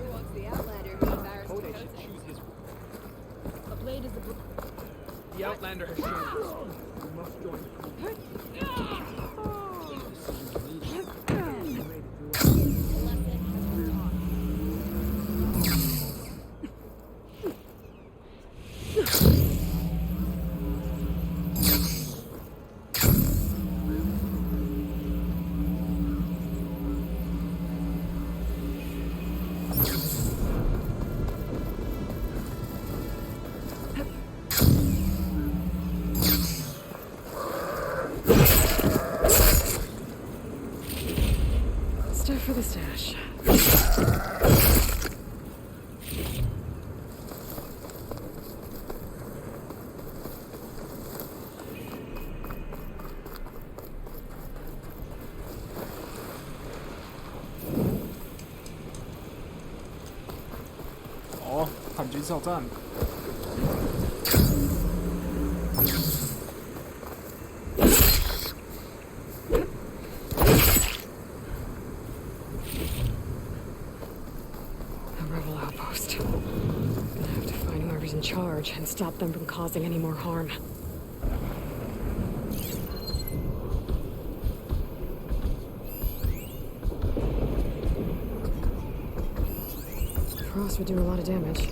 wants the Outlander who embarrassed Oh, the they should coast. choose his. A blade is a blade. The Outlander has shown. We must join. Stuff for the stash.哦，叛军哨站。In charge and stop them from causing any more harm. Frost would do a lot of damage.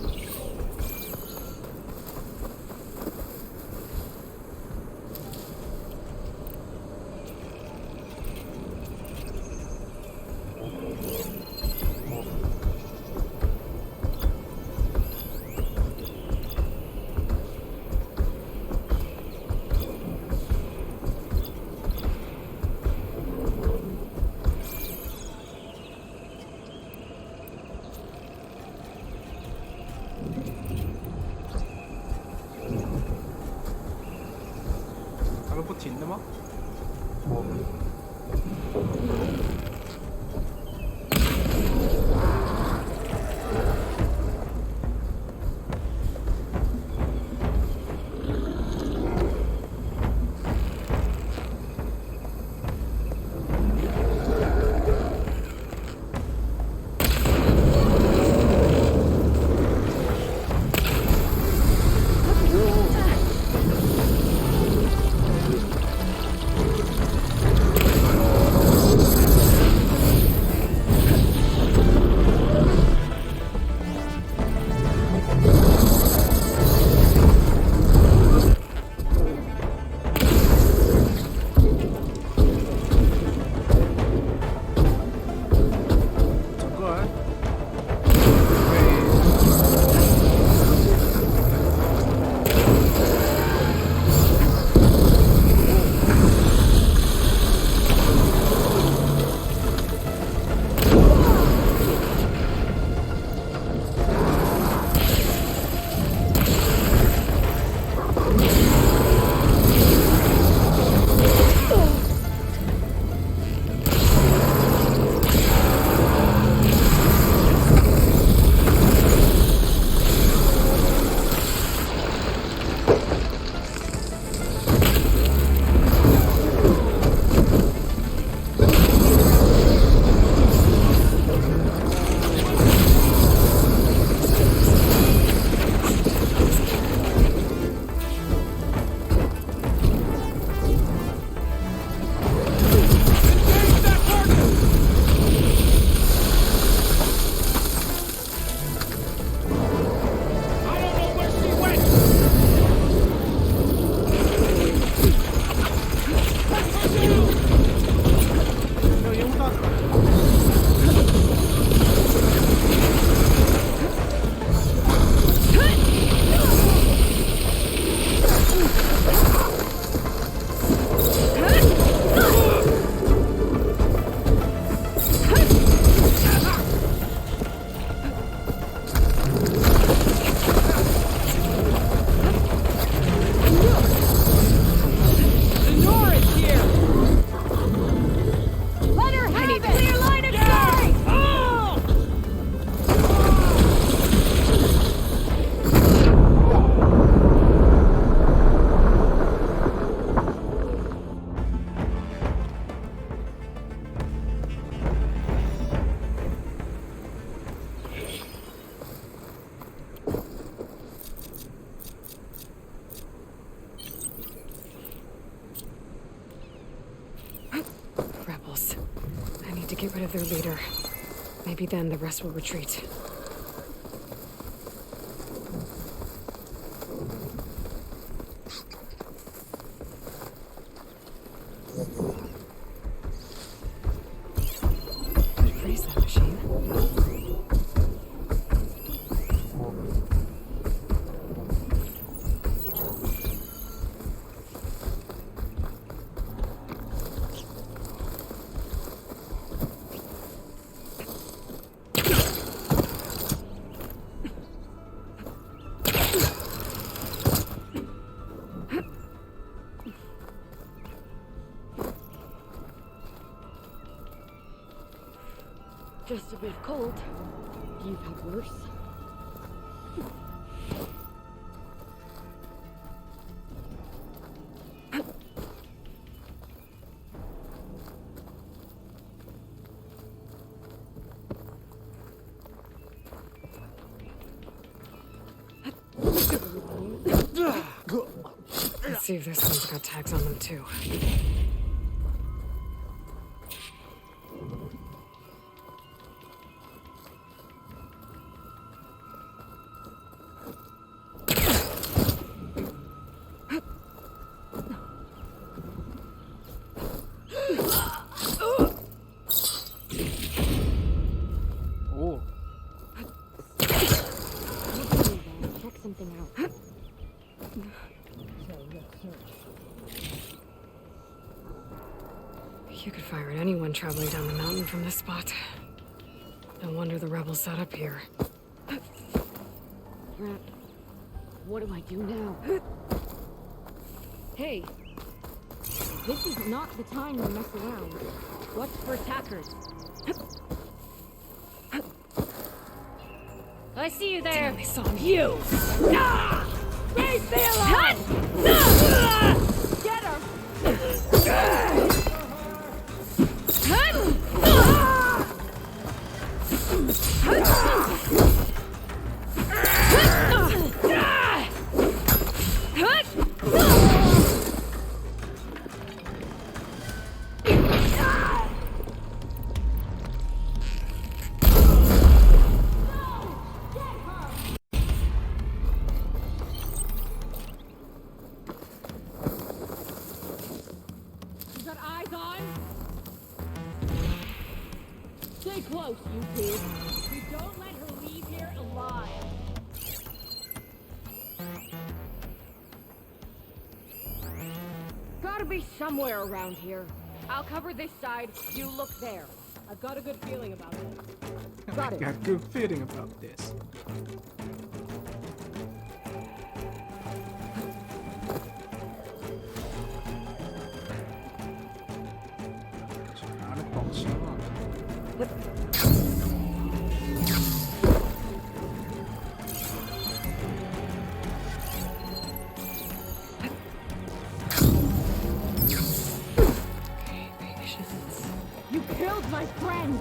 of their leader. Maybe then the rest will retreat. Good freeze that machine. Just a bit cold. You've had worse. Let's see if this one's got tags on them too. Oh, Check something out. You could fire at anyone traveling down the mountain from this spot. No wonder the rebels set up here. Crap. What do I do now? Hey! This is not the time to mess around. Watch for attackers. I see you there! Damn, they saw me. You! Raise the alarm! Get her! You got eyes on? Stay close, you two. We don't let her leave here alive. Gotta be somewhere around here. I'll cover this side, you look there. I've got a good feeling about it. Got I it. got a good feeling about this.拿了宝箱啊！You killed my friend!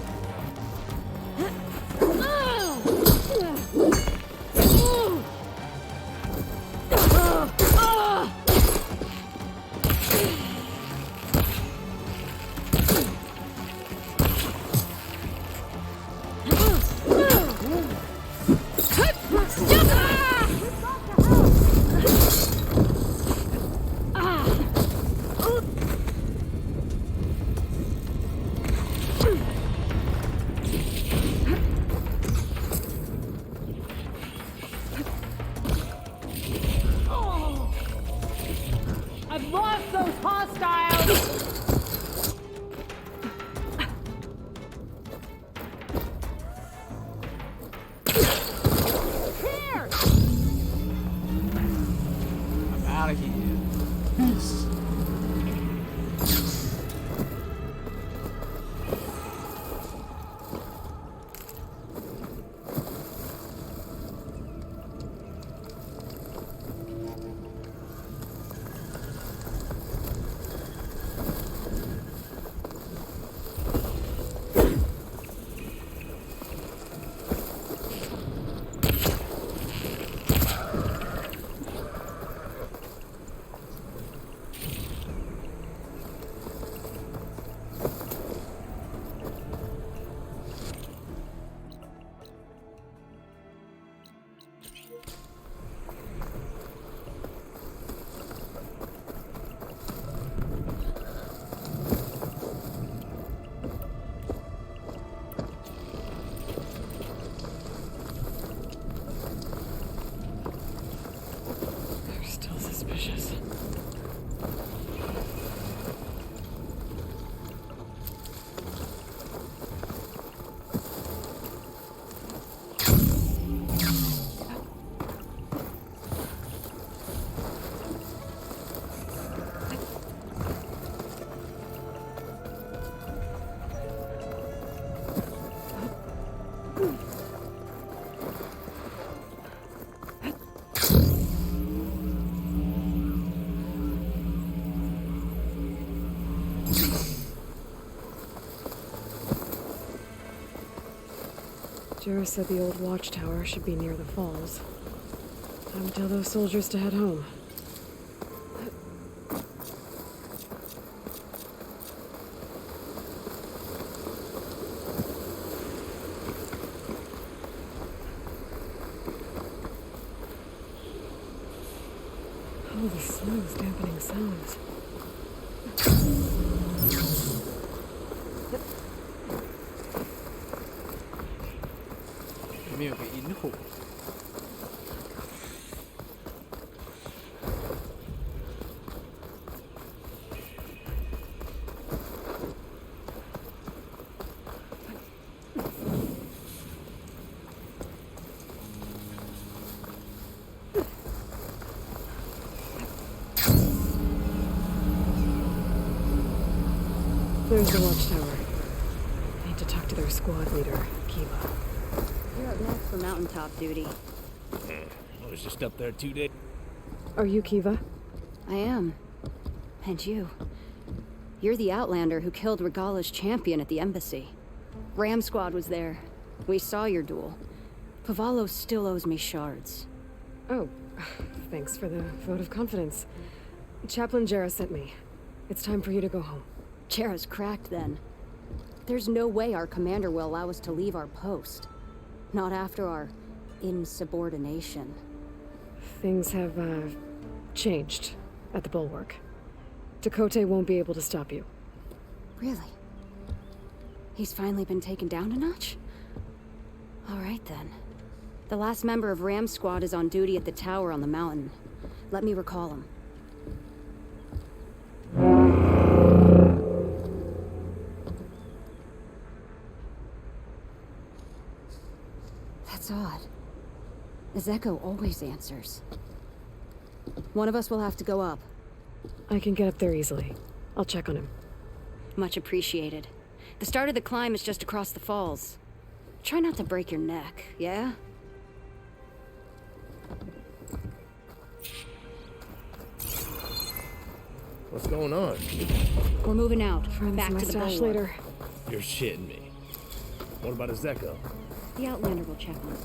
Jarrah said the old watchtower should be near the falls. I would tell those soldiers to head home. Oh, the snow's dampening sounds. 里面有个银虎。There's the watchtower. I need to talk to their squad leader, Kiva. You're up next for mountaintop duty. I was just up there 2 days. Are you Kiva? I am. And you. You're the Outlander who killed Regala's champion at the embassy. Ram Squad was there. We saw your duel. Pavalo still owes me shards. Oh, thanks for the vote of confidence. Chaplain Jarrah sent me. It's time for you to go home. Jarrah's cracked then. There's no way our commander will allow us to leave our post. Not after our insubordination. Things have, changed at the Bulwark. Dakota won't be able to stop you. Really? He's finally been taken down a notch? All right then. The last member of Ram Squad is on duty at the tower on the mountain. Let me recall him. That's odd. Ezeko always answers. One of us will have to go up. I can get up there easily. I'll check on him. Much appreciated. The start of the climb is just across the falls. Try not to break your neck, yeah? What's going on? We're moving out. Friends Back my to the stash bulwark. later. You're shitting me. What about Ezeko? The Outlander will check on him.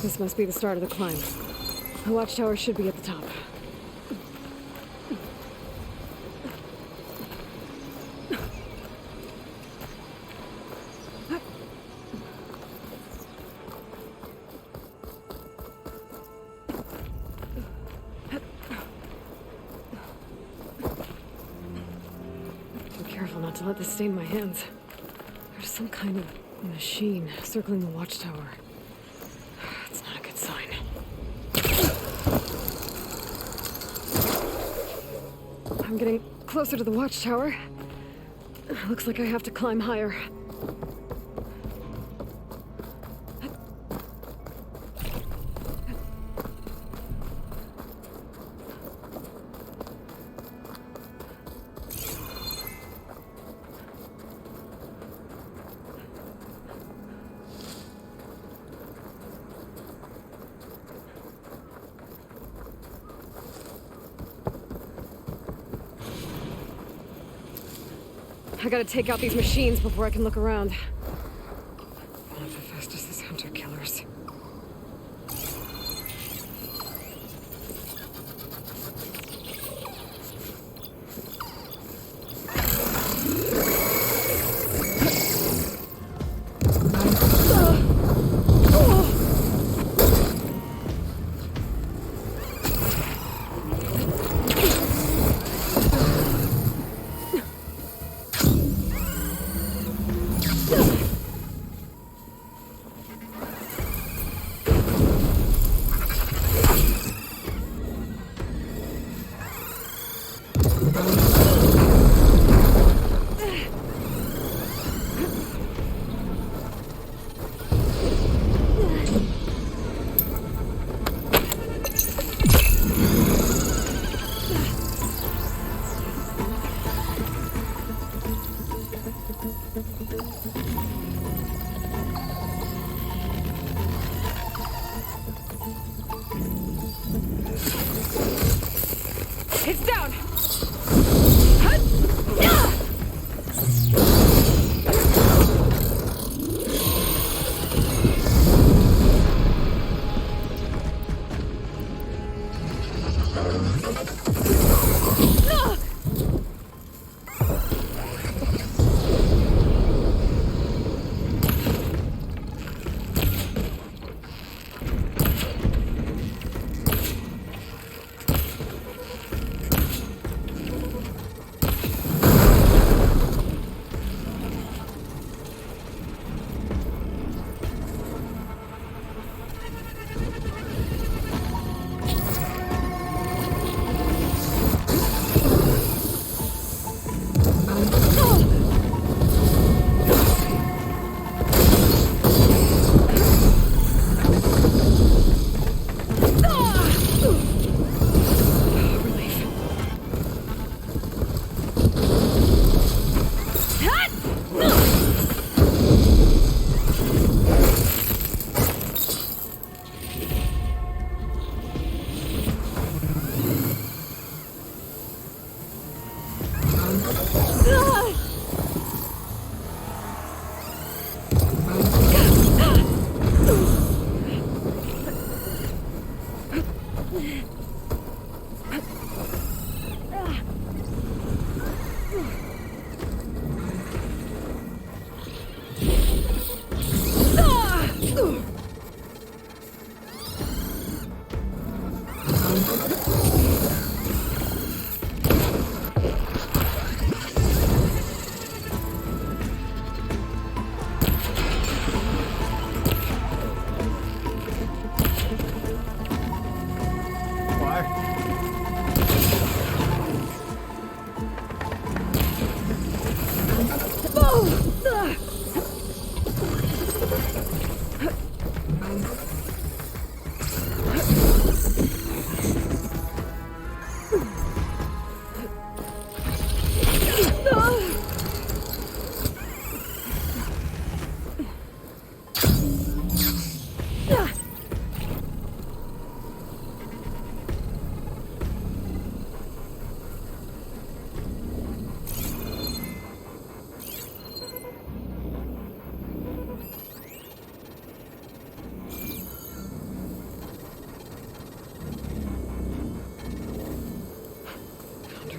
This must be the start of the climb. The watchtower should be at the top. Be careful not to let this stain my hands. There's some kind of machine circling the watchtower. It's not a good sign. I'm getting closer to the watchtower. Looks like I have to climb higher. I gotta take out these machines before I can look around. One of the fastest is hunter killers.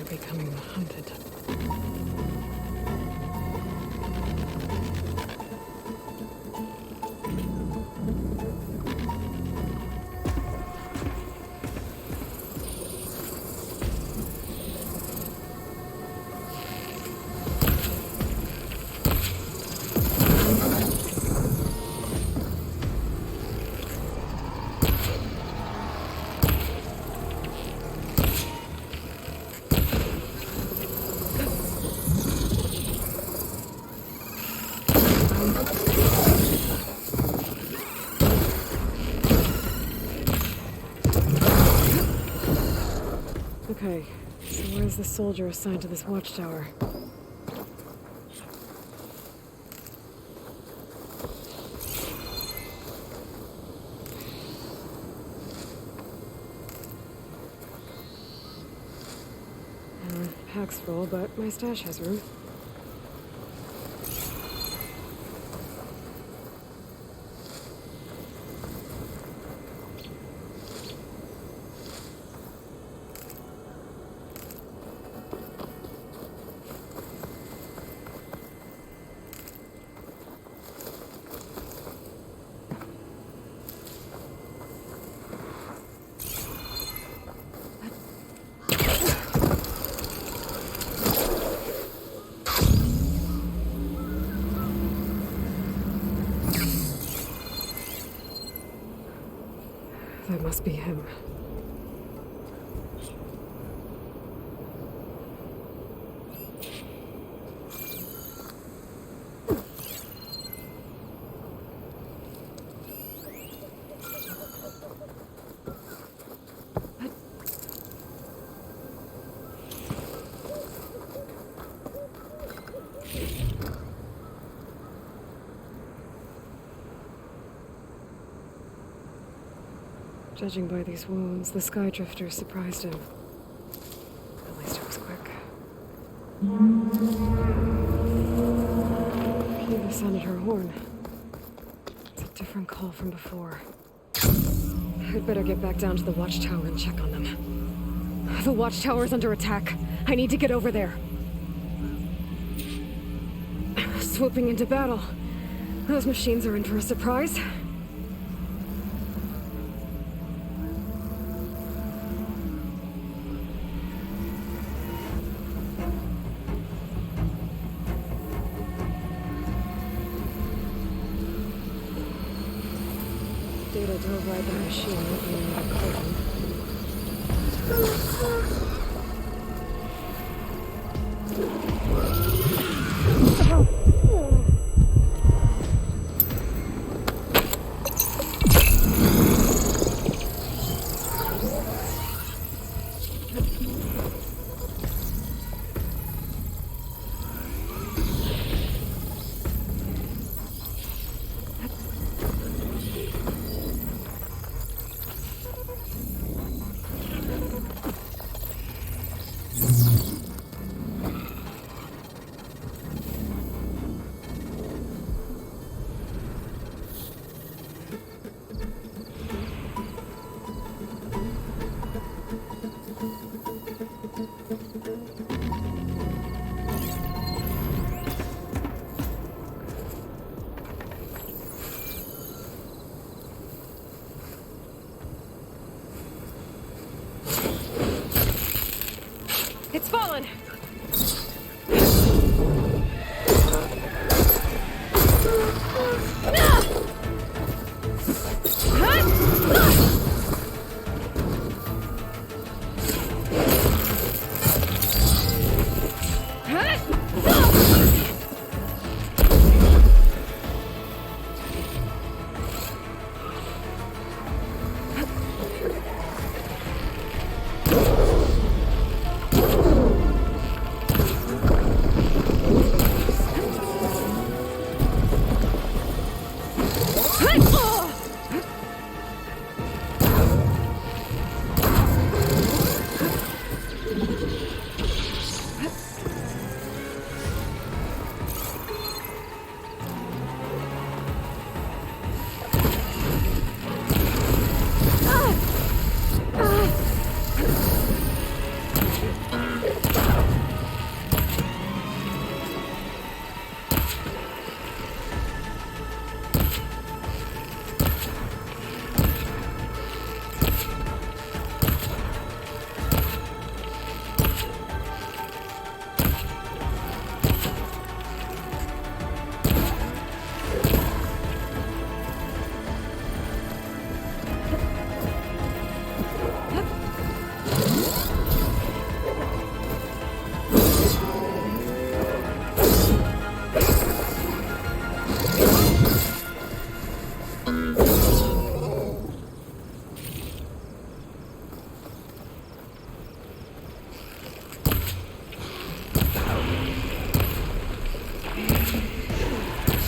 Becoming hunted. Okay, so where's the soldier assigned to this watchtower? Pack's full, but my stash has room. That must be him. Judging by these wounds, the Sky Drifter surprised him. At least it was quick. Kiva sounded her horn. It's a different call from before. I'd better get back down to the watchtower and check on them. The watchtower's under attack. I need to get over there. Swooping into battle. Those machines are in for a surprise. Data dove right by the machine, opening the curtain. fallen!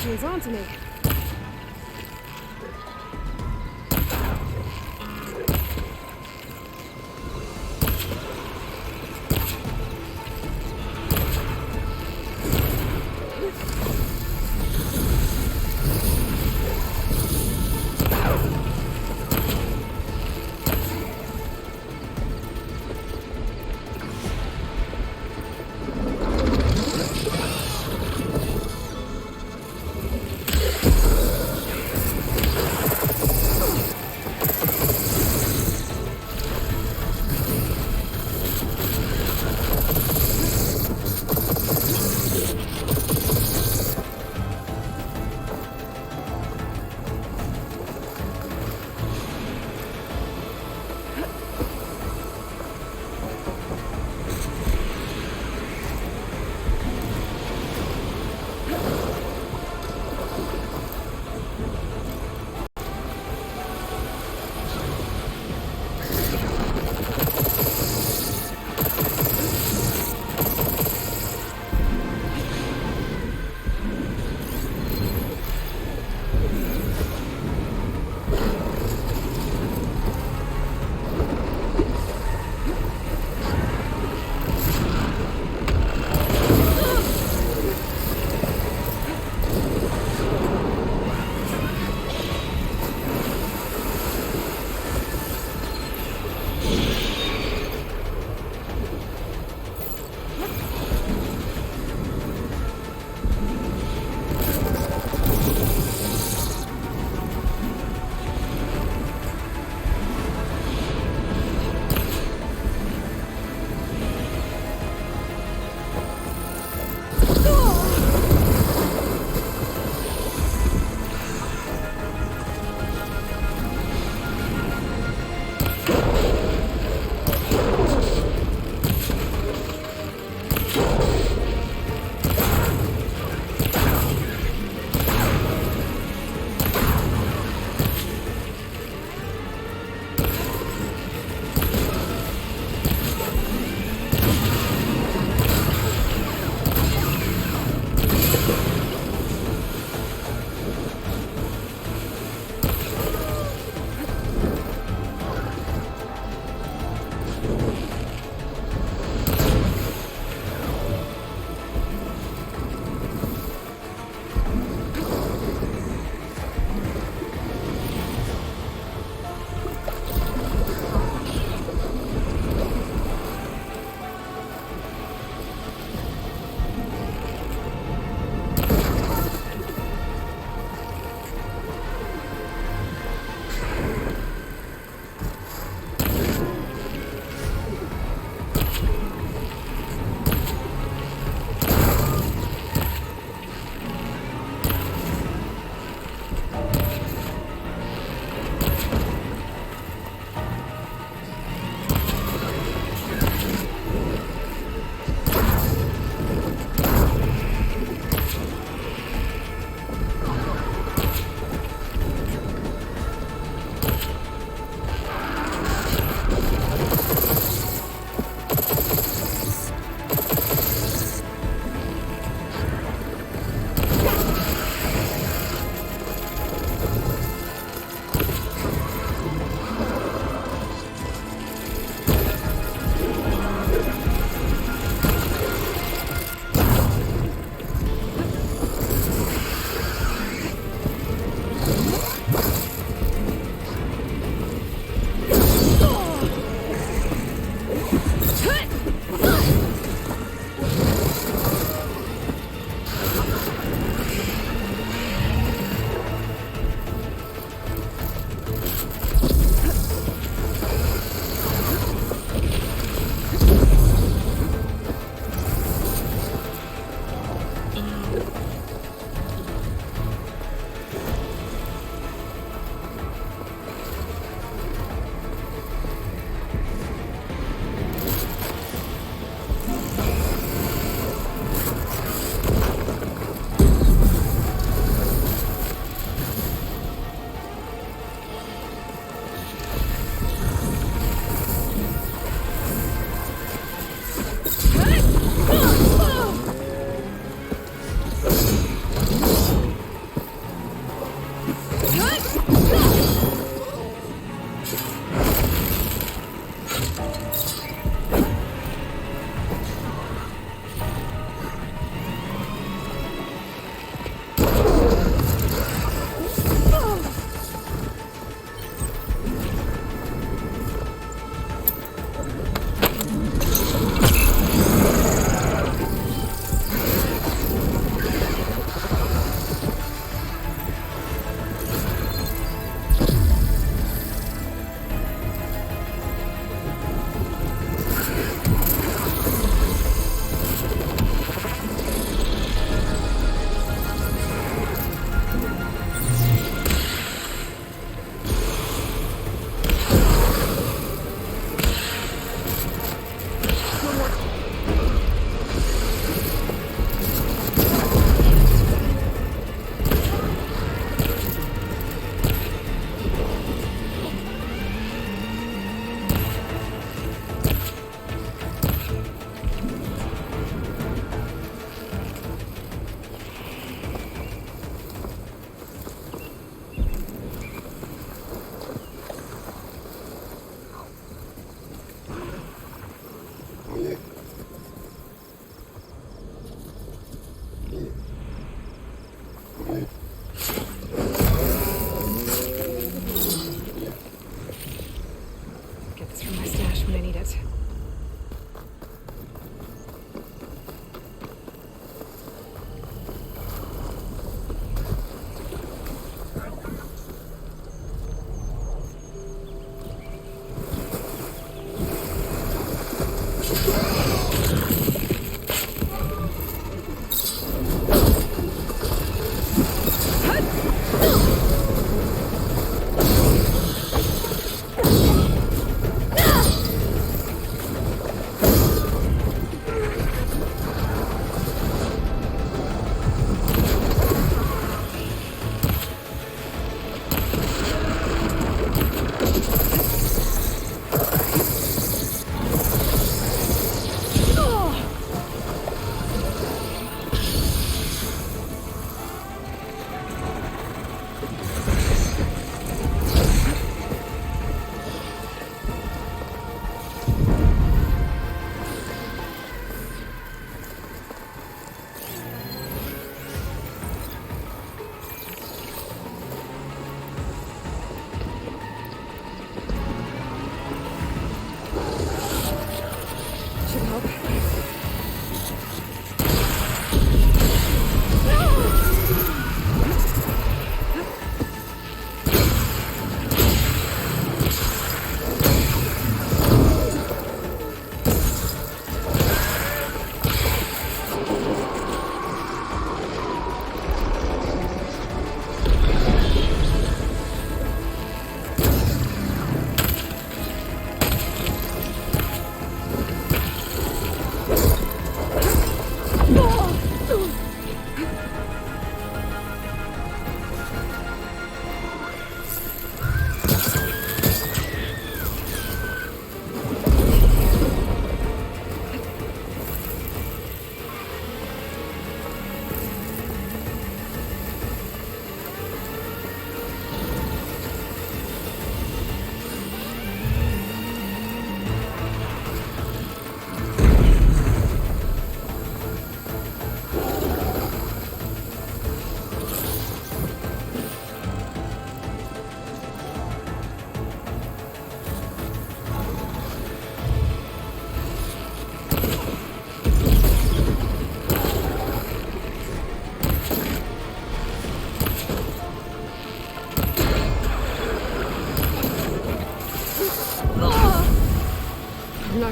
She's on to me.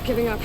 not giving up.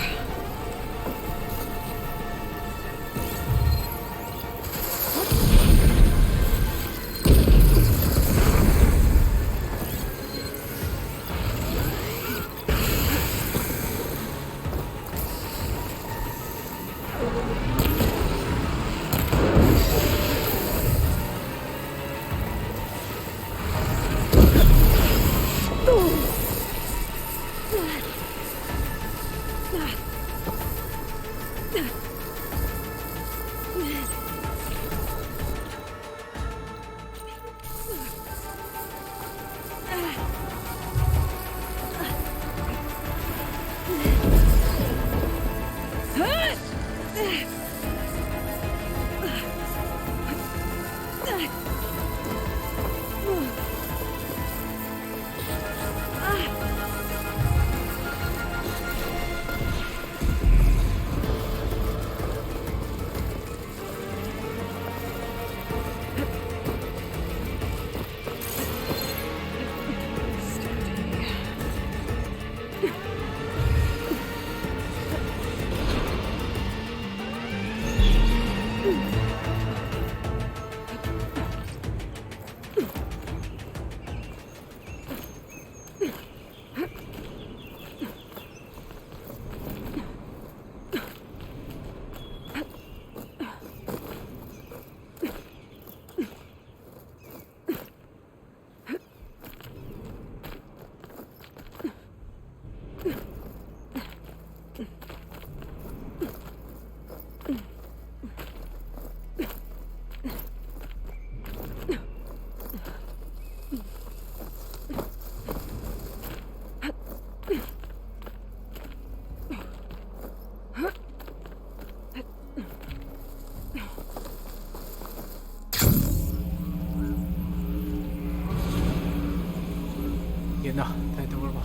天哪，太多了吧！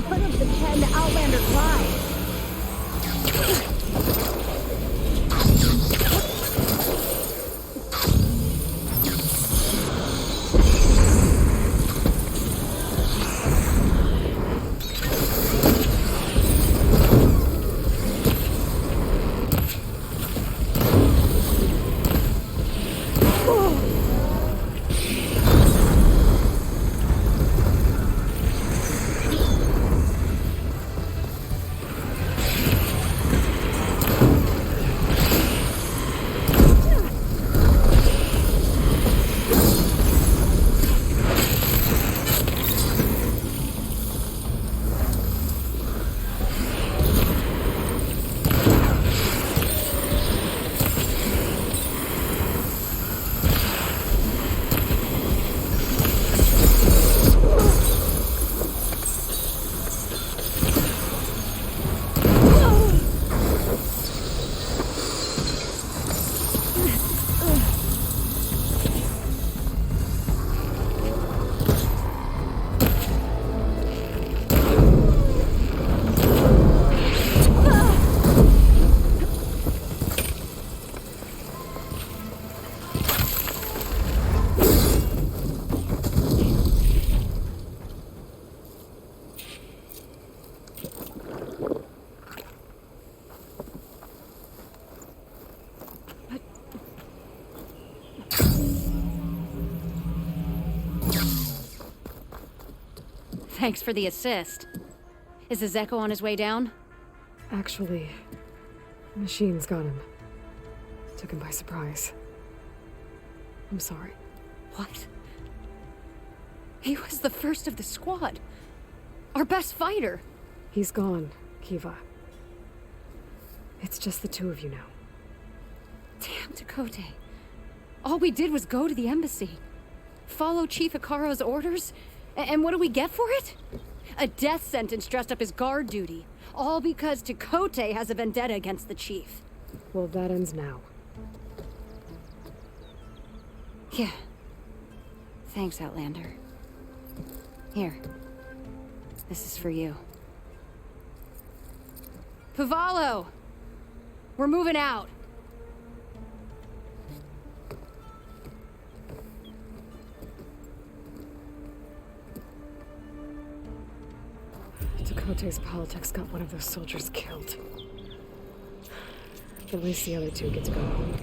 One of the 10 Outlanders live. Thanks for the assist. Is the Zeko on his way down? Actually, machines got him. Took him by surprise. I'm sorry. What? He was the first of the squad. Our best fighter. He's gone, Kiva. It's just the two of you now. Damn Dakota. All we did was go to the embassy. Follow Chief Hikaro's orders? And what do we get for it? A death sentence dressed up as guard duty. All because Dakota has a vendetta against the chief. Well, that ends now. Yeah. Thanks, Outlander. Here. This is for you. Pavalo! We're moving out. Dakota's politics got one of those soldiers killed. At least the other two get to go home.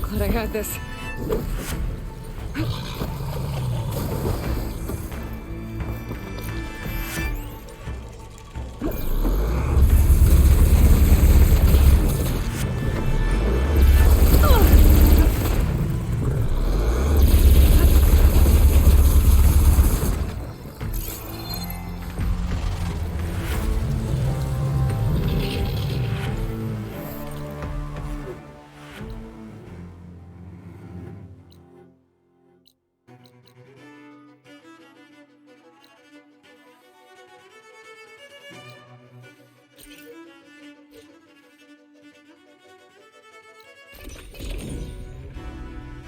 Glad I had this.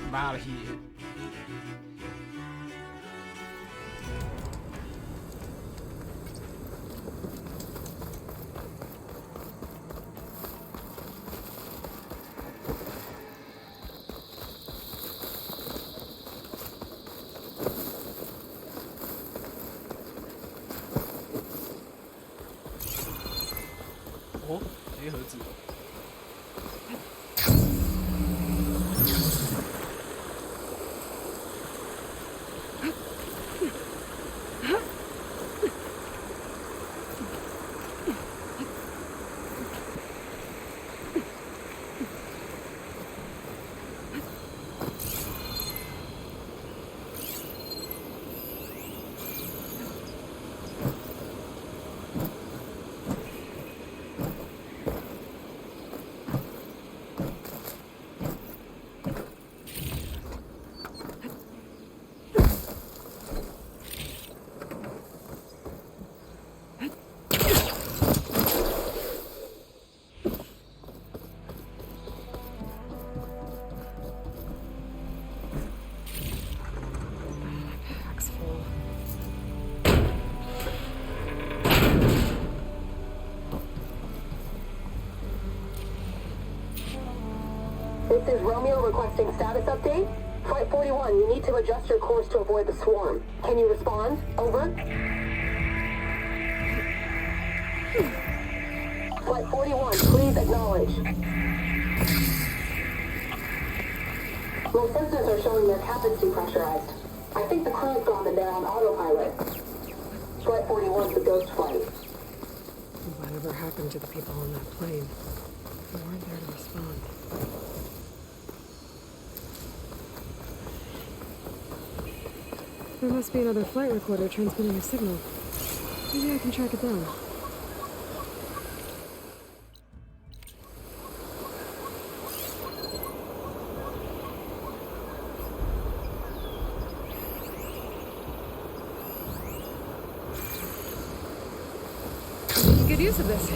I'm out of here.哦，黑盒子。This is Romeo requesting status update. Flight 41, you need to adjust your course to avoid the swarm. Can you respond? Over. Flight 41, please acknowledge. My sensors are showing their cabins depressurized. I think the crew's gone and they're on autopilot. Flight 41's the ghost flight. Whatever happened to the people on that plane? They weren't there to respond. There must be another flight recorder transmitting a signal. Maybe I can track it down. Good use of this.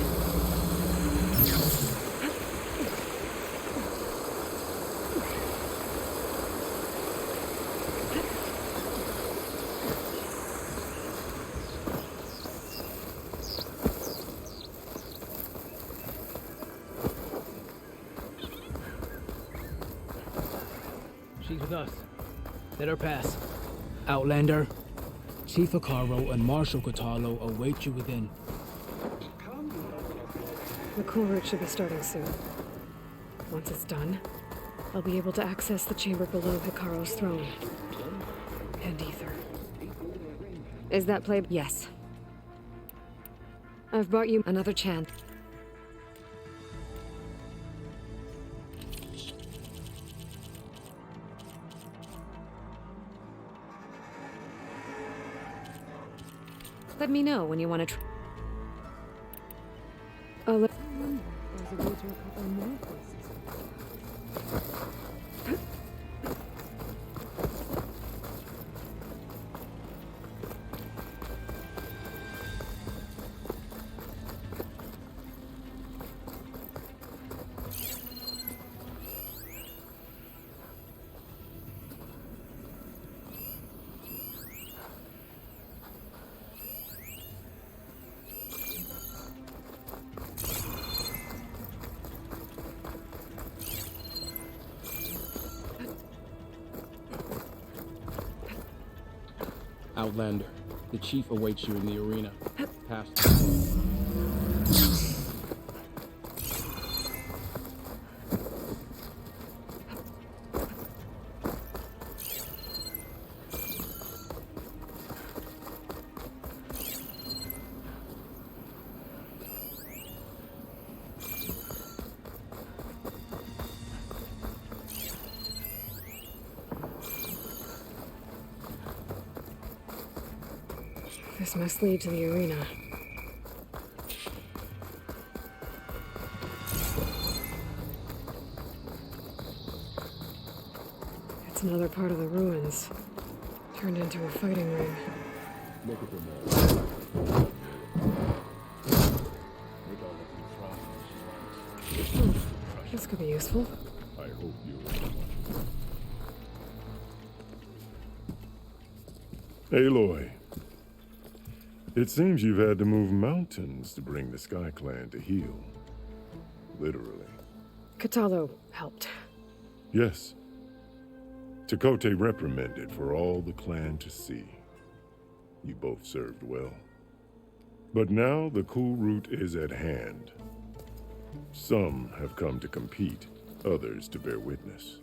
She's with us. Let her pass. Outlander, Chief Hikaro and Marshal Katalo await you within. The cool route should be starting soon. Once it's done, I'll be able to access the chamber below Hikaro's throne. And ether. Is that play? Yes. I've brought you another chance. Let me know when you want to there's a way to recover more places. Outlander, the chief awaits you in the arena. Pass. This must lead to the arena. It's another part of the ruins, turned into a fighting ring. Look at them all. This could be useful. I hope you. Aloy. It seems you've had to move mountains to bring the Sky Clan to heal. Literally. Katalo helped. Yes. Chakotay reprimanded for all the clan to see. You both served well. But now the cool route is at hand. Some have come to compete, others to bear witness.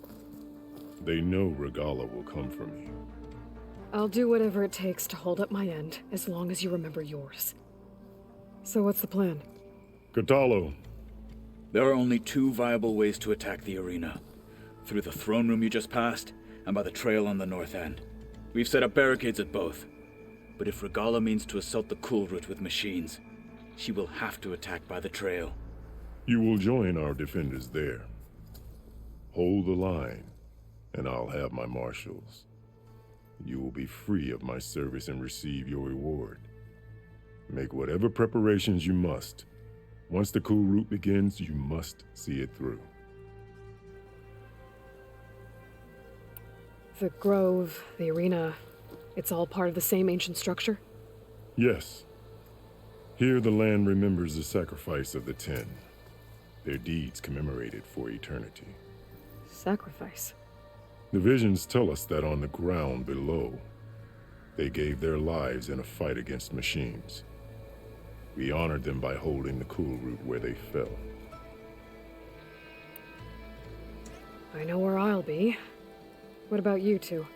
They know Regala will come for me. I'll do whatever it takes to hold up my end, as long as you remember yours. So what's the plan? Katalo. There are only two viable ways to attack the arena. Through the throne room you just passed, and by the trail on the north end. We've set up barricades at both. But if Regala means to assault the cool route with machines, she will have to attack by the trail. You will join our defenders there. Hold the line, and I'll have my marshals. You will be free of my service and receive your reward. Make whatever preparations you must. Once the cool route begins, you must see it through. The grove, the arena, it's all part of the same ancient structure? Yes. Here the land remembers the sacrifice of the 10. Their deeds commemorated for eternity. Sacrifice. The visions tell us that on the ground below, they gave their lives in a fight against machines. We honored them by holding the cool root where they fell. I know where I'll be. What about you two?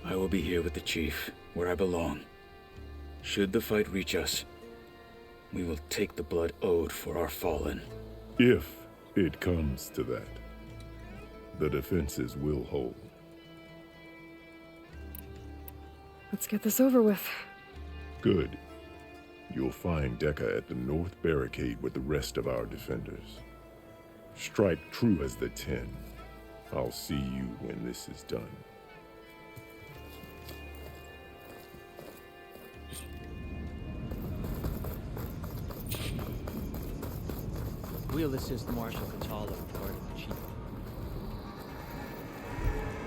I will be here with the chief, where I belong. Should the fight reach us, we will take the blood owed for our fallen. If it comes to that, the defenses will hold. Let's get this over with. Good. You'll find Dekka at the north barricade with the rest of our defenders. Strike true as the 10. I'll see you when this is done. We'll assist Marshal Catala regarding the chief.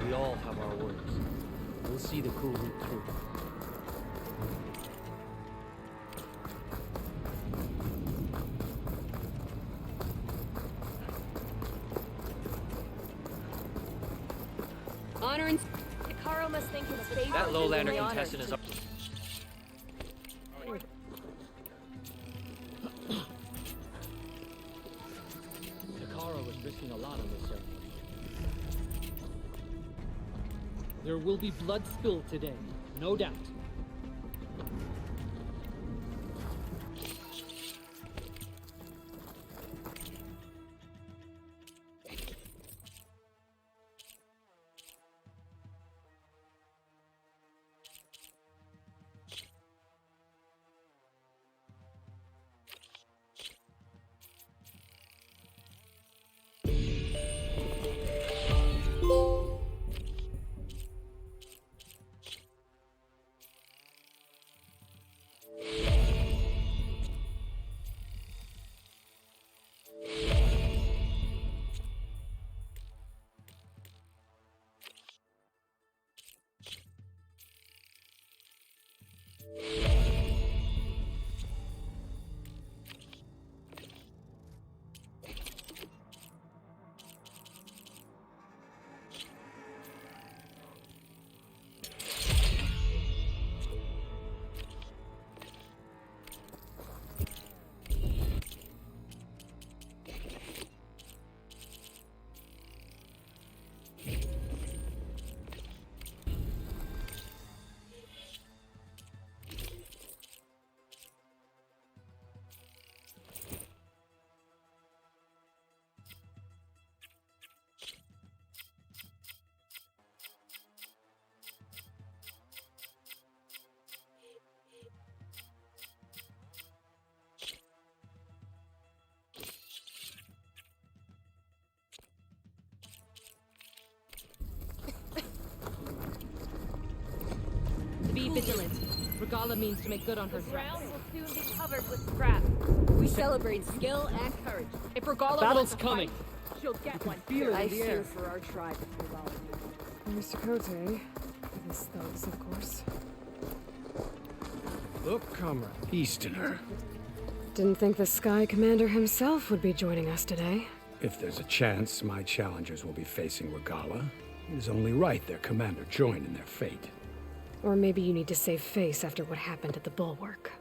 We all have our orders. We'll see the cool route through. Honor and... Hikaru must think his favorite... That lowlander contestant is up. Hikaru was risking a lot on this ceremony. There will be blood spilled today, no doubt. Be vigilant. Regala means to make good on her threats. Ground will soon be covered with scrap. We celebrate skill and courage. If Regala Battle's wants to coming. fight, she'll get one. I fear for our tribe, Mr. Cote, with his thugs, of course. Look, comrade. Easterner. Didn't think the Sky Commander himself would be joining us today. If there's a chance my challengers will be facing Regala, it is only right their commander join in their fate. Or maybe you need to save face after what happened at the Bulwark.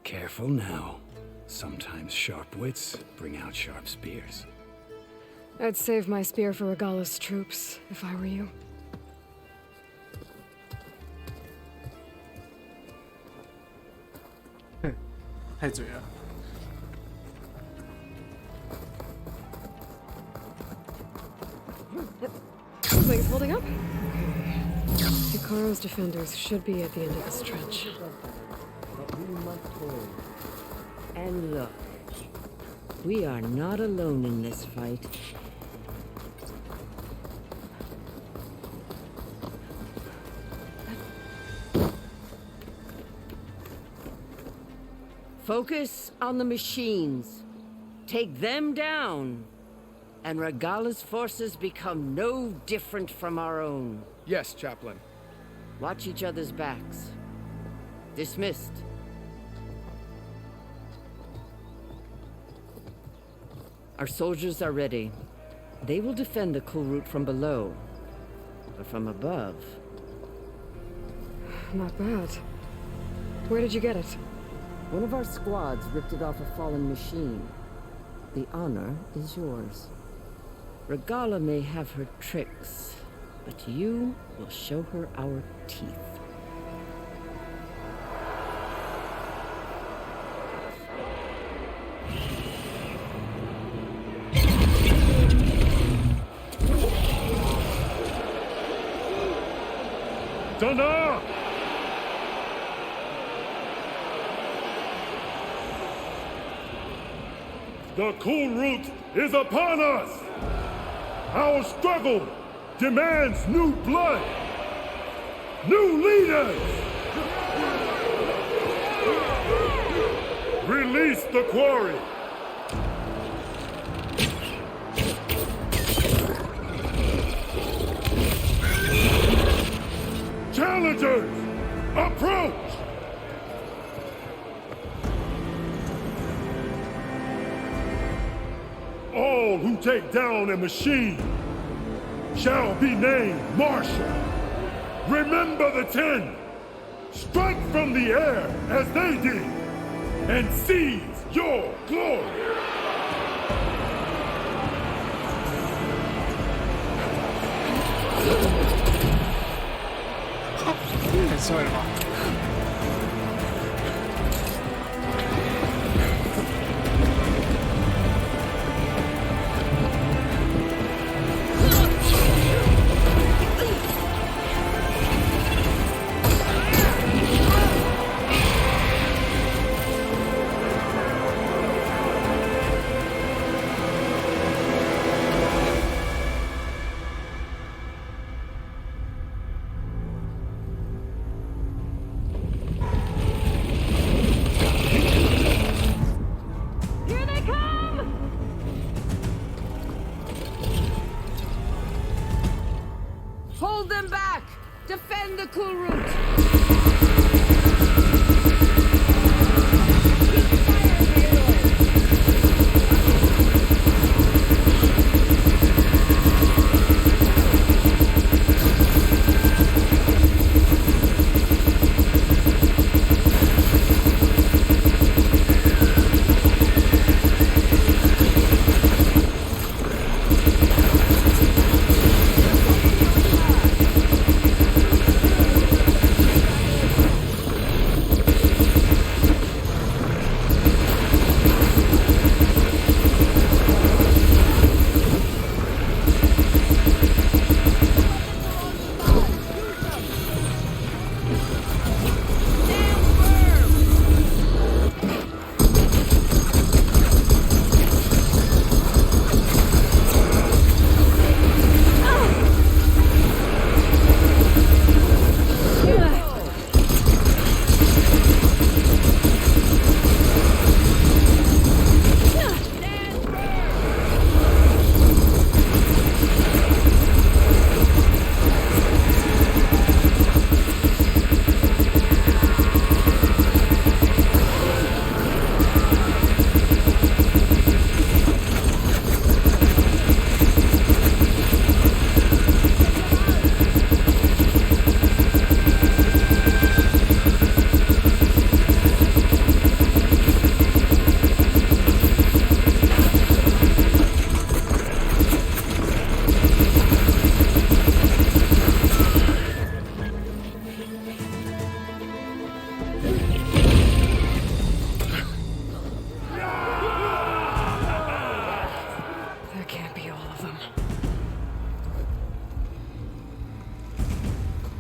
Careful now. Sometimes sharp wits bring out sharp spears. I'd save my spear for Regala's troops, if I were you.太嘴了。 Things holding up? Okay. Hikaru's defenders should be at the end of the stretch. But we must hold. And look, we are not alone in this fight. Focus on the machines. Take them down. And Regala's forces become no different from our own. Yes, Chaplain. Watch each other's backs. Dismissed. Our soldiers are ready. They will defend the cool route from below. But from above... Not bad. Where did you get it? One of our squads ripped it off a fallen machine. The honor is yours. Regala may have her tricks, but you will show her our teeth. Dana! The cool route is upon us! Our struggle demands new blood! New leaders! Release the quarry! Challengers, approach! All who take down a machine shall be named Marshal. Remember the 10. Strike from the air as they did, and seize your glory. Så är det va? Hold them back! Defend the cool route!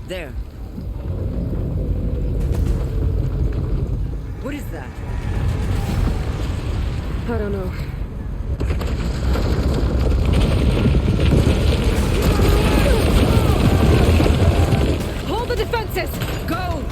There. What is that? I don't know. Hold the defenses! Go!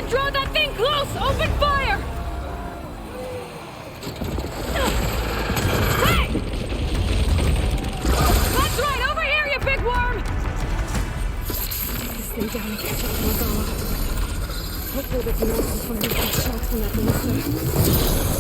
Draw that thing close! Open fire! Hey! That's right! Over here, you big worm! This thing down and catch up to Regala. Hopefully they can also find these tracks from that ballista.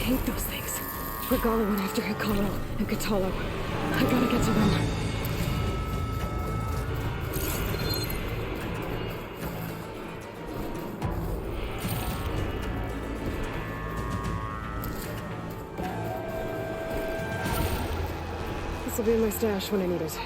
hate those things. Regala went after Hikaru and Katalo. I gotta get to them. This will be in my stash when I need it.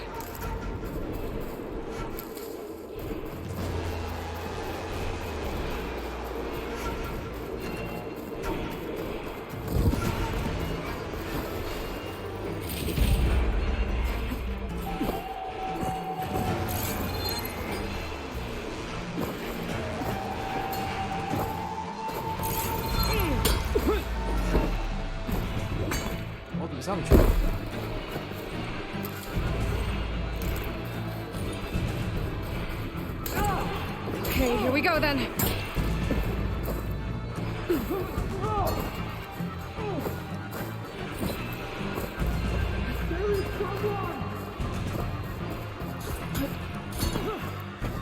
Okay, here we go then.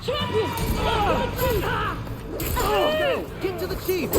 Champion! Get to the chief!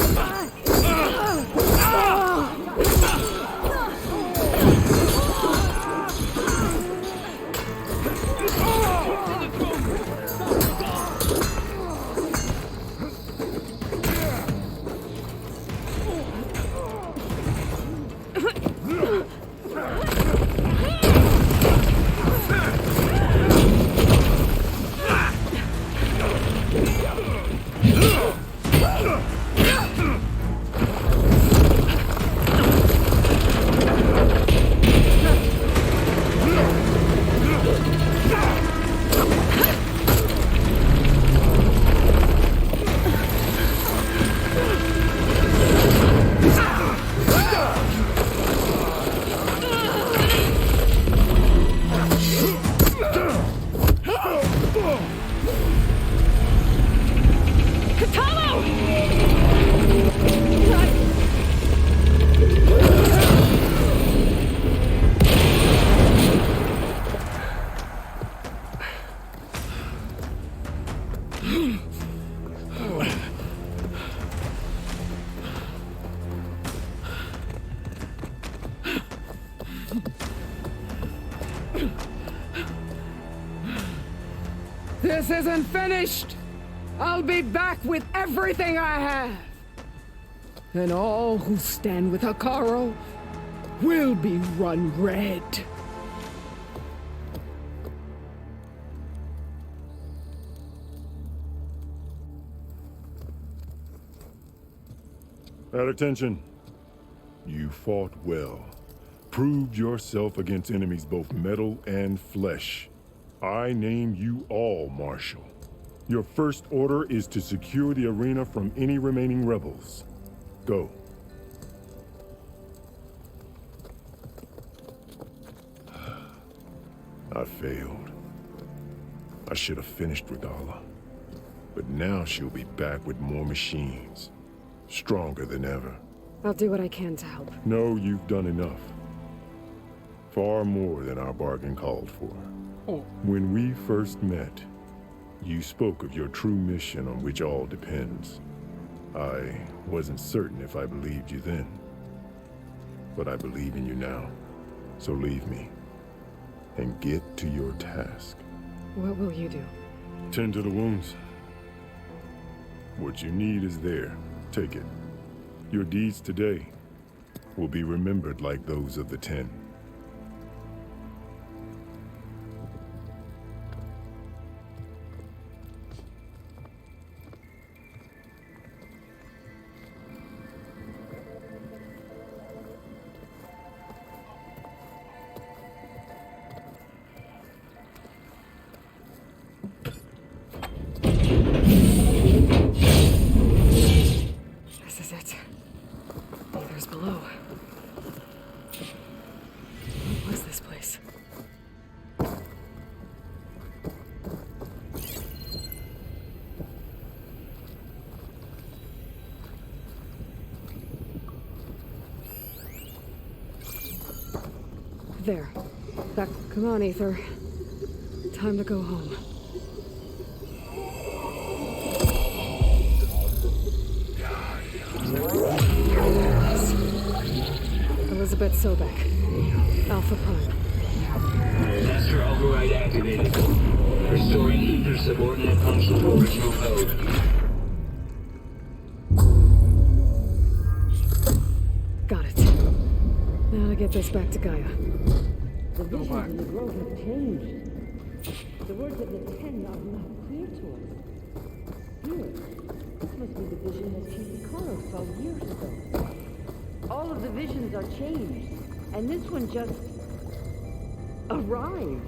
This isn't finished! I'll be back with everything I have! And all who stand with Hikaru will be run red. At attention. You fought well. Proved yourself against enemies both metal and flesh. I name you all Marshal. Your first order is to secure the arena from any remaining rebels. Go. I failed. I should have finished Regala. But now she'll be back with more machines. Stronger than ever. I'll do what I can to help. No, you've done enough. Far more than our bargain called for. When we first met, you spoke of your true mission on which all depends. I wasn't certain if I believed you then. But I believe in you now. So leave me. And get to your task. What will you do? Tend to the wounds. What you need is there. Take it. Your deeds today will be remembered like those of the 10. This is it. Neither's below. What was this place? There. Back. Come on, Aether. Time to go home. Elizabeth Sobek. Alpha Prime. Master override activated. Restoring ether subordinate function to original code. Got it. Now to get this back to Gaia. The visions in the grove have changed. The words of the Ten are not clear to us. Here, this must be the vision that Chief Icaro saw years ago. All of the visions are changed, and this one just arrived.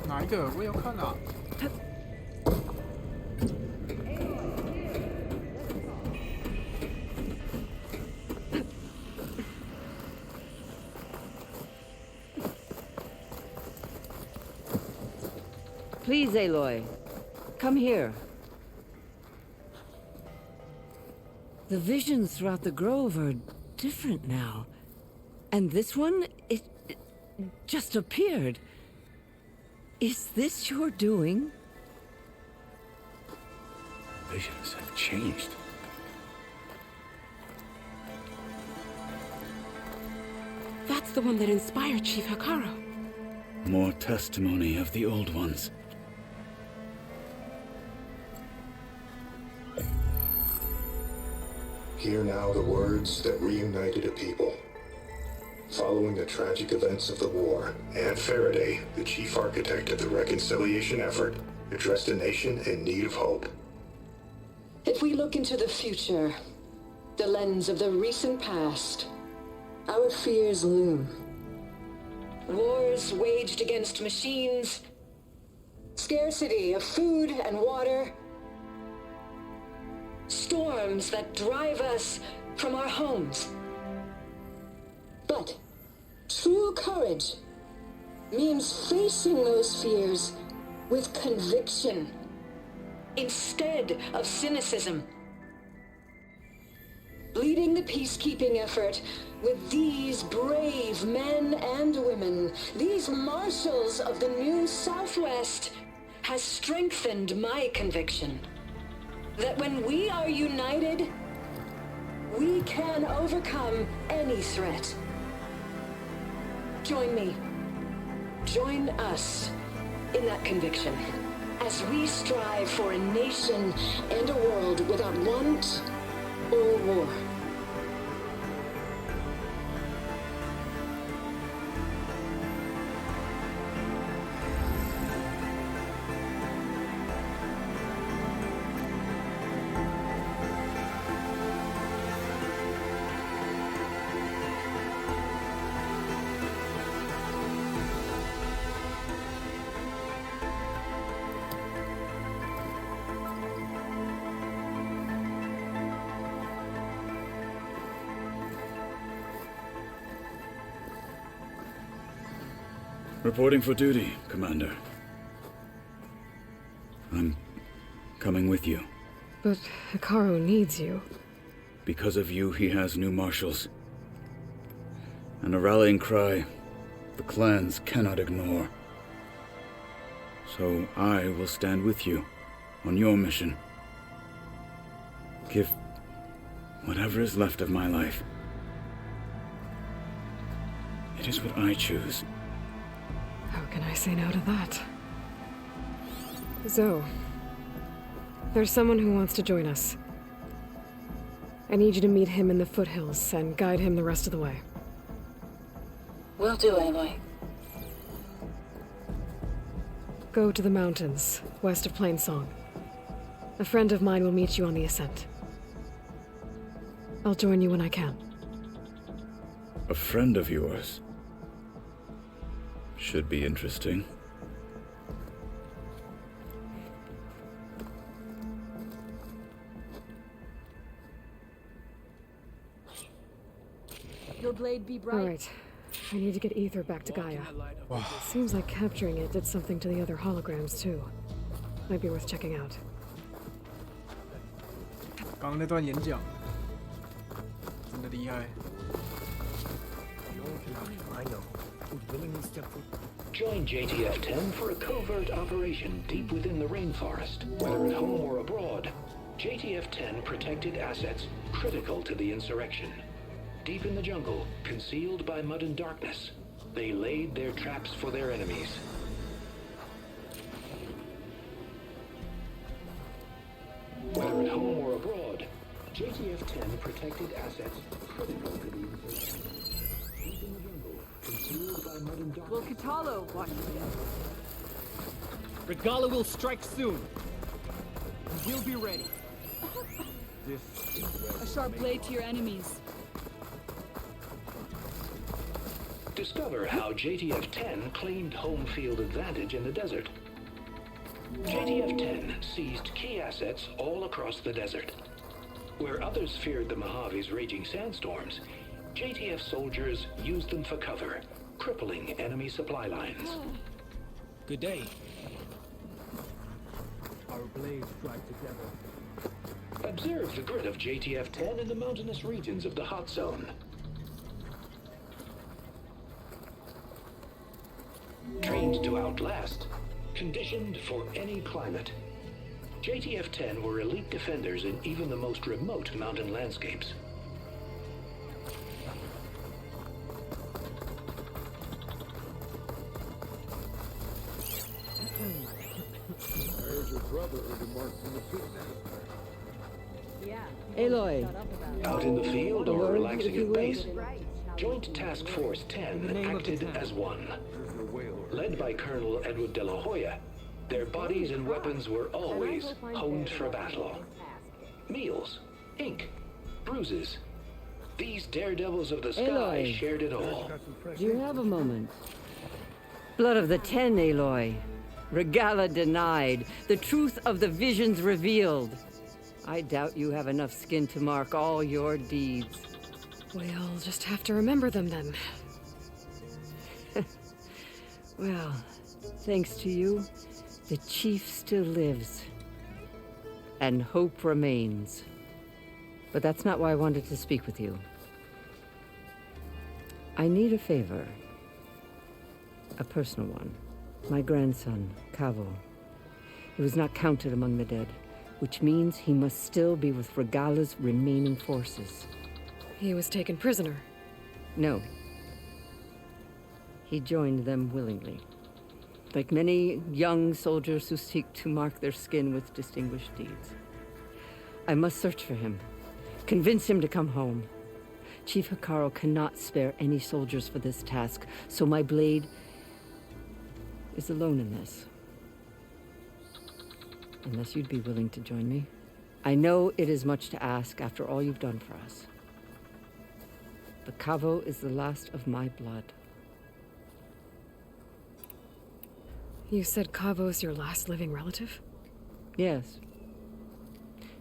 哪一个？我也要看啊。Please, Aloy, come here. The visions throughout the grove are different now. And this one, it just appeared. Is this your doing? Visions have changed. That's the one that inspired Chief Hikaru. More testimony of the old ones. Hear now the words that reunited a people. Following the tragic events of the war, Anne Faraday, the chief architect of the reconciliation effort, addressed a nation in need of hope. If we look into the future, the lens of the recent past, our fears loom. Wars waged against machines, scarcity of food and water, storms that drive us from our homes. But true courage means facing those fears with conviction instead of cynicism. Leading the peacekeeping effort with these brave men and women, these marshals of the new Southwest, has strengthened my conviction that when we are united, we can overcome any threat. Join me. Join us in that conviction as we strive for a nation and a world without want or war. Reporting for duty, Commander. I'm coming with you. But Hikaru needs you. Because of you, he has new marshals. And a rallying cry the clans cannot ignore. So I will stand with you on your mission. Give whatever is left of my life. It is what I choose. How can I say no to that? Zoe, there's someone who wants to join us. I need you to meet him in the foothills and guide him the rest of the way. Will do, Aloy. Go to the mountains, west of Plainsong. A friend of mine will meet you on the ascent. I'll join you when I can. A friend of yours? Should be interesting. Your blade be bright. All right. I need to get ether back to Gaia. Seems like capturing it did something to the other holograms, too. Might be worth checking out. 刚刚那段演讲真的厉害。Join JTF-10 for a covert operation deep within the rainforest. Whether at home or abroad, JTF-10 protected assets critical to the insurrection. Deep in the jungle, concealed by mud and darkness, they laid their traps for their enemies. Whether at home or abroad, JTF-10 protected assets critical to the insurrection. Deep in the jungle, concealed by mud and darkness. Will Katalo watch me? Regala will strike soon. We'll be ready. A sharp blade to your enemies. Discover how JTF-10 claimed home field advantage in the desert. JTF-10 seized key assets all across the desert. Where others feared the Mojave's raging sandstorms, JTF soldiers used them for cover, crippling enemy supply lines. Good day. Our blades strike together. Observe the grit of JTF-10 in the mountainous regions of the hot zone. Trained to outlast, conditioned for any climate. JTF-10 were elite defenders in even the most remote mountain landscapes. There's your brother marked in the fitness. Yeah. Aloy. Out in the field or relaxing at base, Joint Task Force 10 acted as one. Led by Colonel Edward de la Hoya, their bodies and weapons were always honed for battle. Meals, ink, bruises. These daredevils of the sky Aloy. shared it all. Do you have a moment? Blood of the Ten, Aloy. Regala denied. The truth of the visions revealed. I doubt you have enough skin to mark all your deeds. We'll just have to remember them then. Well, thanks to you, the chief still lives. And hope remains. But that's not why I wanted to speak with you. I need a favor. A personal one. My grandson, Cavo. He was not counted among the dead, which means he must still be with Regala's remaining forces. He was taken prisoner. No. He joined them willingly. Like many young soldiers who seek to mark their skin with distinguished deeds. I must search for him. Convince him to come home. Chief Hikaru cannot spare any soldiers for this task, so my blade is alone in this. Unless you'd be willing to join me. I know it is much to ask after all you've done for us. But Cavo is the last of my blood. You said Cavo's your last living relative? Yes.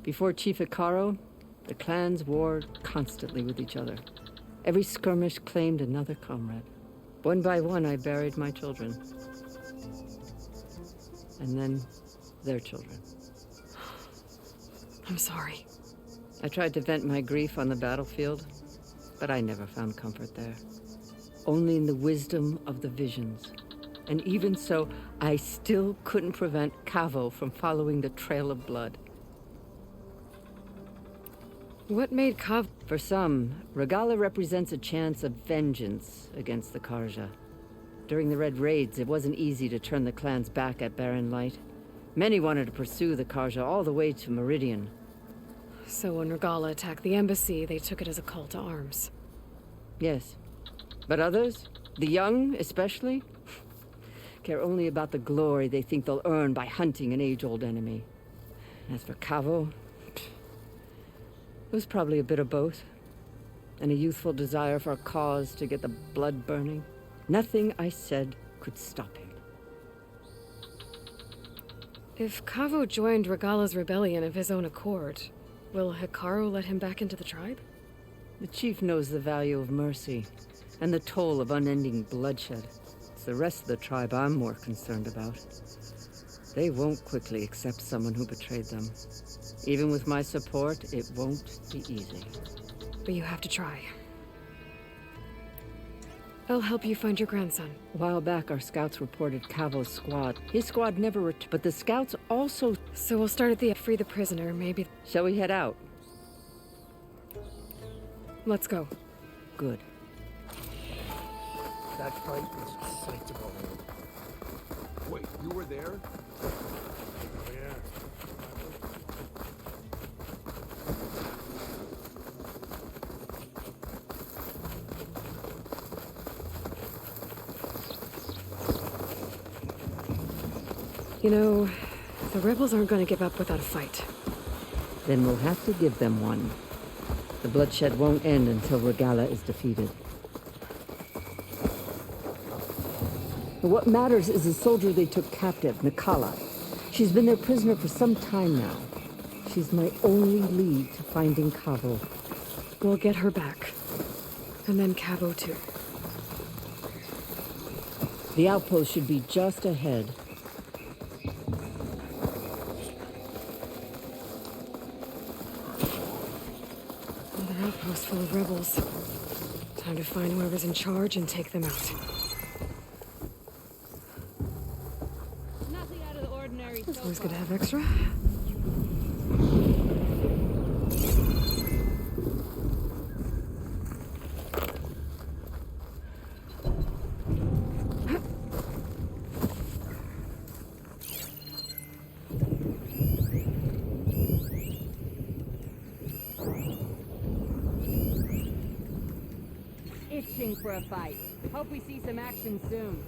Before Chief Hikaru, the clans warred constantly with each other. Every skirmish claimed another comrade. One by one, I buried my children. And then their children. I'm sorry. I tried to vent my grief on the battlefield, but I never found comfort there. Only in the wisdom of the visions. And even so, I still couldn't prevent Cavo from following the trail of blood. What made Cavo? For some, Regala represents a chance of vengeance against the Karja. During the Red Raids, it wasn't easy to turn the clans back at Barren Light. Many wanted to pursue the Karja all the way to Meridian. So when Regala attacked the embassy, they took it as a call to arms. Yes. But others, the young especially, care only about the glory they think they'll earn by hunting an age-old enemy. As for Cavo, it was probably a bit of both. And a youthful desire for a cause to get the blood burning. Nothing I said could stop him. If Cavo joined Regala's rebellion of his own accord, will Hikaru let him back into the tribe? The chief knows the value of mercy, and the toll of unending bloodshed. It's the rest of the tribe I'm more concerned about. They won't quickly accept someone who betrayed them. Even with my support, it won't be easy. But you have to try. I'll help you find your grandson. A while back, our scouts reported Cavo's squad. His squad never returned, but the scouts also... So we'll start at the free the prisoner, maybe. Shall we head out? Let's go. Good. That fight was excitable. Wait, you were there? Oh, yeah. You know, the rebels aren't going to give up without a fight. Then we'll have to give them one. The bloodshed won't end until Regala is defeated. But what matters is the soldier they took captive, Nikala. She's been their prisoner for some time now. She's my only lead to finding Cavo. We'll get her back. And then Cavo too. The outpost should be just ahead. Another outpost full of rebels. Time to find whoever's in charge and take them out. Nothing out of the ordinary. It's always good to have extra. Itching for a fight. Hope we see some action soon.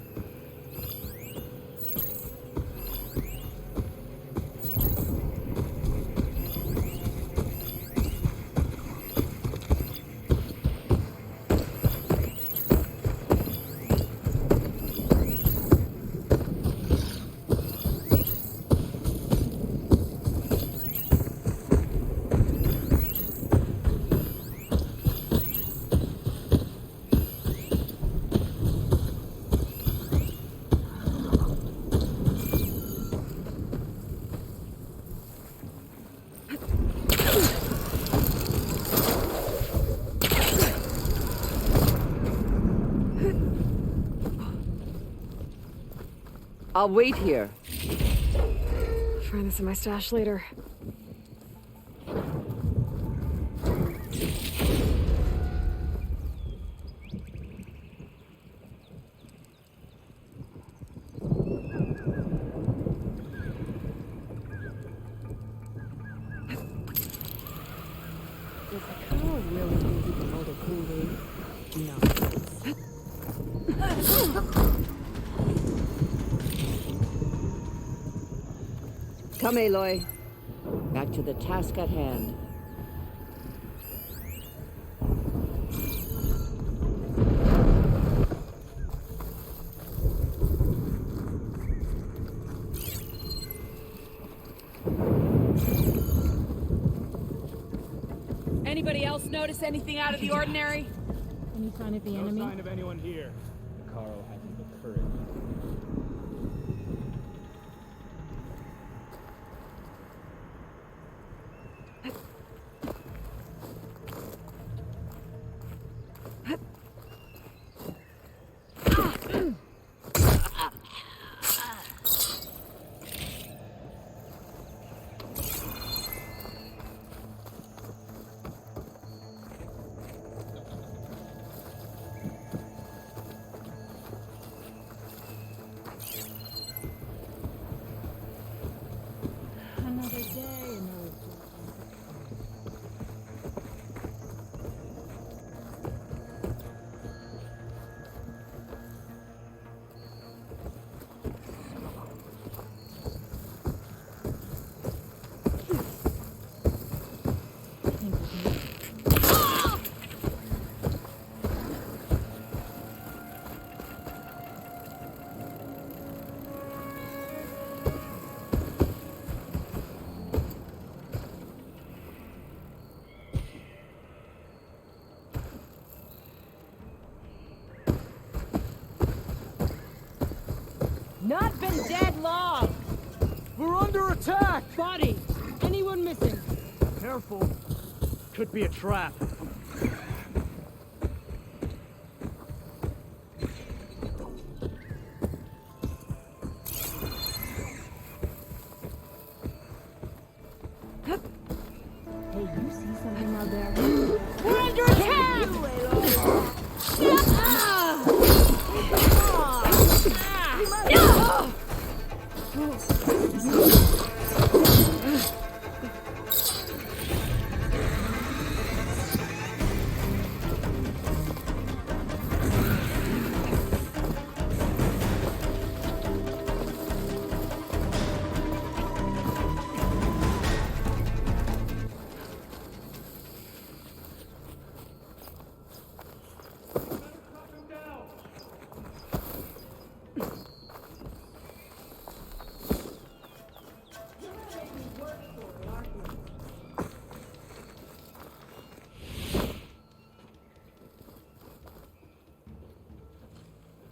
I'll wait here. Find this in my stash later. Is the cow really easy to hold a Kool-Aid? No. Come, Aloy. Back to the task at hand. Anybody else notice anything out of the ordinary? Any sign of the enemy? No sign of anyone here. Carl hasn't the courage. Another day, another Not been dead long! We're under attack! Body! Anyone missing? Careful. Could be a trap.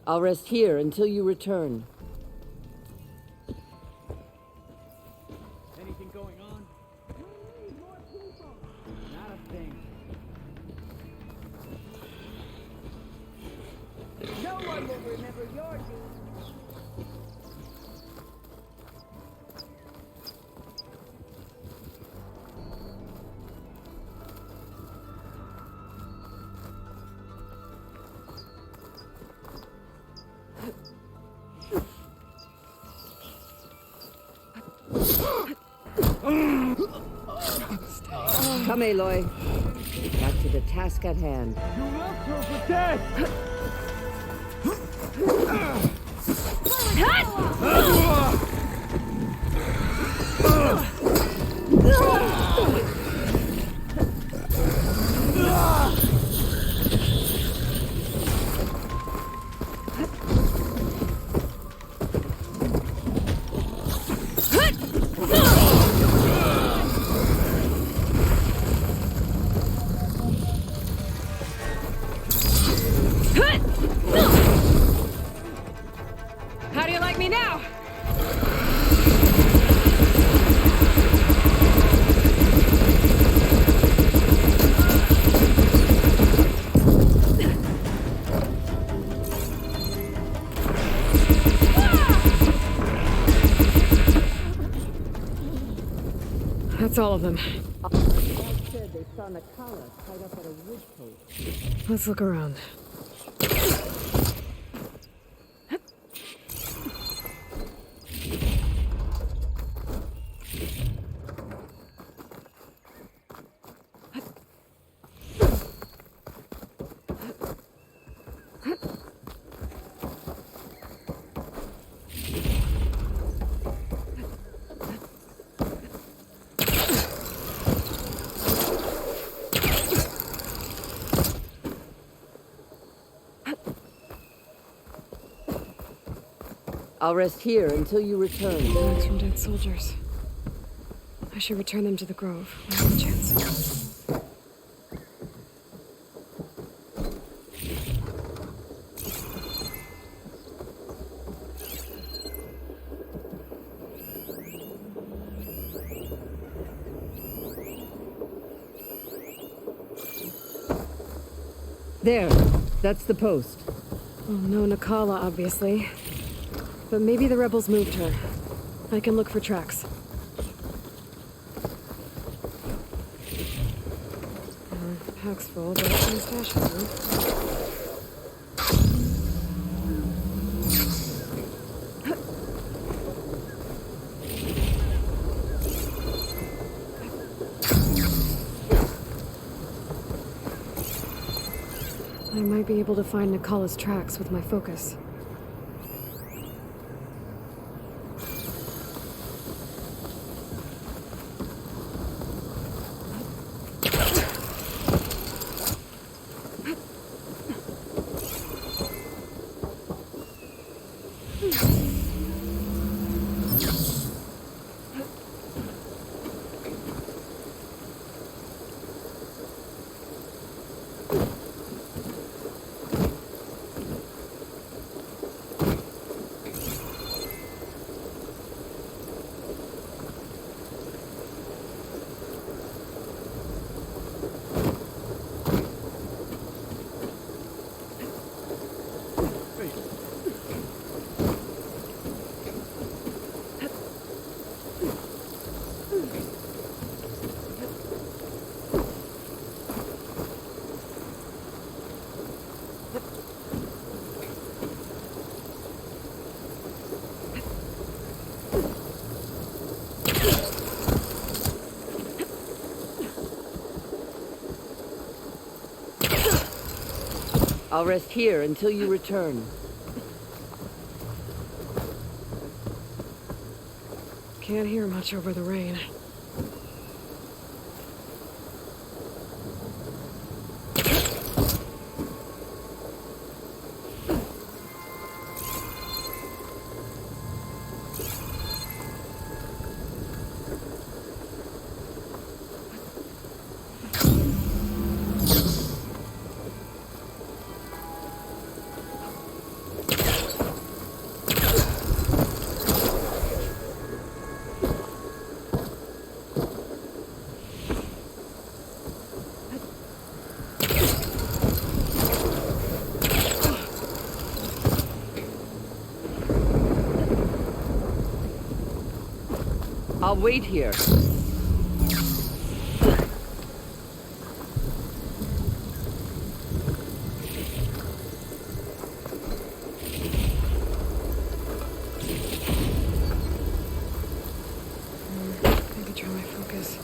I'll rest here until you return. Anything going on? We need more people. Not a thing. No one will remember your deeds. Come, Aloy. Back to the task at hand. You left her for dead! How do you like me now? That's all of them. Said they saw Nakala tied up at a wood post. Let's look around. I'll rest here until you return. Notes from dead soldiers. I should return them to the grove. I have a chance. There. That's the post. Oh, no Nakala, obviously. But maybe the rebels moved her. I can look for tracks. Pack's full, but it's in stash, huh? I might be able to find Nakala's tracks with my focus. I'll rest here until you return. Can't hear much over the rain. I'll wait here. Maybe try my focus.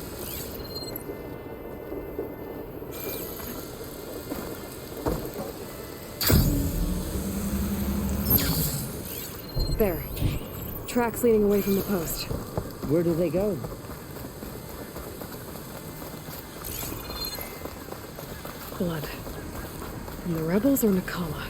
There. Tracks leading away from the post. Where do they go? Blood. From the rebels or Nakala?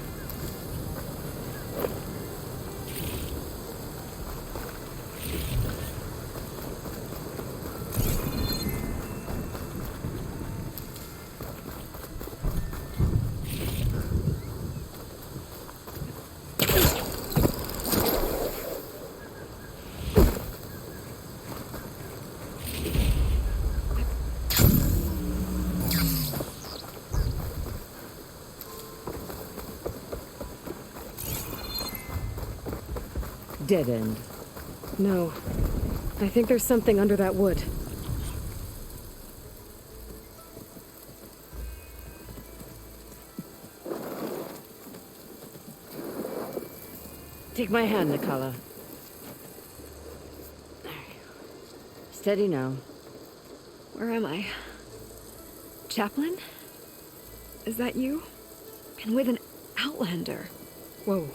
Dead end. No. I think there's something under that wood. Take my hand, Nakala. Steady now. Where am I? Chaplain? Is that you? And with an Outlander. Whoa.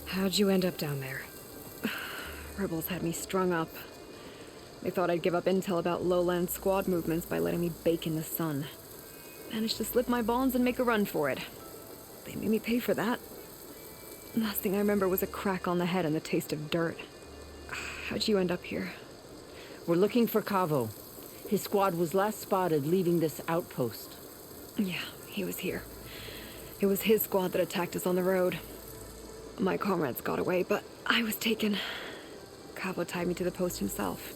How'd you end up down there? Rebels had me strung up. They thought I'd give up intel about lowland squad movements by letting me bake in the sun. Managed to slip my bonds and make a run for it. They made me pay for that. Last thing I remember was a crack on the head and the taste of dirt. How'd you end up here? We're looking for Cavo. His squad was last spotted leaving this outpost. Yeah, he was here. It was his squad that attacked us on the road. My comrades got away, but I was taken. Cavo tied me to the post himself.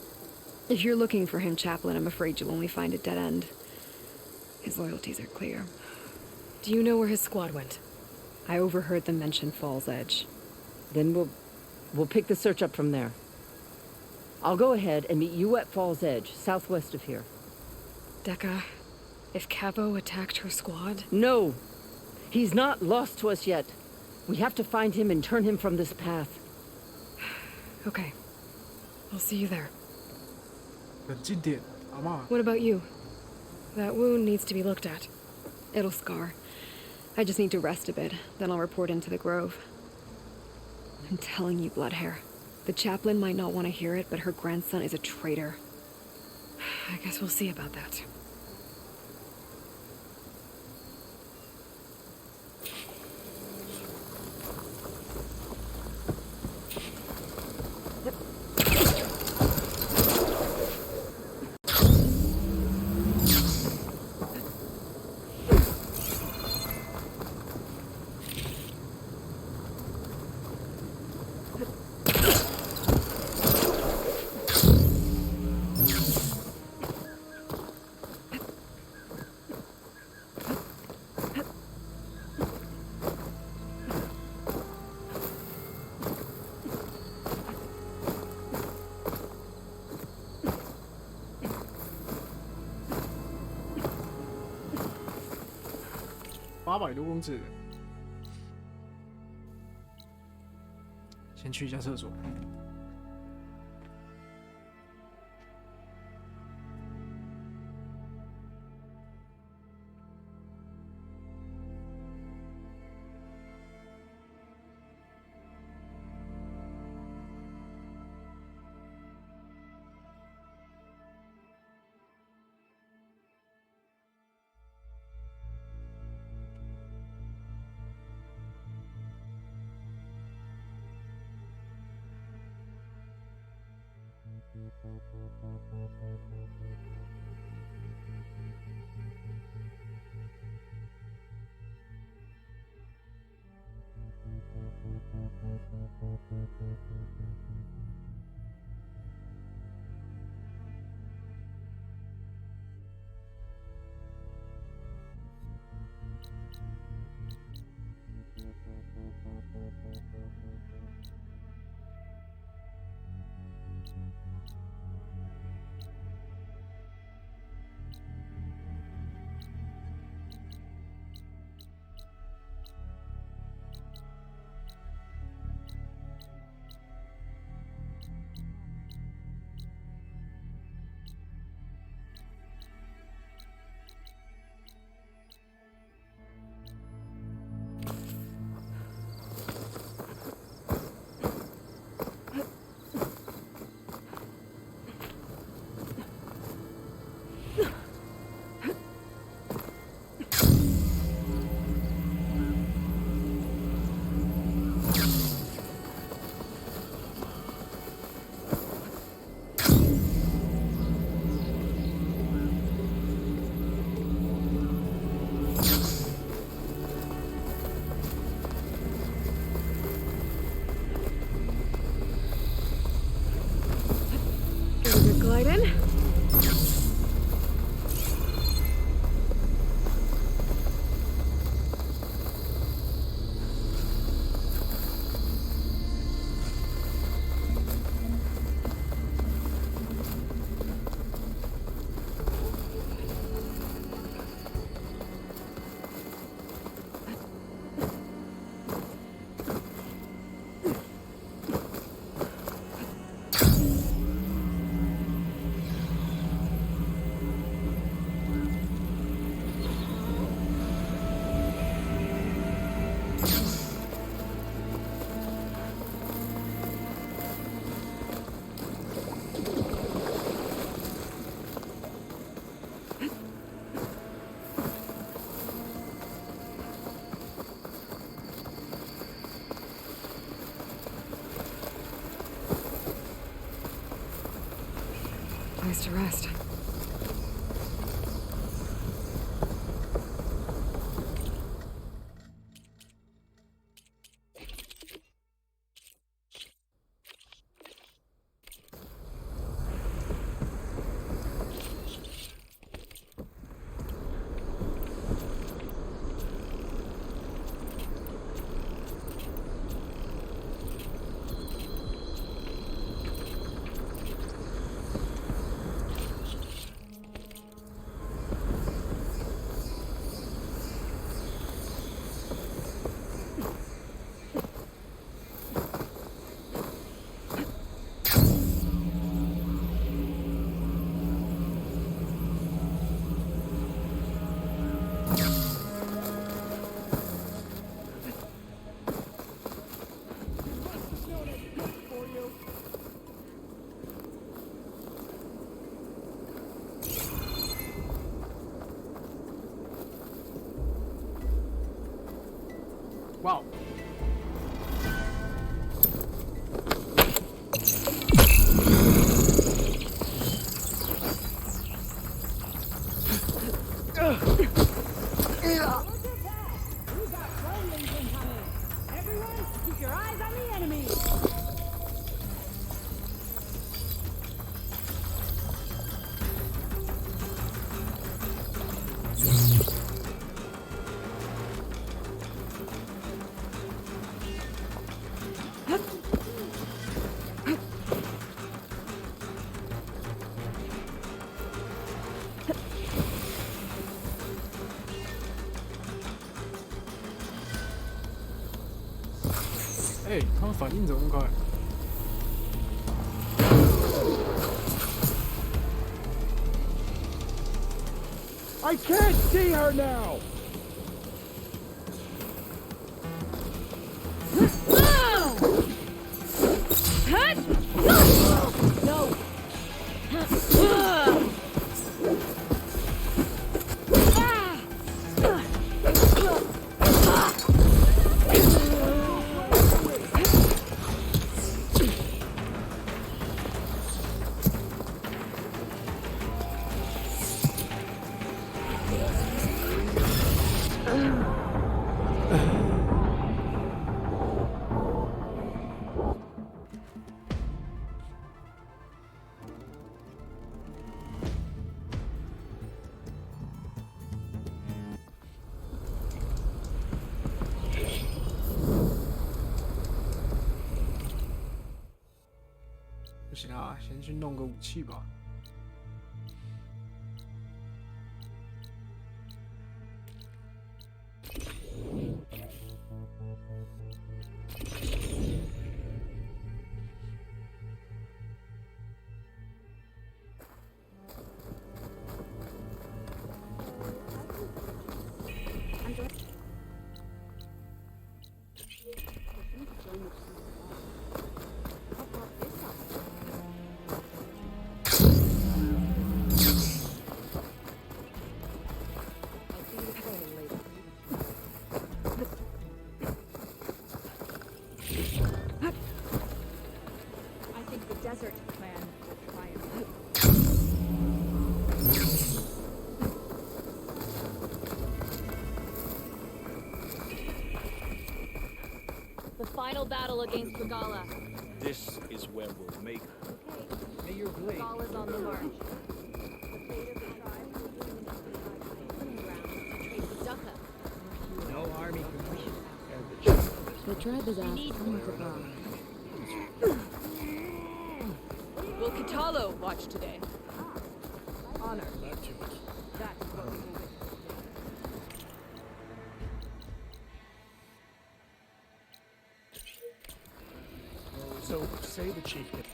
If you're looking for him, Chaplain, I'm afraid you'll only find a dead end. His loyalties are clear. Do you know where his squad went? I overheard them mention Fall's Edge. Then we'll pick the search up from there. I'll go ahead and meet you at Fall's Edge, southwest of here. Dekka, if Cavo attacked her squad? No! He's not lost to us yet. We have to find him and turn him from this path. Okay. I'll see you there. 很经典，阿嬷。 What about you? That wound needs to be looked at. It'll scar. I just need to rest a bit, then I'll report into the grove. I'm telling you, Bloodhair. The chaplain might not want to hear it, but her grandson is a traitor. I guess we'll see about that.800多公尺，先去一下厕所。Glide in. Place to rest. Wow. Everyone, keep your eyes on the enemy.哎，他们反应怎么那么快？ I can't see her now! No. 不行啊，先去弄个武器吧。I think the desert plan will triumph. The final battle against Regala. This is where we'll make her. Okay. May your blade. Regala's on the march. The fate of the tribe will be in the hunting grounds to trade with Dukka. No army can win. The tribe is asking to buy. Will Kitalo watch today? Honor. Not too much. That's what we will. So, say the chief did.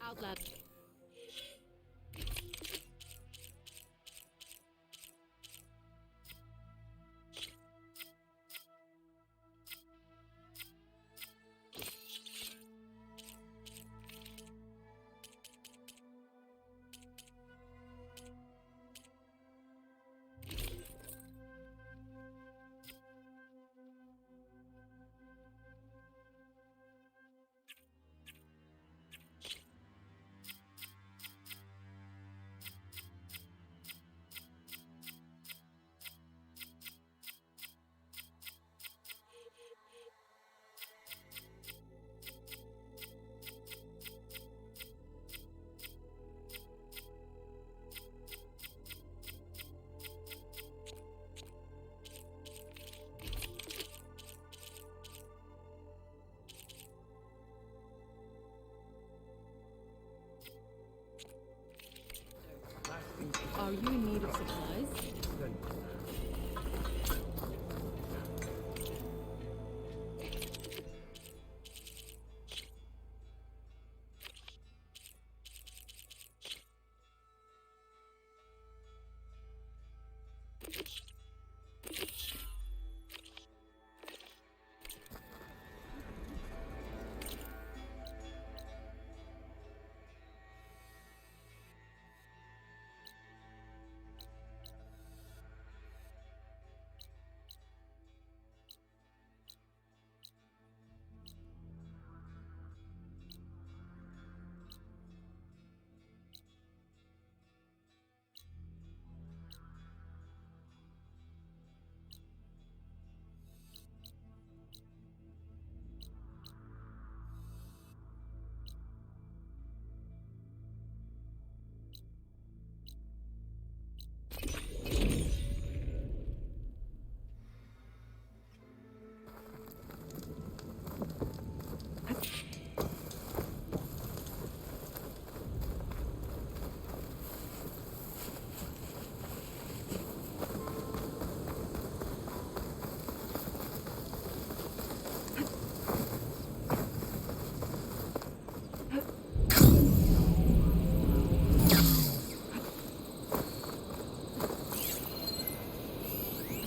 Outlet. Are you in need of supplies?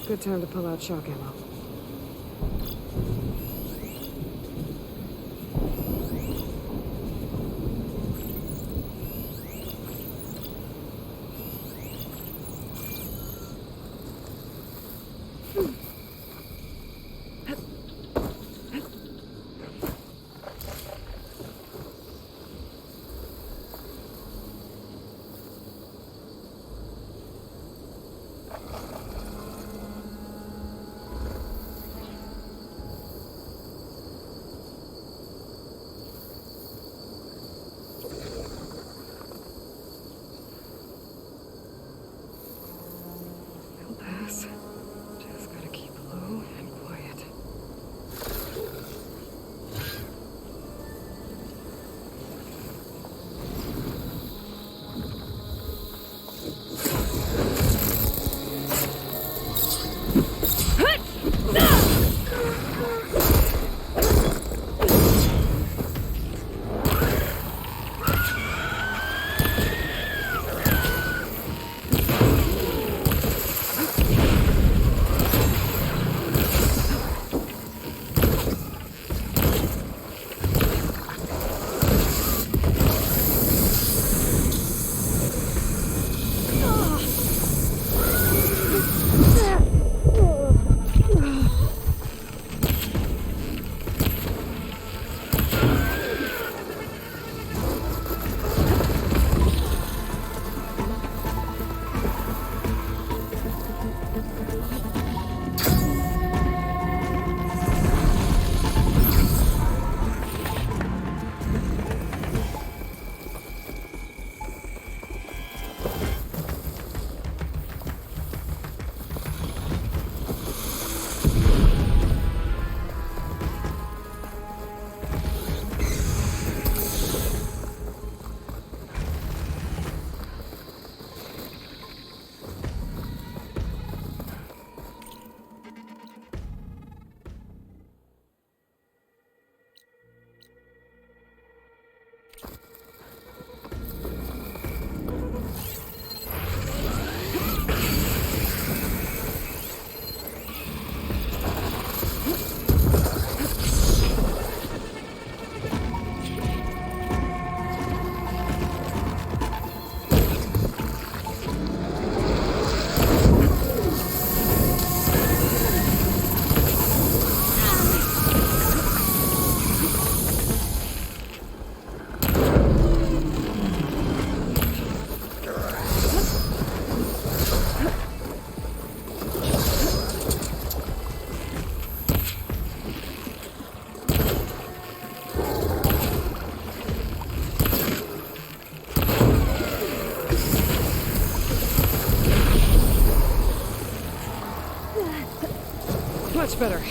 Good time to pull out shock ammo. Just gotta keep low and quiet. Much better.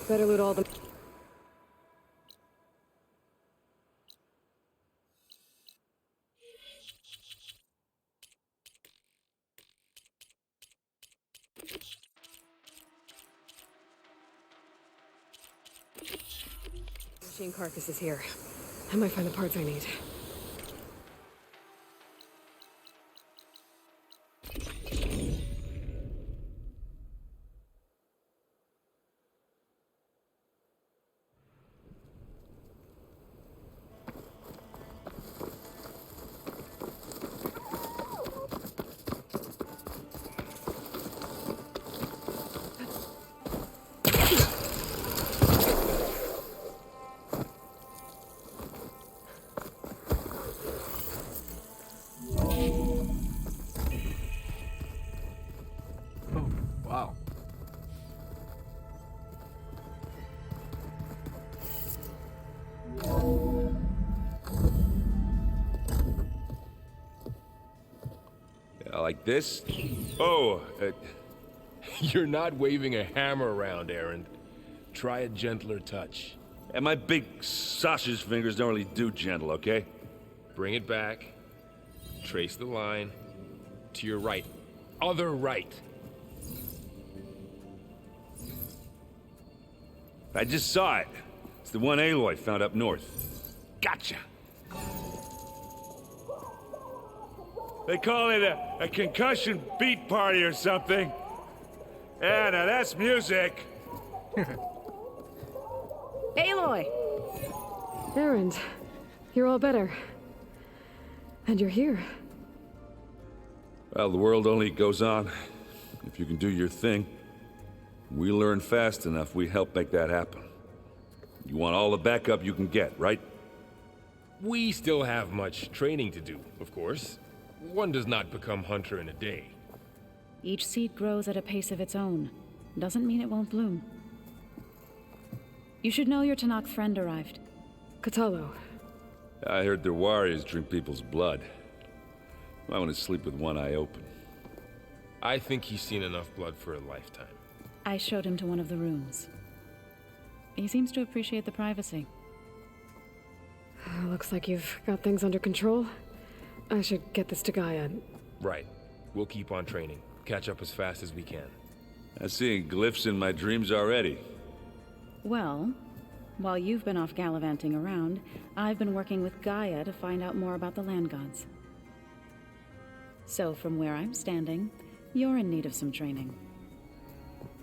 Better loot all the... Machine carcass is here. I might find the parts I need. Wow. Like this? Oh, you're not waving a hammer around, Errand. Try a gentler touch. And my big sausage fingers don't really do gentle, okay? Bring it back. Trace the line. To your right. Other right. I just saw it. It's the one Aloy found up north. Gotcha! They call it a concussion beat party or something. Yeah, now that's music. Aloy! Errand, you're all better. And you're here. Well, the world only goes on if you can do your thing. We learn fast enough, we help make that happen. You want all the backup you can get, right? We still have much training to do, of course. One does not become hunter in a day. Each seed grows at a pace of its own. Doesn't mean it won't bloom. You should know your Tanakh friend arrived. Katalo. I heard their warriors drink people's blood. I want to sleep with one eye open. I think he's seen enough blood for a lifetime. I showed him to one of the rooms. He seems to appreciate the privacy. Looks like you've got things under control. I should get this to Gaia. Right. We'll keep on training. Catch up as fast as we can. I'm seeing glyphs in my dreams already. Well, while you've been off gallivanting around, I've been working with Gaia to find out more about the land gods. So from where I'm standing, you're in need of some training.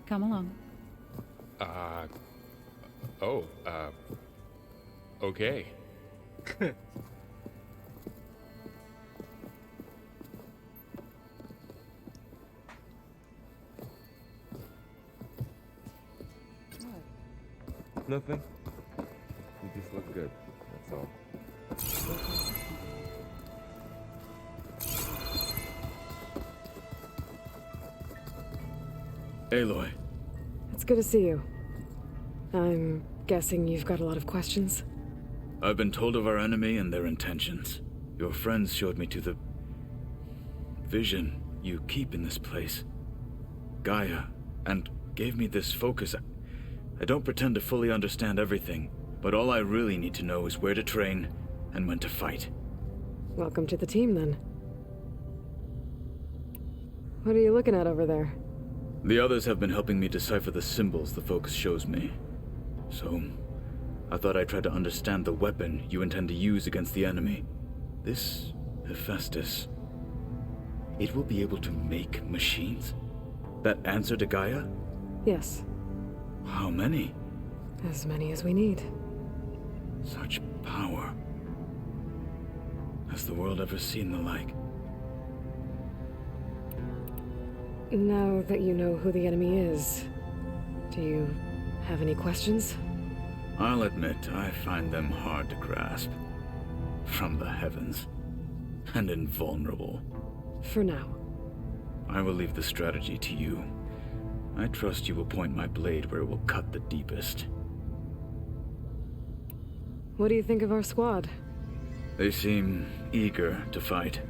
Come along. Okay. Nothing. You just look good, that's all. Aloy. It's good to see you. I'm guessing you've got a lot of questions? I've been told of our enemy and their intentions. Your friends showed me to the vision you keep in this place. Gaia, and gave me this focus. I don't pretend to fully understand everything, but all I really need to know is where to train and when to fight. Welcome to the team, then. What are you looking at over there? The others have been helping me decipher the symbols the focus shows me. So, I thought I'd try to understand the weapon you intend to use against the enemy. This Hephaestus, it will be able to make machines? That answer to Gaia? Yes. How many? As many as we need. Such power. Has the world ever seen the like? Now that you know who the enemy is, do you have any questions? I'll admit, I find them hard to grasp. From the heavens. And invulnerable. For now. I will leave the strategy to you. I trust you will point my blade where it will cut the deepest. What do you think of our squad? They seem eager to fight.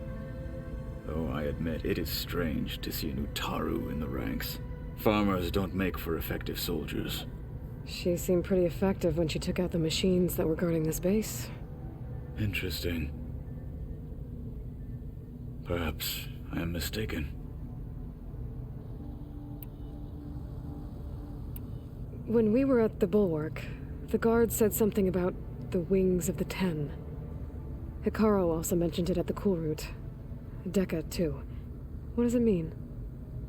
Though I admit it is strange to see an Utaru in the ranks. Farmers don't make for effective soldiers. She seemed pretty effective when she took out the machines that were guarding this base. Interesting. Perhaps I am mistaken. When we were at the bulwark, the guard said something about the wings of the Ten. Hikaru also mentioned it at the cool route. Dekka, too. What does it mean?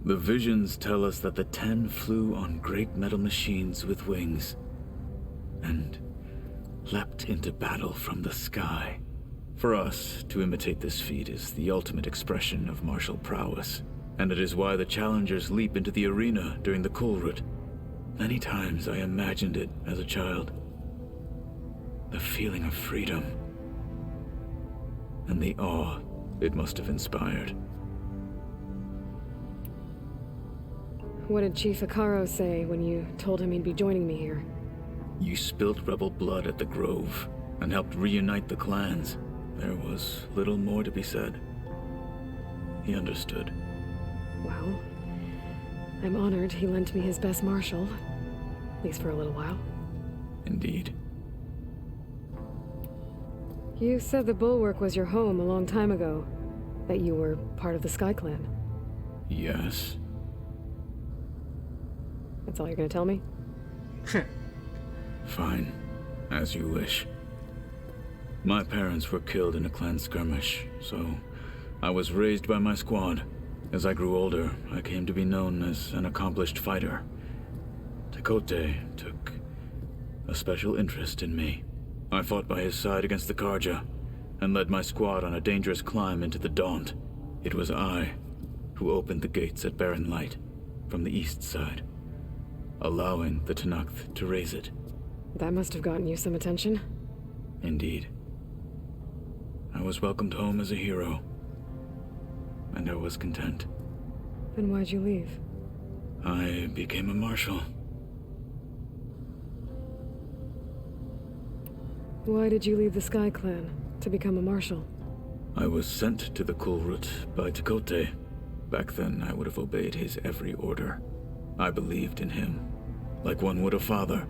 The visions tell us that the Ten flew on great metal machines with wings, and leapt into battle from the sky. For us, to imitate this feat is the ultimate expression of martial prowess, and it is why the challengers leap into the arena during the cool route. Many times I imagined it as a child. The feeling of freedom, and the awe it must have inspired. What did Chief Hikaru say when you told him he'd be joining me here? You spilt rebel blood at the Grove, and helped reunite the clans. There was little more to be said. He understood. Well, I'm honored he lent me his best martial. At least for a little while. Indeed. You said the Bulwark was your home a long time ago. That you were part of the Sky Clan. Yes. That's all you're gonna tell me? Fine. As you wish. My parents were killed in a clan skirmish, so I was raised by my squad. As I grew older, I came to be known as an accomplished fighter. Tekote took a special interest in me. I fought by his side against the Karja, and led my squad on a dangerous climb into the Daunt. It was I who opened the gates at Barren Light, from the east side, allowing the Tenakth to raise it. That must have gotten you some attention. Indeed. I was welcomed home as a hero, and I was content. Then why'd you leave? I became a marshal. Why did you leave the Sky Clan to become a marshal? I was sent to the Kulrut by Tekote. Back then, I would have obeyed his every order. I believed in him, like one would a father.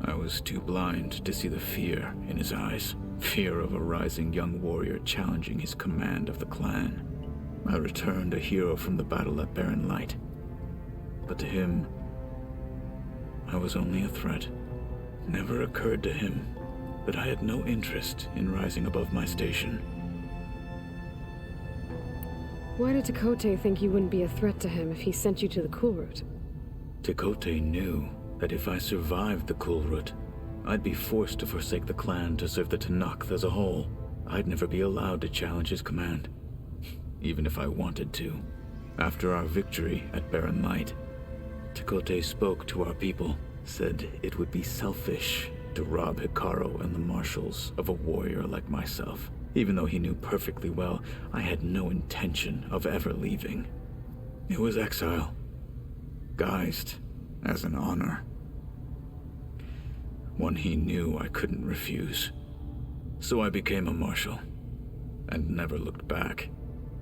I was too blind to see the fear in his eyes. Fear of a rising young warrior challenging his command of the clan. I returned a hero from the battle at Barren Light. But to him, I was only a threat. Never occurred to him that I had no interest in rising above my station. Why did Tekote think you wouldn't be a threat to him if he sent you to the cool route? Tekote knew that if I survived the cool route, I'd be forced to forsake the clan to serve the Tenakth as a whole. I'd never be allowed to challenge his command, even if I wanted to. After our victory at Barren Light, Tekote spoke to our people, said it would be selfish to rob Hikaru and the marshals of a warrior like myself, even though he knew perfectly well I had no intention of ever leaving. It was exile, guised as an honor. One he knew I couldn't refuse. So I became a marshal, and never looked back.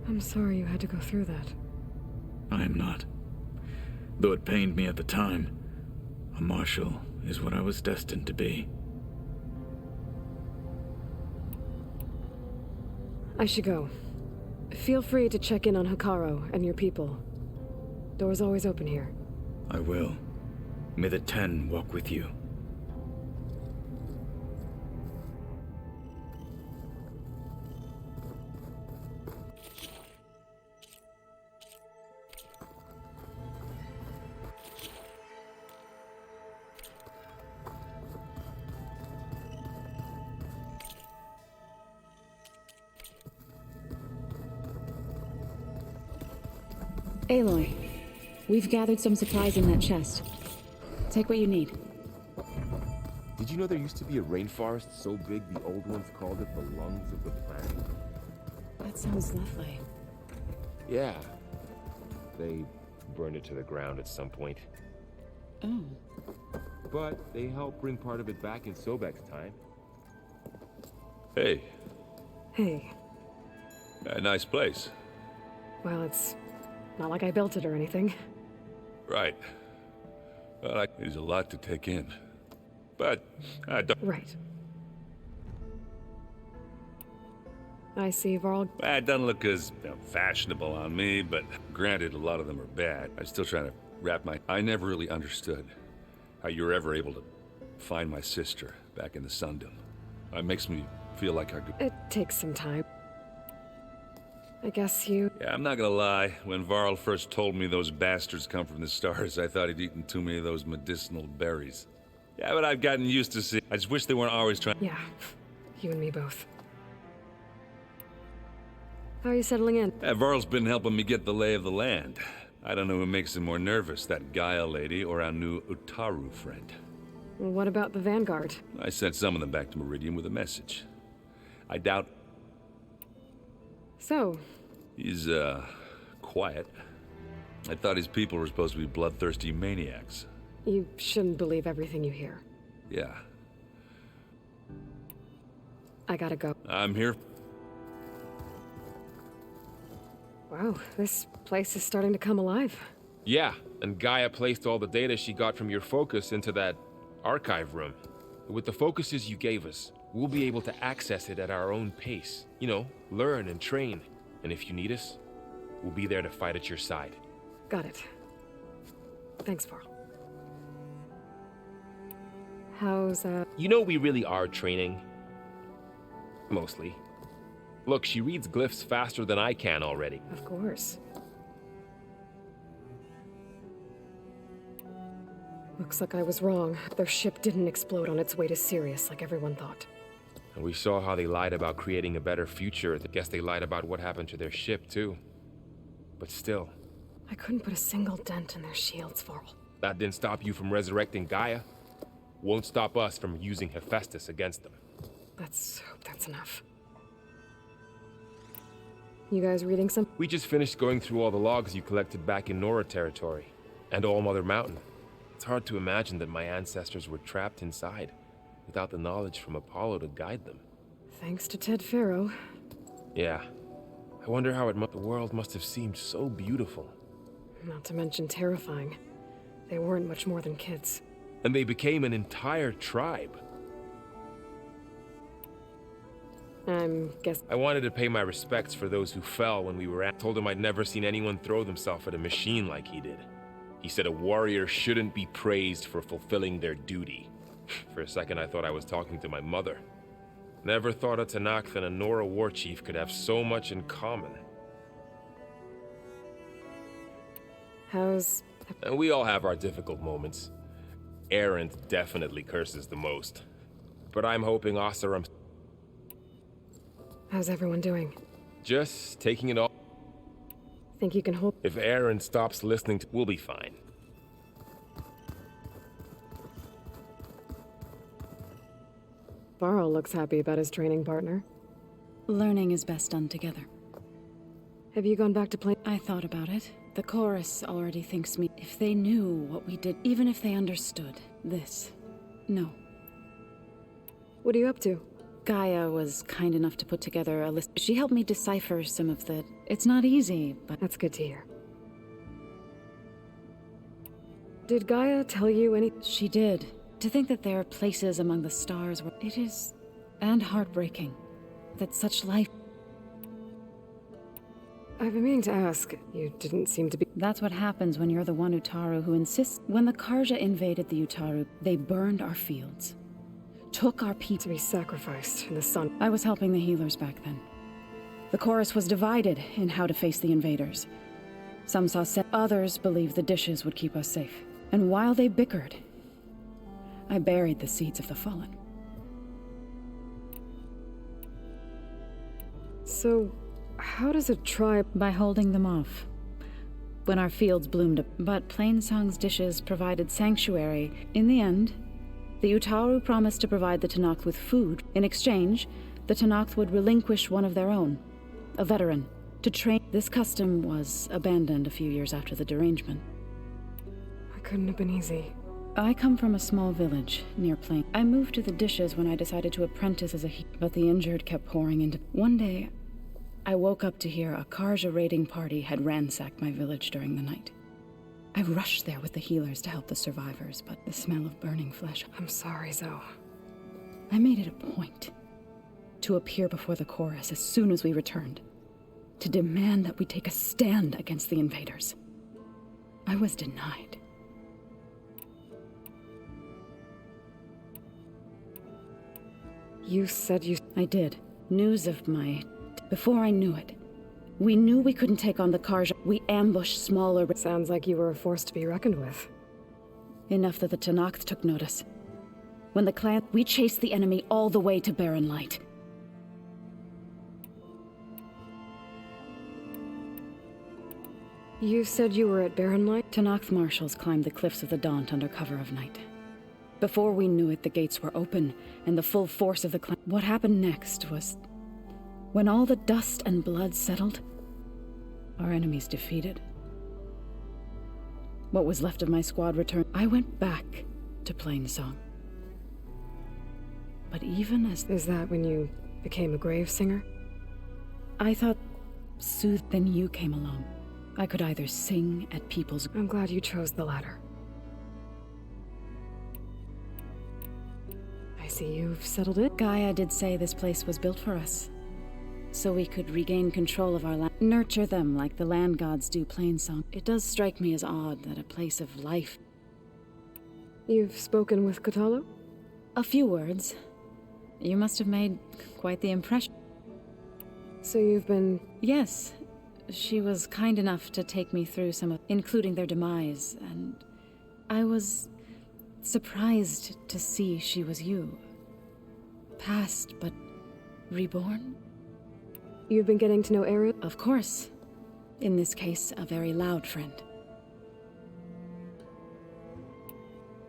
I'm sorry you had to go through that. I am not. Though it pained me at the time, a marshal is what I was destined to be. I should go. Feel free to check in on Hikaru and your people. Door's always open here. I will. May the Ten walk with you. Aloy, we've gathered some supplies in that chest. Take what you need. Did you know there used to be a rainforest so big the old ones called it the lungs of the planet? That sounds lovely. Yeah. They burned it to the ground at some point. Oh. But they helped bring part of it back in Sobek's time. Hey. Hey. A nice place. Well, it's not like I built it or anything. Right. Well, there's a lot to take in. But I don't... Right. I see, Varl. It doesn't look as fashionable on me, but granted, a lot of them are bad. I'm still trying to wrap my... I never really understood how you were ever able to find my sister back in the Sundom. It makes me feel like I could... It takes some time. I guess you... Yeah, I'm not gonna lie. When Varl first told me those bastards come from the stars, I thought he'd eaten too many of those medicinal berries. Yeah, but I've gotten used to see. I just wish they weren't always trying... Yeah, you and me both. How are you settling in? Varl's been helping me get the lay of the land. I don't know who makes him more nervous, that Gaia lady or our new Utaru friend. What about the Vanguard? I sent some of them back to Meridian with a message. I doubt... So? He's, quiet. I thought his people were supposed to be bloodthirsty maniacs. You shouldn't believe everything you hear. Yeah. I gotta go. I'm here. Wow, this place is starting to come alive. Yeah, and Gaia placed all the data she got from your focus into that archive room. With the focuses you gave us, we'll be able to access it at our own pace. You know, learn and train. And if you need us, we'll be there to fight at your side. Got it. Thanks, Varl. How's, You know we really are training. Mostly. Look, she reads glyphs faster than I can already. Of course. Looks like I was wrong. Their ship didn't explode on its way to Sirius like everyone thought. And we saw how they lied about creating a better future. I guess they lied about what happened to their ship, too. But still. I couldn't put a single dent in their shields, Varl. That didn't stop you from resurrecting Gaia. Won't stop us from using Hephaestus against them. Let's hope that's enough. You guys reading some? We just finished going through all the logs you collected back in Nora territory. And All Mother Mountain. It's hard to imagine that my ancestors were trapped inside, without the knowledge from Apollo to guide them. Thanks to Ted Faro. Yeah. I wonder how the world must have seemed so beautiful. Not to mention terrifying. They weren't much more than kids. And they became an entire tribe. I wanted to pay my respects for those who fell when we were at. Told him I'd never seen anyone throw themselves at a machine like he did. He said a warrior shouldn't be praised for fulfilling their duty. For a second I thought I was talking to my mother. Never thought a Tanakh and a Nora war chief could have so much in common. And we all have our difficult moments. Arendt definitely curses the most. But I'm hoping Oseram... How's everyone doing? Just taking it all. Think you can hold... If Aaron stops listening we'll be fine. Varl looks happy about his training partner. Learning is best done together. Have you gone back to play? I thought about it. The chorus already thinks me. If they knew what we did, even if they understood this. No. What are you up to? Gaia was kind enough to put together a list. She helped me decipher some of the... It's not easy, but... That's good to hear. Did Gaia tell you any... She did. To think that there are places among the stars where... It is... and heartbreaking. That such life... I've been meaning to ask. You didn't seem to be... That's what happens when you're the one Utaru who insists... When the Karja invaded the Utaru, they burned our fields. Took our people... To be sacrificed in the sun. I was helping the healers back then. The chorus was divided in how to face the invaders. Some saw others believed the dishes would keep us safe. And while they bickered, I buried the seeds of the fallen. So, how does a tribe... By holding them off. When our fields bloomed, but Plainsong's dishes provided sanctuary. In the end, the Utaru promised to provide the Tanakh with food. In exchange, the Tanakh would relinquish one of their own, a veteran, to train. This custom was abandoned a few years after the derangement. It couldn't have been easy. I come from a small village near Plain. I moved to the dishes when I decided to apprentice as a but the injured kept pouring into... One day, I woke up to hear a Karja raiding party had ransacked my village during the night. I rushed there with the healers to help the survivors, but the smell of burning flesh... I'm sorry, Zoe. I made it a point to appear before the chorus as soon as we returned, to demand that we take a stand against the invaders. I was denied. You said you... I did. News of my... Before I knew it, we knew we couldn't take on the Karja. We ambushed smaller... Sounds like you were a force to be reckoned with. Enough that the Tenakth took notice. When the clan... We chased the enemy all the way to Barren Light. You said you were at Barren Light? Tenakth marshals climbed the cliffs of the Daunt under cover of night. Before we knew it, the gates were open, and the full force of the clan... What happened next was... When all the dust and blood settled, our enemies defeated. What was left of my squad returned. I went back to Plainsong. But even as... Is that when you became a grave singer? I thought soothed, then you came along. I could either sing at people's... I'm glad you chose the latter. I see you've settled it. Gaia did say this place was built for us, so we could regain control of our land. Nurture them like the land gods do Plainsong. It does strike me as odd that a place of life... You've spoken with Kotallo? A few words. You must have made quite the impression. So you've been... Yes. She was kind enough to take me through some of... including their demise, and I was surprised to see she was you. Past, but reborn? You've been getting to know Aerith? Of course. In this case, a very loud friend.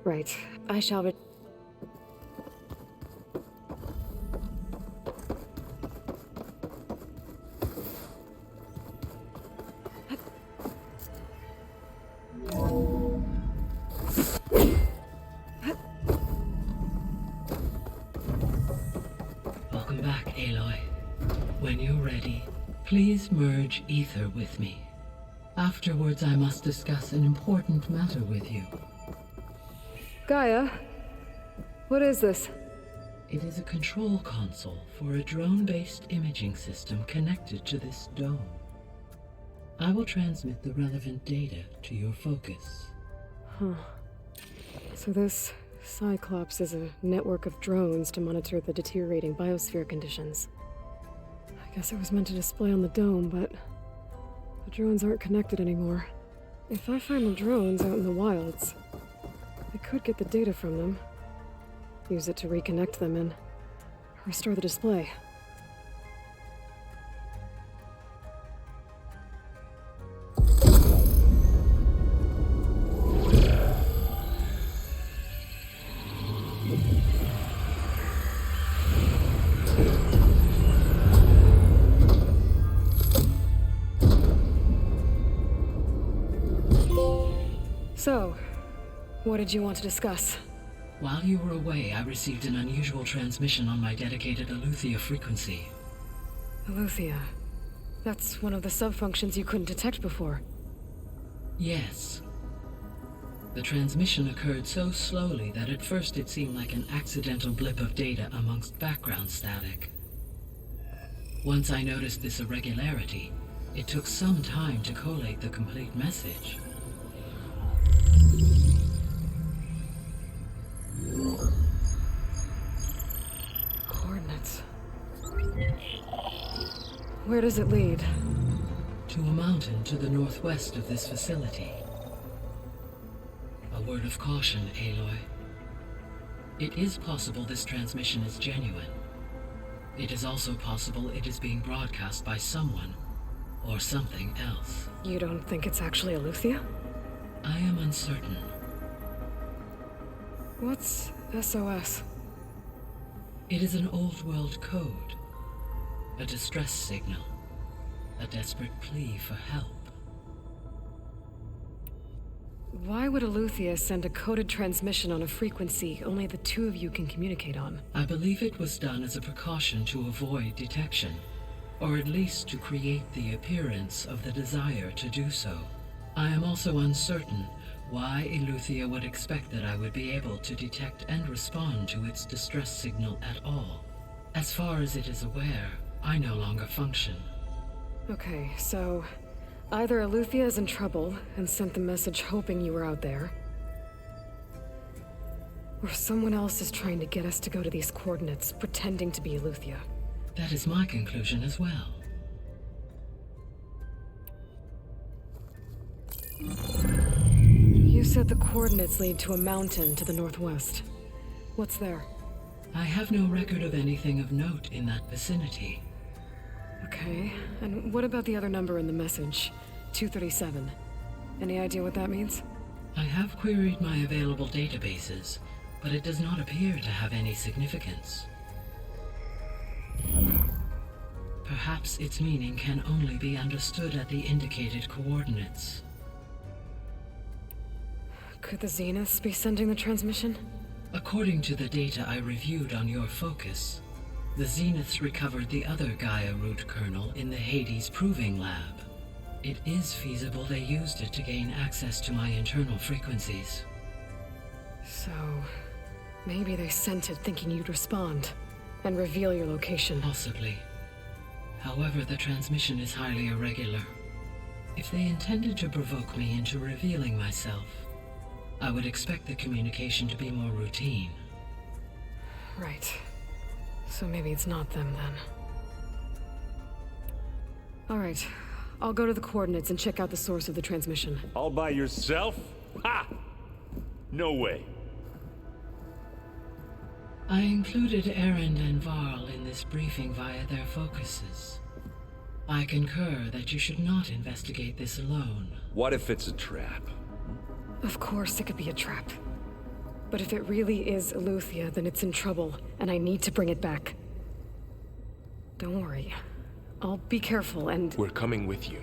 Right. I shall Welcome back, Aloy. When you're ready, please merge ether with me. Afterwards, I must discuss an important matter with you. Gaia, what is this? It is a control console for a drone-based imaging system connected to this dome. I will transmit the relevant data to your focus. Huh. So this Cyclops is a network of drones to monitor the deteriorating biosphere conditions. I guess it was meant to display on the dome, but the drones aren't connected anymore. If I find the drones out in the wilds, I could get the data from them, use it to reconnect them and restore the display. So, what did you want to discuss? While you were away, I received an unusual transmission on my dedicated Aletheia frequency. Aletheia. That's one of the sub-functions you couldn't detect before. Yes. The transmission occurred so slowly that at first it seemed like an accidental blip of data amongst background static. Once I noticed this irregularity, it took some time to collate the complete message. Coordinates. Where does it lead? To a mountain to the northwest of this facility. A word of caution, Aloy. It is possible this transmission is genuine. It is also possible it is being broadcast by someone or something else. You don't think it's actually Aletheia? I am uncertain. What's SOS? It is an old world code. A distress signal. A desperate plea for help. Why would Aletheia send a coded transmission on a frequency only the two of you can communicate on? I believe it was done as a precaution to avoid detection, or at least to create the appearance of the desire to do so. I am also uncertain why Eleuthia would expect that I would be able to detect and respond to its distress signal at all. As far as it is aware, I no longer function. Okay, so either Eleuthia is in trouble and sent the message hoping you were out there, or someone else is trying to get us to go to these coordinates, pretending to be Eleuthia. That is my conclusion as well. You said the coordinates lead to a mountain to the northwest. What's there? I have no record of anything of note in that vicinity. Okay, and what about the other number in the message? 237. Any idea what that means? I have queried my available databases, but it does not appear to have any significance. Perhaps its meaning can only be understood at the indicated coordinates. Could the Zeniths be sending the transmission? According to the data I reviewed on your focus, the Zeniths recovered the other Gaia root kernel in the Hades Proving Lab. It is feasible they used it to gain access to my internal frequencies. So, maybe they sent it thinking you'd respond and reveal your location. Possibly. However, the transmission is highly irregular. If they intended to provoke me into revealing myself, I would expect the communication to be more routine. Right. So maybe it's not them then. All right. I'll go to the coordinates and check out the source of the transmission. All by yourself? Ha! No way. I included Erend and Varl in this briefing via their focuses. I concur that you should not investigate this alone. What if it's a trap? Of course it could be a trap. But if it really is Eleuthia, then it's in trouble, and I need to bring it back. Don't worry. I'll be careful and... We're coming with you.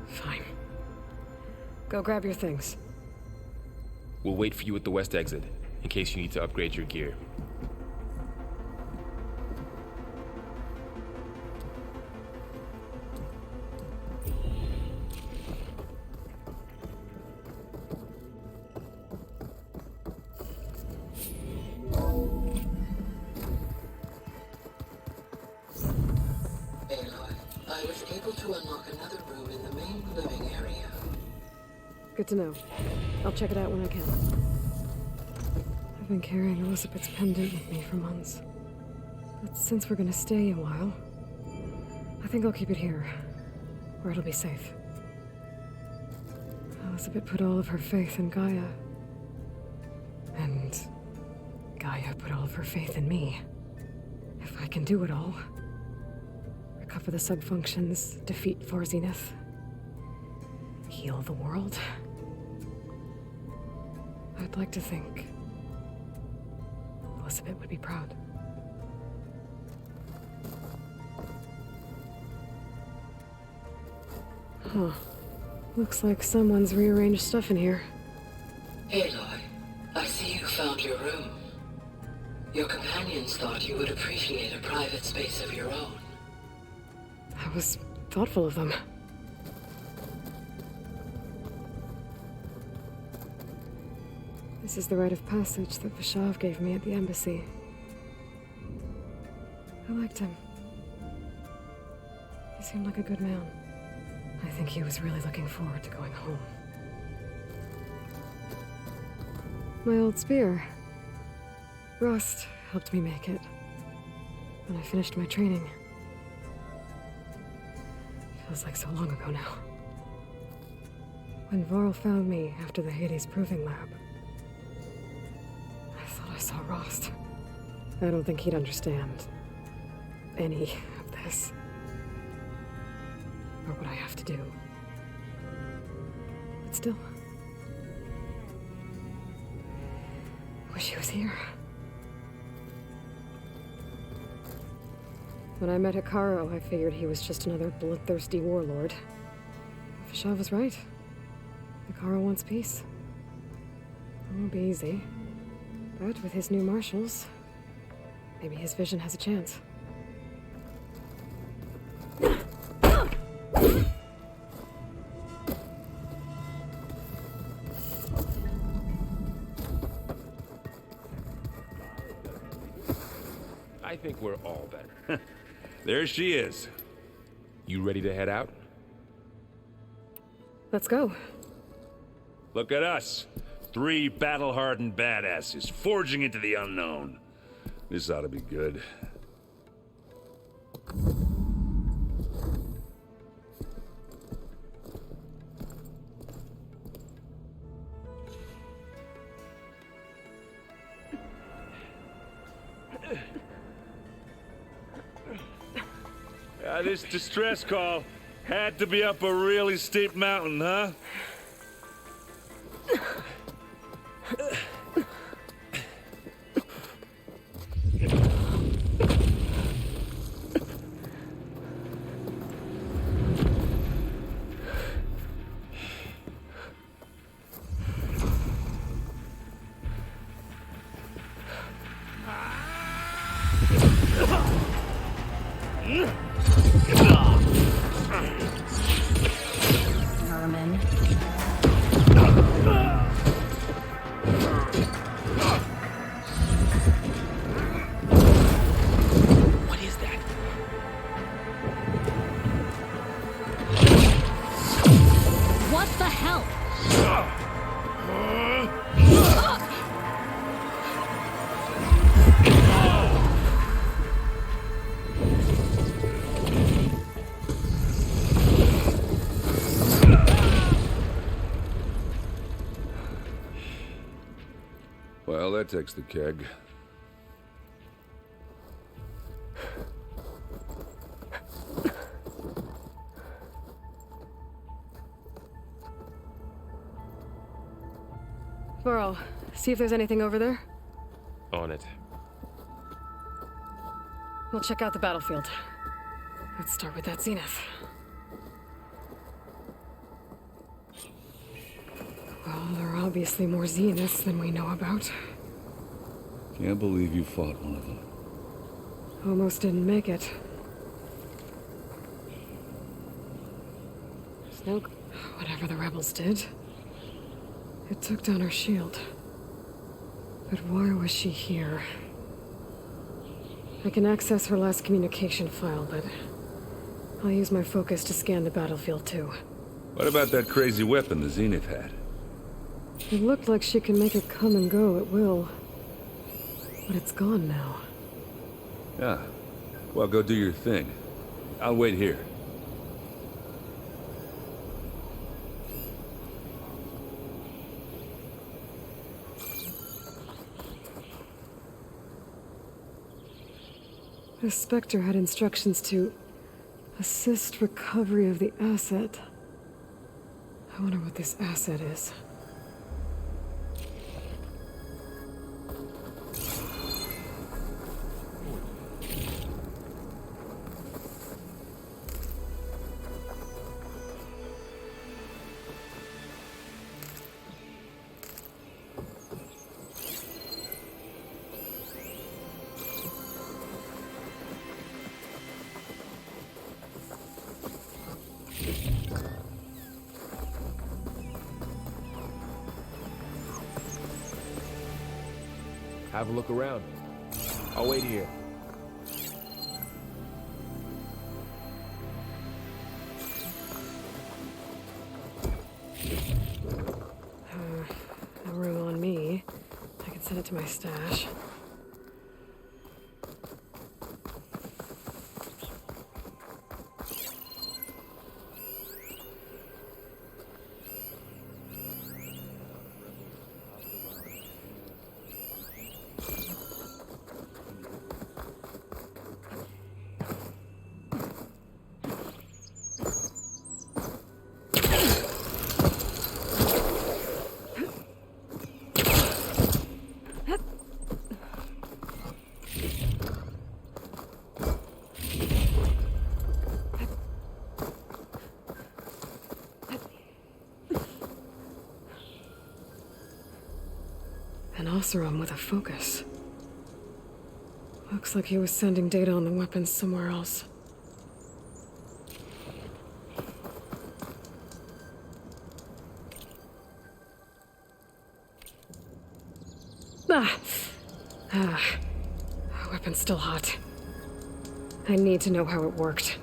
Fine. Go grab your things. We'll wait for you at the west exit, in case you need to upgrade your gear. I was able to unlock another room in the main living area. Good to know. I'll check it out when I can. I've been carrying Elizabeth's pendant with me for months. But since we're gonna stay a while, I think I'll keep it here, where it'll be safe. Elizabeth put all of her faith in Gaia. And Gaia put all of her faith in me. If I can do it all, recover the subfunctions, defeat 4 Zenith, heal the world, I'd like to think Elizabeth would be proud. Huh. Looks like someone's rearranged stuff in here. Aloy, I see you found your room. Your companions thought you would appreciate a private space of your own. I was thoughtful of them. This is the rite of passage that Vashav gave me at the embassy. I liked him. He seemed like a good man. I think he was really looking forward to going home. My old spear. Rust helped me make it when I finished my training. Feels like so long ago now. When Varl found me after the Hades Proving Lab, I thought I saw Rost. I don't think he'd understand any of this, or what I have to do. But still, wish he was here. When I met Hikaru, I figured he was just another bloodthirsty warlord. Vashav was right. Hikaru wants peace. It won't be easy. But with his new marshals, maybe his vision has a chance. think we're all better. There she is. You ready to head out? Let's go. Look at us. 3 battle-hardened badasses forging into the unknown. This ought to be good. This distress call had to be up a really steep mountain, huh? Vermin. What is that? What the hell? Well, that takes the keg. Burrow, see if there's anything over there. On it. We'll check out the battlefield. Let's start with that zenith. Well, there are obviously more zeniths than we know about. Can't believe you fought one of them. Almost didn't make it. Snoke, whatever the rebels did, it took down her shield. But why was she here? I can access her last communication file, but I'll use my focus to scan the battlefield too. What about that crazy weapon the Zenith had? It looked like she can make it come and go at will. But it's gone now. Yeah. Well, go do your thing. I'll wait here. The Spectre had instructions to assist recovery of the asset. I wonder what this asset is. Have a look around. I'll wait here. No room on me. I can send it to my stash. An Oseram with a focus. Looks like he was sending data on the weapons somewhere else. Ah! Weapon's still hot. I need to know how it worked.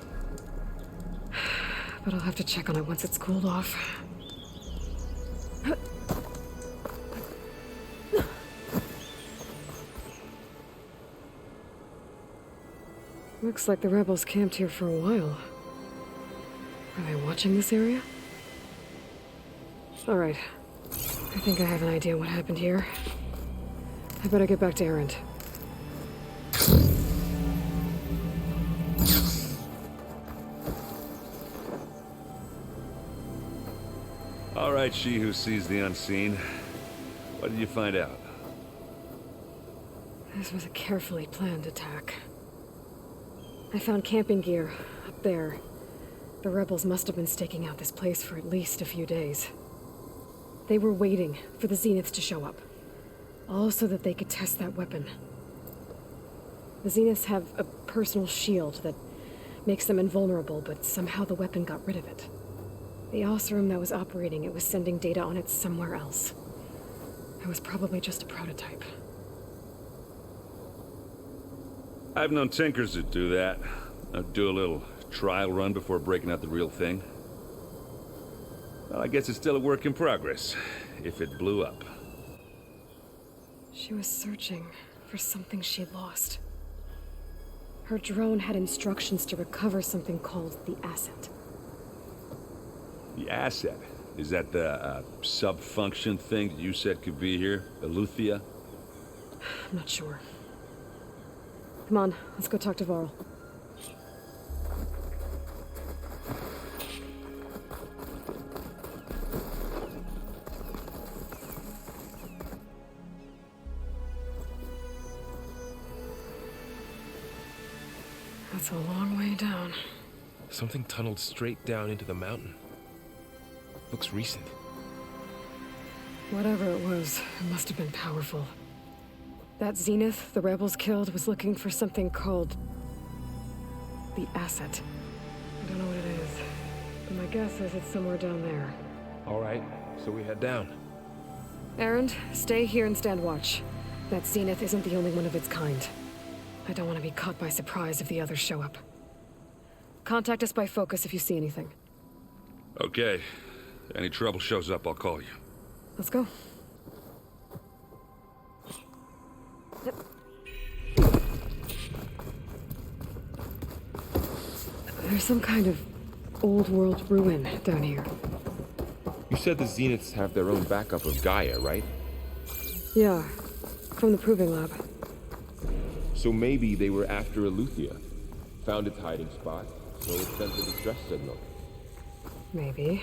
But I'll have to check on it once it's cooled off. Looks like the rebels camped here for a while. Are they watching this area? Alright. I think I have an idea what happened here. I better get back to Erend. All right, she who sees the unseen. What did you find out? This was a carefully planned attack. I found camping gear up there. The rebels must have been staking out this place for at least a few days. They were waiting for the Zeniths to show up. All so that they could test that weapon. The Zeniths have a personal shield that makes them invulnerable, but somehow the weapon got rid of it. The Oseram that was operating it was sending data on it somewhere else. It was probably just a prototype. I've known tinkers that do that. Do a little trial run before breaking out the real thing. Well, I guess it's still a work in progress, if it blew up. She was searching for something she lost. Her drone had instructions to recover something called the asset. The asset? Is that the sub-function thing that you said could be here? Eleuthia? I'm not sure. Come on, let's go talk to Varl. That's a long way down. Something tunneled straight down into the mountain. Looks recent. Whatever it was, it must have been powerful. That Zenith the rebels killed was looking for something called the asset. I don't know what it is, but my guess is it's somewhere down there. All right, so we head down. Erend, stay here and stand watch. That Zenith isn't the only one of its kind. I don't want to be caught by surprise if the others show up. Contact us by focus if you see anything. Okay. Any trouble shows up, I'll call you. Let's go. There's some kind of old-world ruin down here. You said the Zeniths have their own backup of Gaia, right? Yeah, from the Proving Lab. So maybe they were after Eleuthia. Found its hiding spot, so it sent a distress signal. Maybe.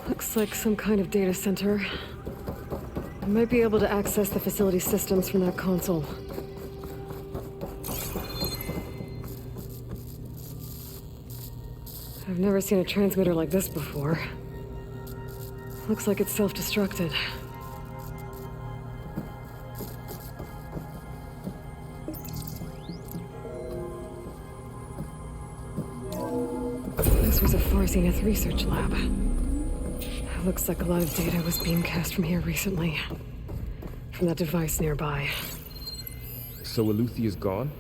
Looks like some kind of data center. I might be able to access the facility systems from that console. I've never seen a transmitter like this before. Looks like it's self-destructed. This was a Far Zenith research lab. Looks like a lot of data was beamcast from here recently. From that device nearby. So Eleuthia's gone?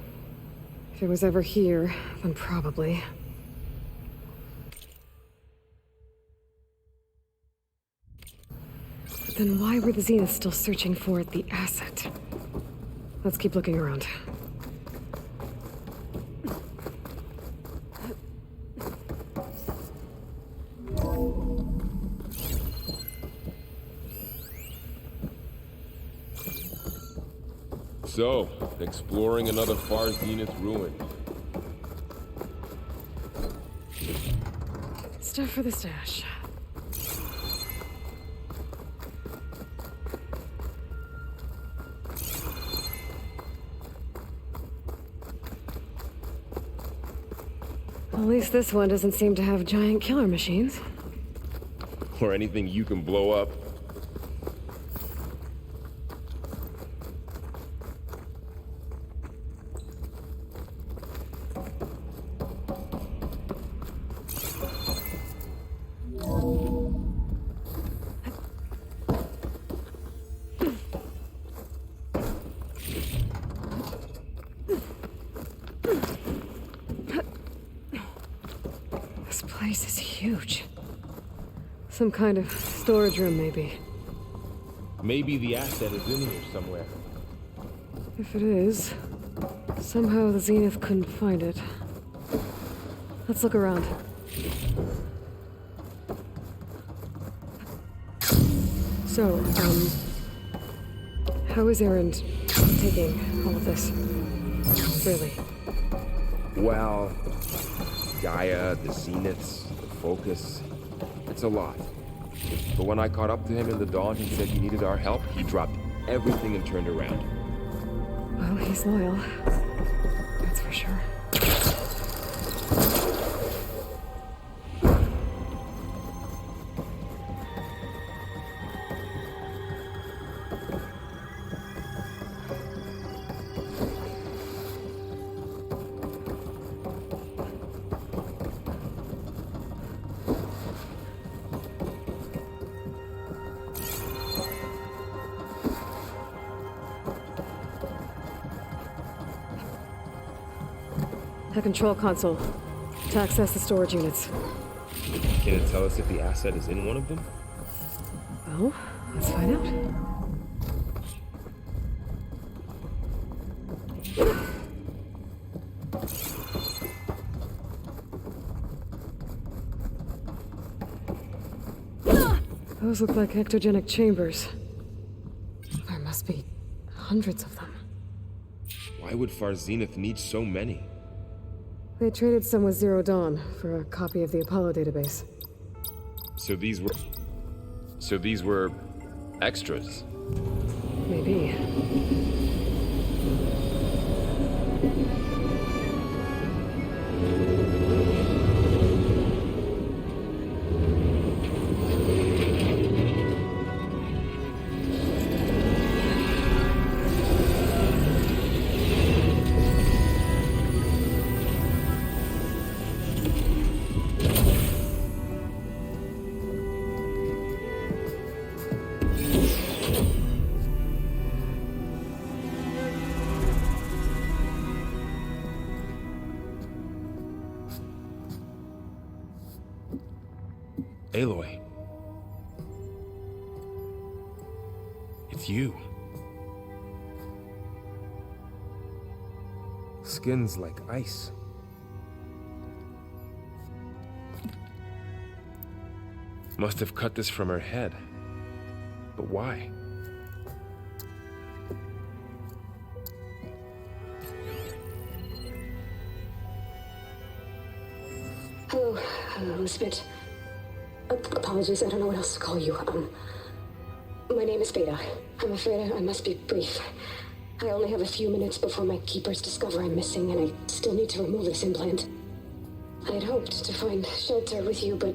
If it was ever here, then probably. But then why were the Zeniths still searching for the asset? Let's keep looking around. So, exploring another Far Zenith ruin. Stuff for the stash. At least this one doesn't seem to have giant killer machines. Or anything you can blow up. is huge. Some kind of storage room, maybe. Maybe the asset is in here somewhere. If it is, somehow the Zenith couldn't find it. Let's look around. So, how is Erend taking all of this? Really? Well, Gaia, the Zeniths, the Focus, it's a lot. But when I caught up to him in the dawn, he said he needed our help. He dropped everything and turned around. Well, he's loyal. That's for sure. The control console. To access the storage units. Can it tell us if the asset is in one of them? Well, let's find out. Those look like ectogenic chambers. There must be hundreds of them. Why would Far Zenith need so many? They traded some with Zero Dawn for a copy of the Apollo database. So these were extras. Maybe. Aloy. It's you. Skin's like ice. Must have cut this from her head. But why? Hello, Elizabeth. Apologies, I don't know what else to call you. My name is Beta. I'm afraid I must be brief. I only have a few minutes before my keepers discover I'm missing, and I still need to remove this implant. I had hoped to find shelter with you, but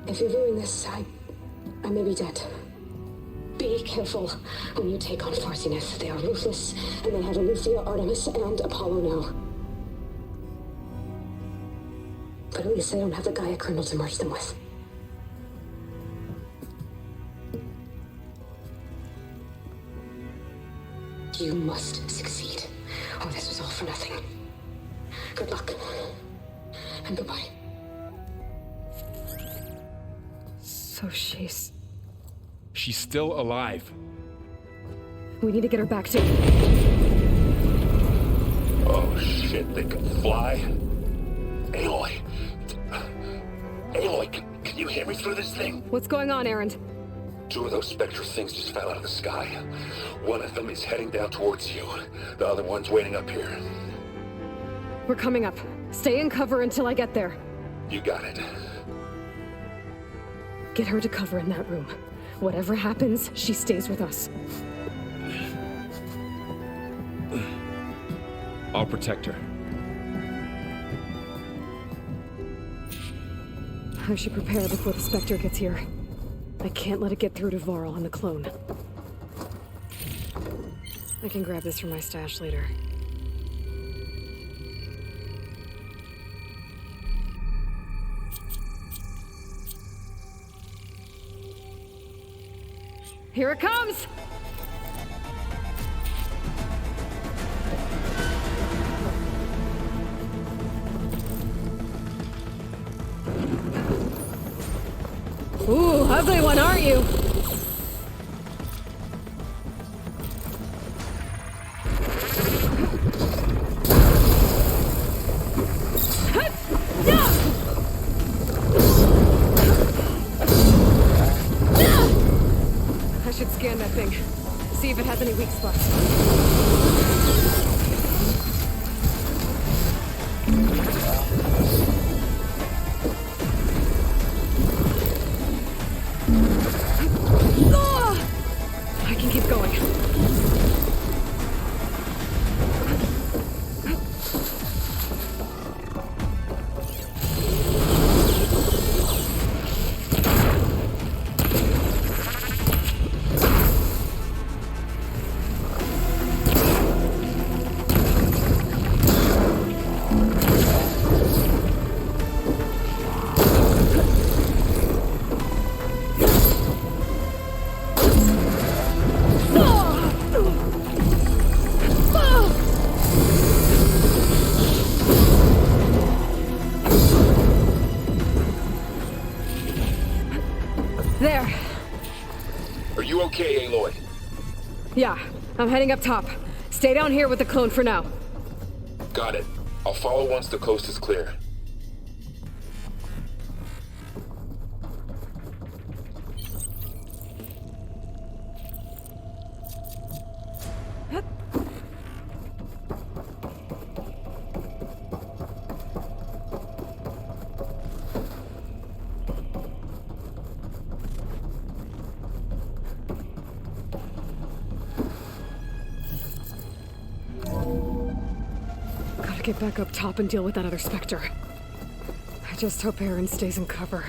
if you're viewing this, I may be dead. Be careful when you take on Far Zenith. They are ruthless, and they have Aletheia, Artemis, and Apollo now. But at least I don't have the Gaia kernel to merge them with. You must succeed, or this was all for nothing. Good luck. And goodbye. So she's still alive. We need to get her back to... Oh shit, they can fly? Aloy. Aloy, can you hear me through this thing? What's going on, Erend? 2 of those spectral things just fell out of the sky. One of them is heading down towards you. The other one's waiting up here. We're coming up. Stay in cover until I get there. You got it. Get her to cover in that room. Whatever happens, she stays with us. I'll protect her. I should prepare before the Spectre gets here. I can't let it get through to Varl and the clone. I can grab this from my stash later. Here it comes! Ooh, ugly one, aren't you? I should scan that thing. See if it has any weak spots. I can keep going. There. Are you okay, Aloy? Yeah, I'm heading up top. Stay down here with the clone for now. Got it. I'll follow once the coast is clear. Gotta get back up top and deal with that other Spectre. I just hope Aaron stays in cover.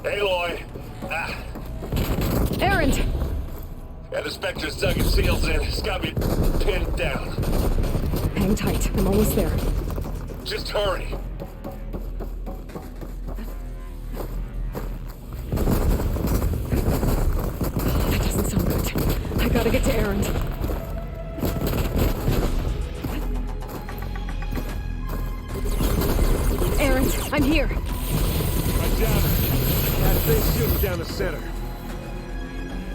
Aloy! Aaron! Yeah, the Spectre's dug its seals in. It's got me pinned down. Hang tight. I'm almost there. Just hurry. That doesn't sound good. I gotta get to Aaron. Aaron, I'm here. Right down. That thing shoots down the center.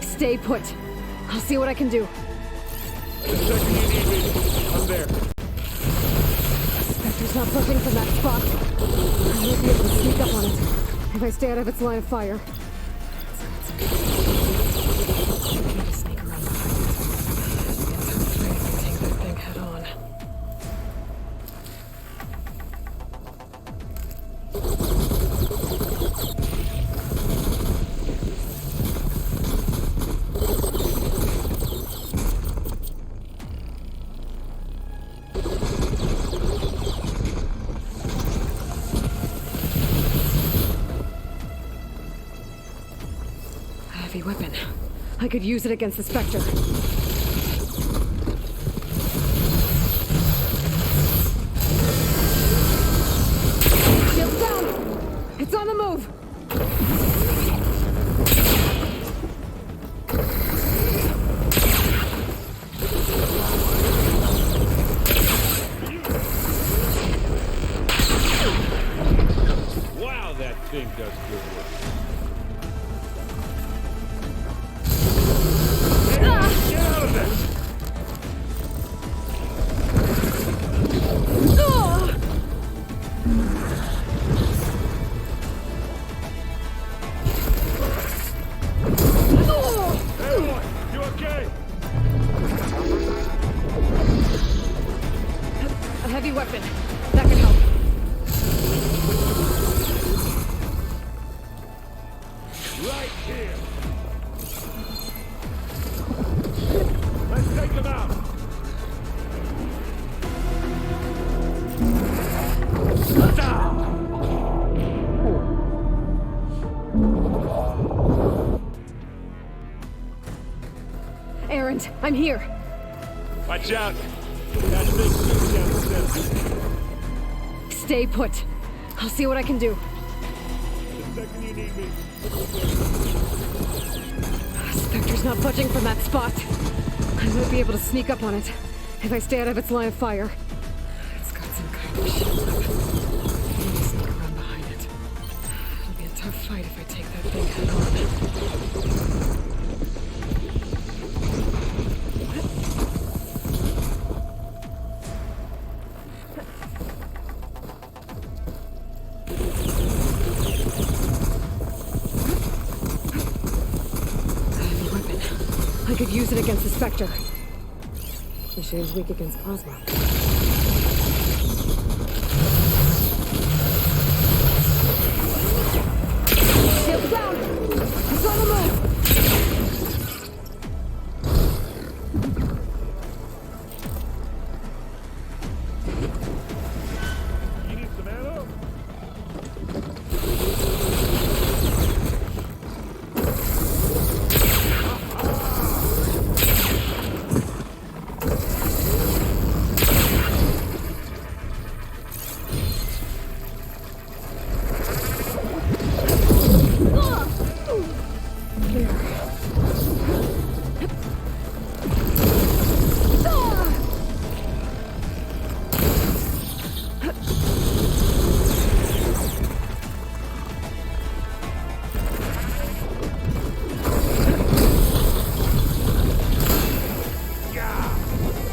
Stay put. I'll see what I can do. The second you need me, I'm there. Spectre's not pushing from that spot. I won't be able to sneak up on it if I stay out of its line of fire. I need to sneak around behind it. I'm afraid I can take that thing head on. Heavy weapon. I could use it against the Spectre. Shields down! It's on the move! Wow, that thing does good work. Ah! Let's take them out! Errant, I'm here. Watch out! That big suit down the stairs. Stay put. I'll see what I can do. The second you need me. Spectre's not budging from that spot. I might be able to sneak up on it if I stay out of its line of fire. It's got some kind of shield up. I need to sneak around behind it. It'll be a tough fight if I take that thing head on. I could use it against the Spectre. Machine's weak against plasma. Shield down! It's on the move! You need some ammo?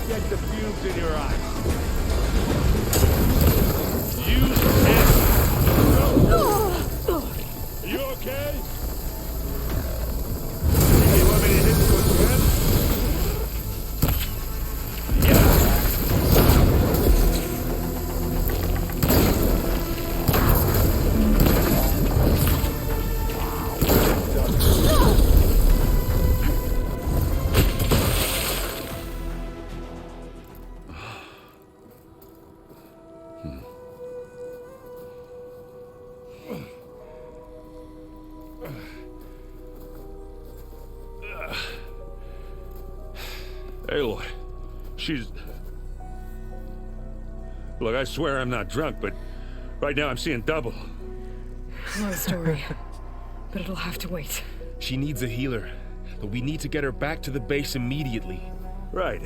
Get the fumes in your eyes. Use Are you okay? You want me to hit you again? Aloy, she's... Look, I swear I'm not drunk, but right now I'm seeing double. Long story, but it'll have to wait. She needs a healer, but we need to get her back to the base immediately. Right.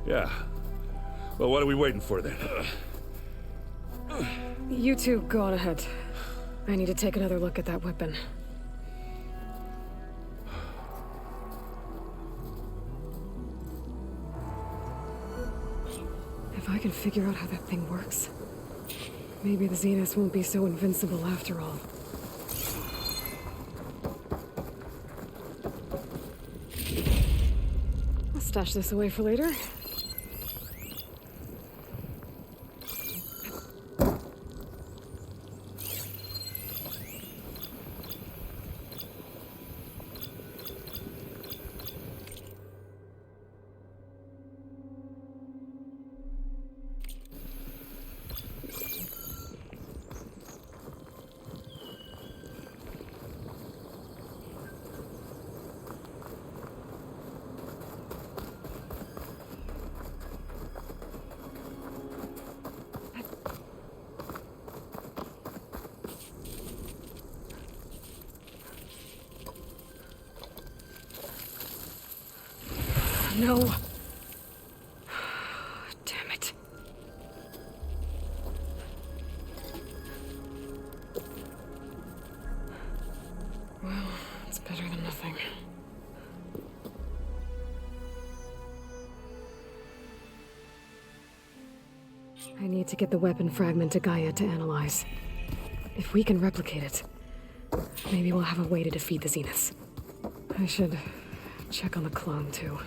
Yeah. Well, what are we waiting for then? You two go on ahead. I need to take another look at that weapon. If I can figure out how that thing works, maybe the Zeniths won't be so invincible after all. I'll stash this away for later. No. Damn it. Well, it's better than nothing. I need to get the weapon fragment to Gaia to analyze. If we can replicate it, maybe we'll have a way to defeat the Zeniths. I should check on the clone, too.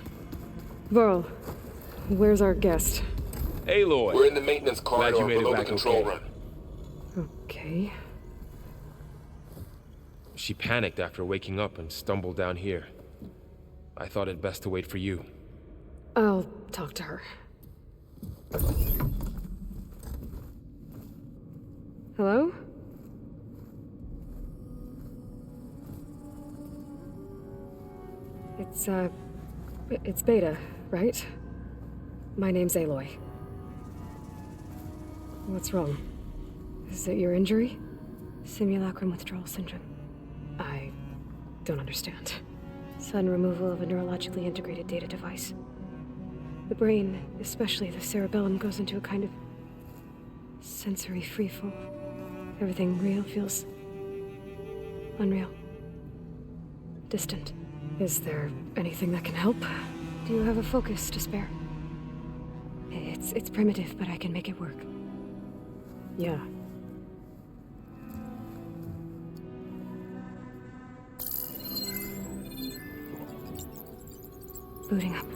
Varl, where's our guest? Aloy! We're in the maintenance corridor below the control room. Okay. She panicked after waking up and stumbled down here. I thought it best to wait for you. I'll talk to her. Hello? It's Beta, right? My name's Aloy. What's wrong? Is it your injury? Simulacrum withdrawal syndrome. I don't understand. Sudden removal of a neurologically integrated data device. The brain, especially the cerebellum, goes into a kind of sensory freefall. Everything real feels unreal. Distant. Is there anything that can help? Do you have a focus to spare? It's primitive, but I can make it work. Yeah. Booting up.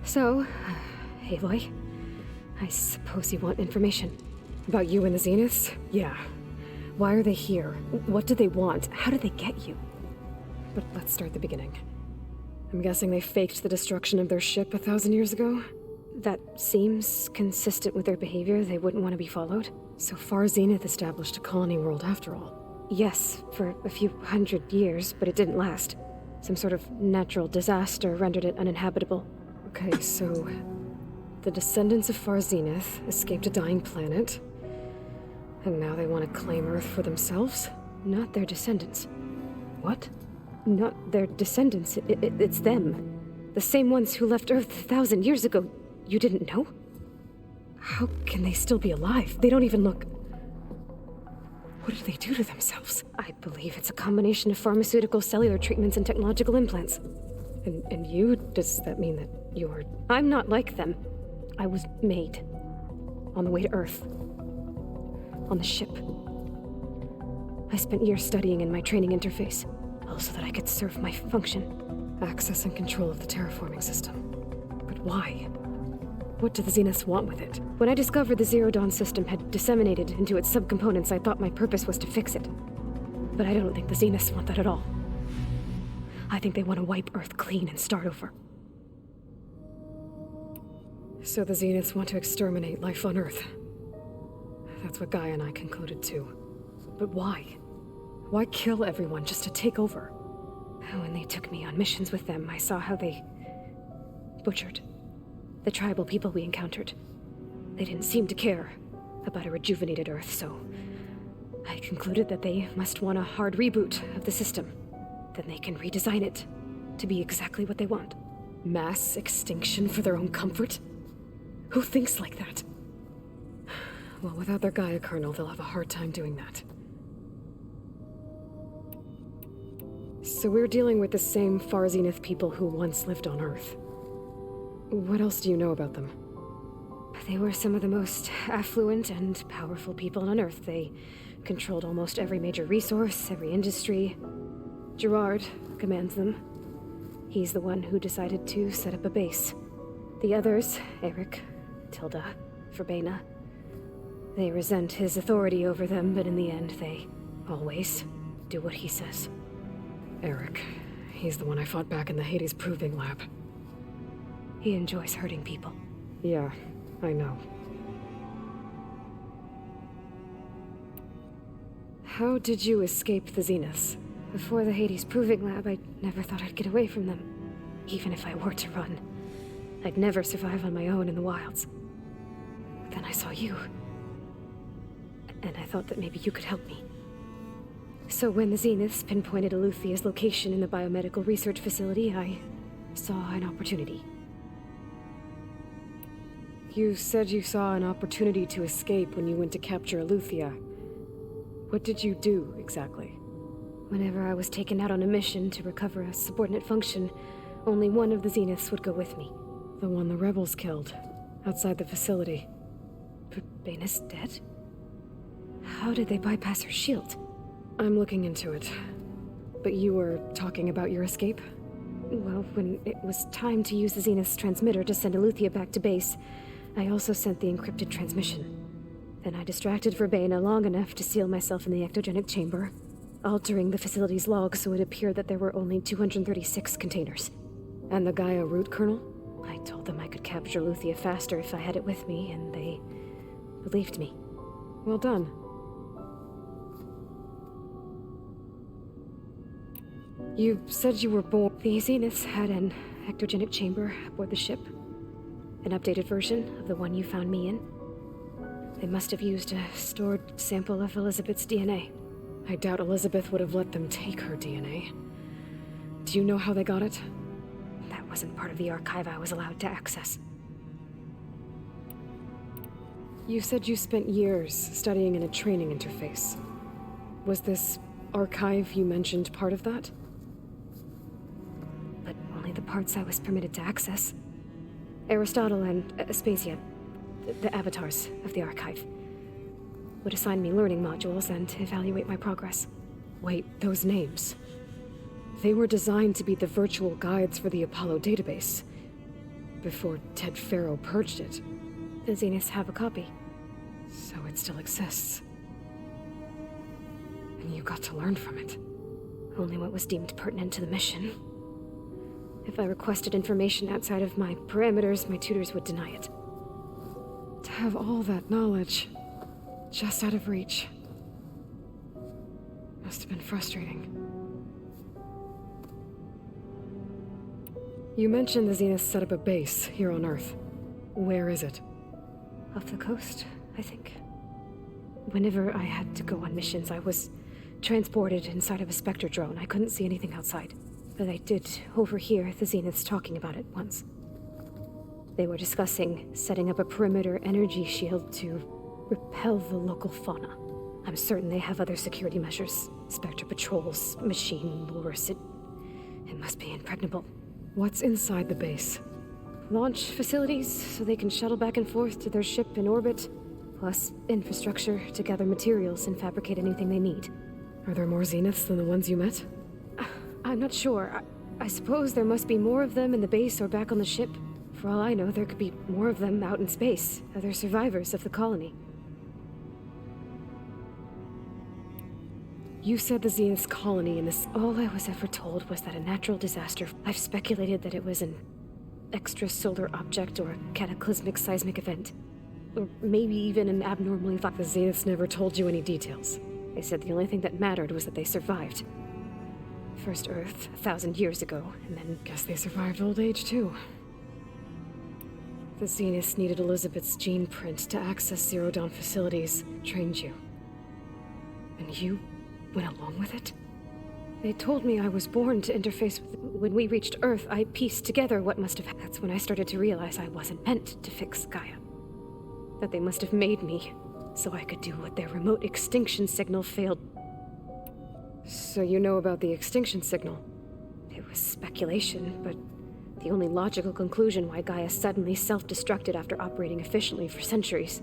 So, Aloy, I suppose you want information. About you and the Zeniths? Yeah. Why are they here? What do they want? How did they get you? But let's start at the beginning. I'm guessing they faked the destruction of their ship 1,000 years ago? That seems consistent with their behavior. They wouldn't want to be followed. So Far Zenith established a colony world after all. Yes, for a few hundred years, but it didn't last. Some sort of natural disaster rendered it uninhabitable. Okay, so the descendants of Far Zenith escaped a dying planet, and now they want to claim Earth for themselves? Not their descendants. What? Not their descendants. It's them. The same ones who left Earth 1,000 years ago. You didn't know? How can they still be alive? They don't even look... What did they do to themselves? I believe it's a combination of pharmaceutical, cellular treatments, and technological implants. And you? Does that mean that you're... I'm not like them. I was made. On the way to Earth. On the ship. I spent years studying in my training interface, all so that I could serve my function. Access and control of the terraforming system. But why? What do the Zeniths want with it? When I discovered the Zero Dawn system had disseminated into its subcomponents, I thought my purpose was to fix it. But I don't think the Zeniths want that at all. I think they want to wipe Earth clean and start over. So the Zeniths want to exterminate life on Earth. That's what Gaia and I concluded too. But why? Why kill everyone just to take over? When they took me on missions with them, I saw how they butchered the tribal people we encountered. They didn't seem to care about a rejuvenated Earth, so I concluded that they must want a hard reboot of the system. Then they can redesign it to be exactly what they want. Mass extinction for their own comfort? Who thinks like that? Well, without their Gaia kernel, they'll have a hard time doing that. So we're dealing with the same Far Zenith people who once lived on Earth. What else do you know about them? They were some of the most affluent and powerful people on Earth. They controlled almost every major resource, every industry. Gerard commands them. He's the one who decided to set up a base. The others, Eric, Tilda, Verbena, they resent his authority over them, but in the end, they always do what he says. Eric. He's the one I fought back in the Hades Proving Lab. He enjoys hurting people. Yeah, I know. How did you escape the Zeniths? Before the Hades Proving Lab, I never thought I'd get away from them. Even if I were to run, I'd never survive on my own in the wilds. But then I saw you. And I thought that maybe you could help me. So when the Zeniths pinpointed Eluthia's location in the biomedical research facility, I saw an opportunity. You said you saw an opportunity to escape when you went to capture Eluthia. What did you do, exactly? Whenever I was taken out on a mission to recover a subordinate function, only one of the Zeniths would go with me. The one the rebels killed, outside the facility. Bena's dead? How did they bypass her shield? I'm looking into it. But you were talking about your escape? Well, when it was time to use the Zenith's transmitter to send Eluthia back to base, I also sent the encrypted transmission. Then I distracted Verbena long enough to seal myself in the ectogenic chamber, altering the facility's log so it appeared that there were only 236 containers. And the Gaia root kernel? I told them I could capture Luthia faster if I had it with me, and they believed me. Well done. You said you were born. The Zeniths had an ectogenic chamber aboard the ship. An updated version of the one you found me in. They must have used a stored sample of Elizabeth's DNA. I doubt Elizabeth would have let them take her DNA. Do you know how they got it? That wasn't part of the archive I was allowed to access. You said you spent years studying in a training interface. Was this archive you mentioned part of that? But only the parts I was permitted to access. Aristotle and Aspasia, the avatars of the archive, would assign me learning modules and evaluate my progress. Wait, those names. They were designed to be the virtual guides for the Apollo database, before Ted Faro purged it. The Zeniths have a copy. So it still exists. And you got to learn from it. Only what was deemed pertinent to the mission. If I requested information outside of my parameters, my tutors would deny it. To have all that knowledge, just out of reach, must have been frustrating. You mentioned the Zeniths set up a base here on Earth. Where is it? Off the coast, I think. Whenever I had to go on missions, I was transported inside of a Spectre drone. I couldn't see anything outside. But I did overhear the Zeniths talking about it once. They were discussing setting up a perimeter energy shield to repel the local fauna. I'm certain they have other security measures. Spectre patrols, machine lures. It must be impregnable. What's inside the base? Launch facilities, so they can shuttle back and forth to their ship in orbit. Plus infrastructure to gather materials and fabricate anything they need. Are there more Zeniths than the ones you met? I'm not sure. I suppose there must be more of them in the base or back on the ship. For all I know, there could be more of them out in space. Other survivors of the colony. You said the Zenith's colony in this... All I was ever told was that a natural disaster... I've speculated that it was an extrasolar object or a cataclysmic seismic event. Or maybe even an abnormally... The Zeniths never told you any details. They said the only thing that mattered was that they survived. First Earth, 1,000 years ago, and then... Guess they survived old age, too. The Zeniths needed Elizabeth's gene print to access Zero Dawn facilities, trained you. And you went along with it? They told me I was born to interface with... When we reached Earth, I pieced together what must have... That's when I started to realize I wasn't meant to fix Gaia. That they must have made me, so I could do what their remote extinction signal failed. So you know about the extinction signal? It was speculation, but the only logical conclusion why Gaia suddenly self-destructed after operating efficiently for centuries.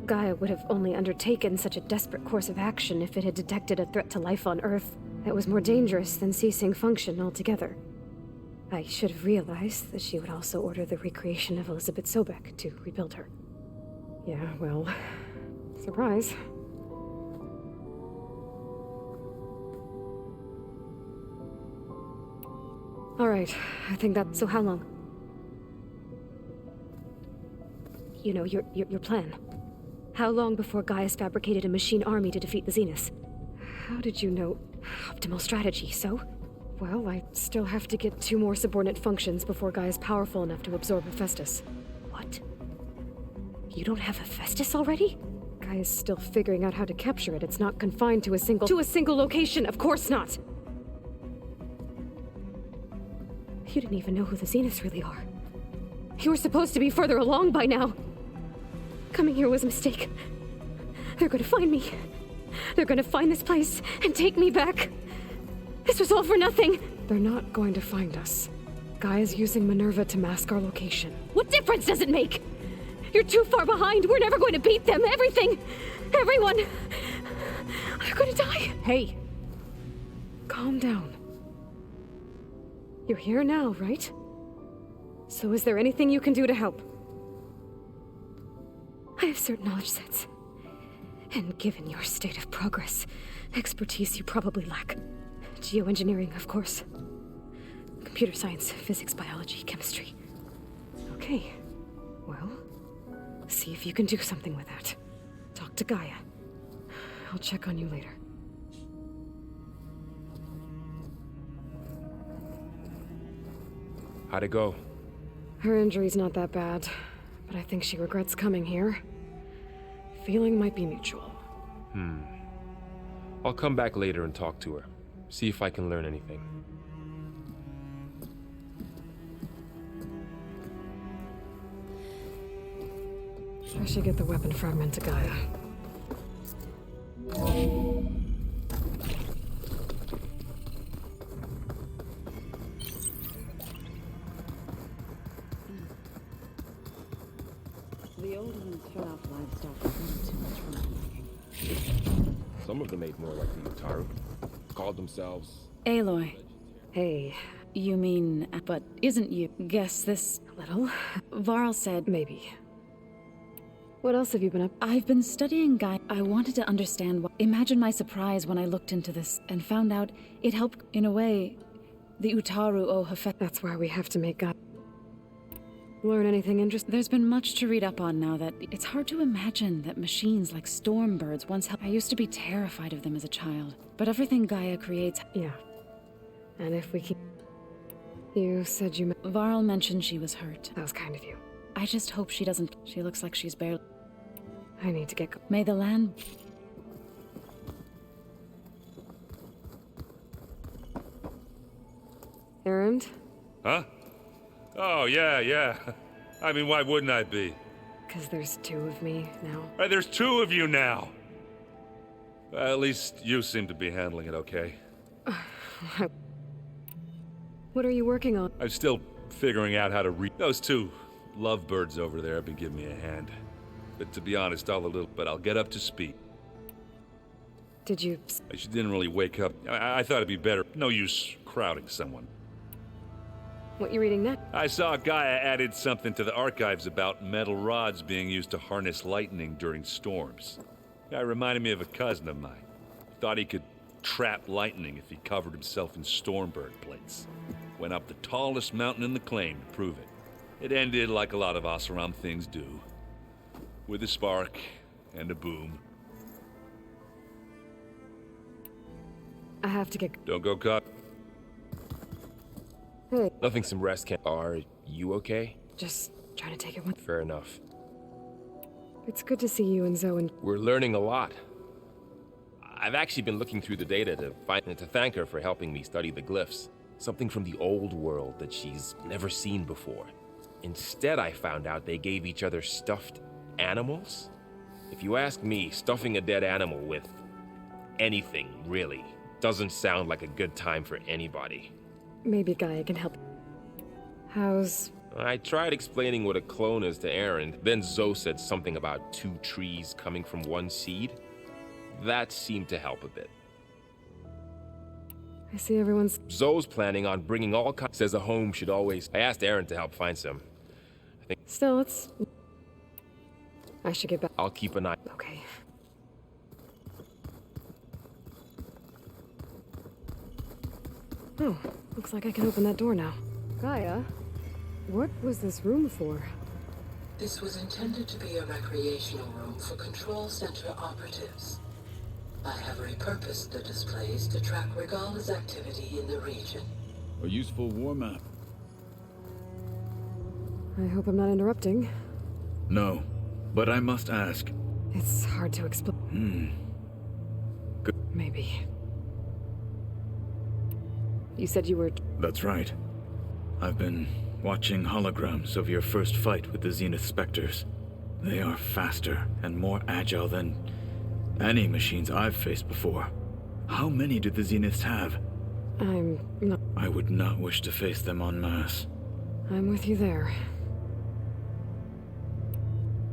Gaia would have only undertaken such a desperate course of action if it had detected a threat to life on Earth that was more dangerous than ceasing function altogether. I should have realized that she would also order the recreation of Elizabeth Sobek to rebuild her. Yeah, well, surprise. All right, I think that... So how long? You know, your plan. How long before Gaia's fabricated a machine army to defeat the Zeniths? How did you know? Optimal strategy, so? Well, I still have to get 2 more subordinate functions before Gaia's powerful enough to absorb Hephaestus. What? You don't have Hephaestus already? Gaia's still figuring out how to capture it. It's not confined to a single... To a single location, of course not! You didn't even know who the Zeniths really are. You were supposed to be further along by now. Coming here was a mistake. They're gonna find me. They're gonna find this place and take me back. This was all for nothing. They're not going to find us. Gaia's using Minerva to mask our location. What difference does it make? You're too far behind. We're never going to beat them. Everything. Everyone. They're gonna die. Hey. Calm down. You're here now, right? So is there anything you can do to help? I have certain knowledge sets. And given your state of progress, expertise you probably lack. Geoengineering, of course. Computer science, physics, biology, chemistry. Okay. Well, see if you can do something with that. Talk to Gaia. I'll check on you later. How'd it go? Her injury's not that bad, but I think she regrets coming here. Feeling might be mutual. I'll come back later and talk to her. See if I can learn anything. I should get the weapon fragment to Gaia. The old ones turn off livestock with too much for my liking. Some of them made more like the Utaru. Called themselves... Aloy. Hey. You mean, but isn't you? Guess this... A little? Varl said... Maybe. What else have you been up? I've been studying Gaia. I wanted to understand what... Imagine my surprise when I looked into this and found out it helped, in a way, the Utaru o Hafet. That's why we have to make Gaia. Learn anything interesting? There's been much to read up on now that it's hard to imagine that machines like storm birds once helped. I used to be terrified of them as a child, but everything Gaia creates... Yeah. And if we can... You said you... Varl mentioned she was hurt. That was kind of you. I just hope she doesn't... She looks like she's barely... I need to get... May the land... Errand? Huh? Oh, yeah. I mean, why wouldn't I be? Because there's two of me now. There's two of you now! At least you seem to be handling it okay. What are you working on? I'm still figuring out how to read. Those two lovebirds over there have been giving me a hand. But to be honest, but I'll get up to speed. Did you... She didn't really wake up. I thought it'd be better. No use crowding someone. What you reading next? I saw Gaia added something to the archives about metal rods being used to harness lightning during storms. Guy reminded me of a cousin of mine. Thought he could trap lightning if he covered himself in stormbird plates. Went up the tallest mountain in the claim to prove it. It ended like a lot of Oseram things do. With a spark and a boom. I have to get... Don't go caught. Hey. Nothing some rest can... Are you okay? Just trying to take it one... Fair enough. It's good to see you and Zoe and... We're learning a lot. I've actually been looking through the data to find and to thank her for helping me study the glyphs. Something from the old world that she's never seen before. Instead, I found out they gave each other stuffed animals? If you ask me, stuffing a dead animal with anything, really, doesn't sound like a good time for anybody. Maybe Gaia can help. How's... I tried explaining what a clone is to Aaron, then Zoe said something about 2 trees coming from 1 seed. That seemed to help a bit. I see everyone's... Zoe's planning on bringing all kinds... Says a home should always... I asked Aaron to help find some. I think... Still, it's... I should get back. I'll keep an eye... Okay. Oh, looks like I can open that door now. Gaia, what was this room for? This was intended to be a recreational room for Control Center operatives. I have repurposed the displays to track Regala's activity in the region. A useful war map. I hope I'm not interrupting. No, but I must ask. It's hard to explain. Good. Maybe. You said you were... That's right. I've been watching holograms of your first fight with the Zenith Spectres. They are faster and more agile than any machines I've faced before. How many do the Zeniths have? I'm not... I would not wish to face them en masse. I'm with you there.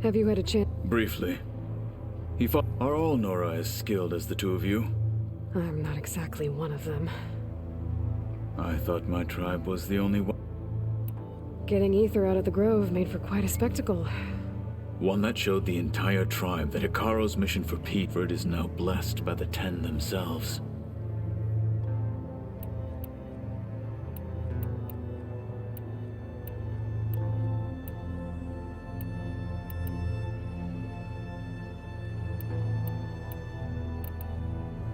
Have you had a chance? Briefly. He fought... Are all Nora as skilled as the two of you? I'm not exactly one of them. I thought my tribe was the only one. Getting Ether out of the grove made for quite a spectacle. One that showed the entire tribe that Hikaro's mission for Peatford is now blessed by the Ten themselves.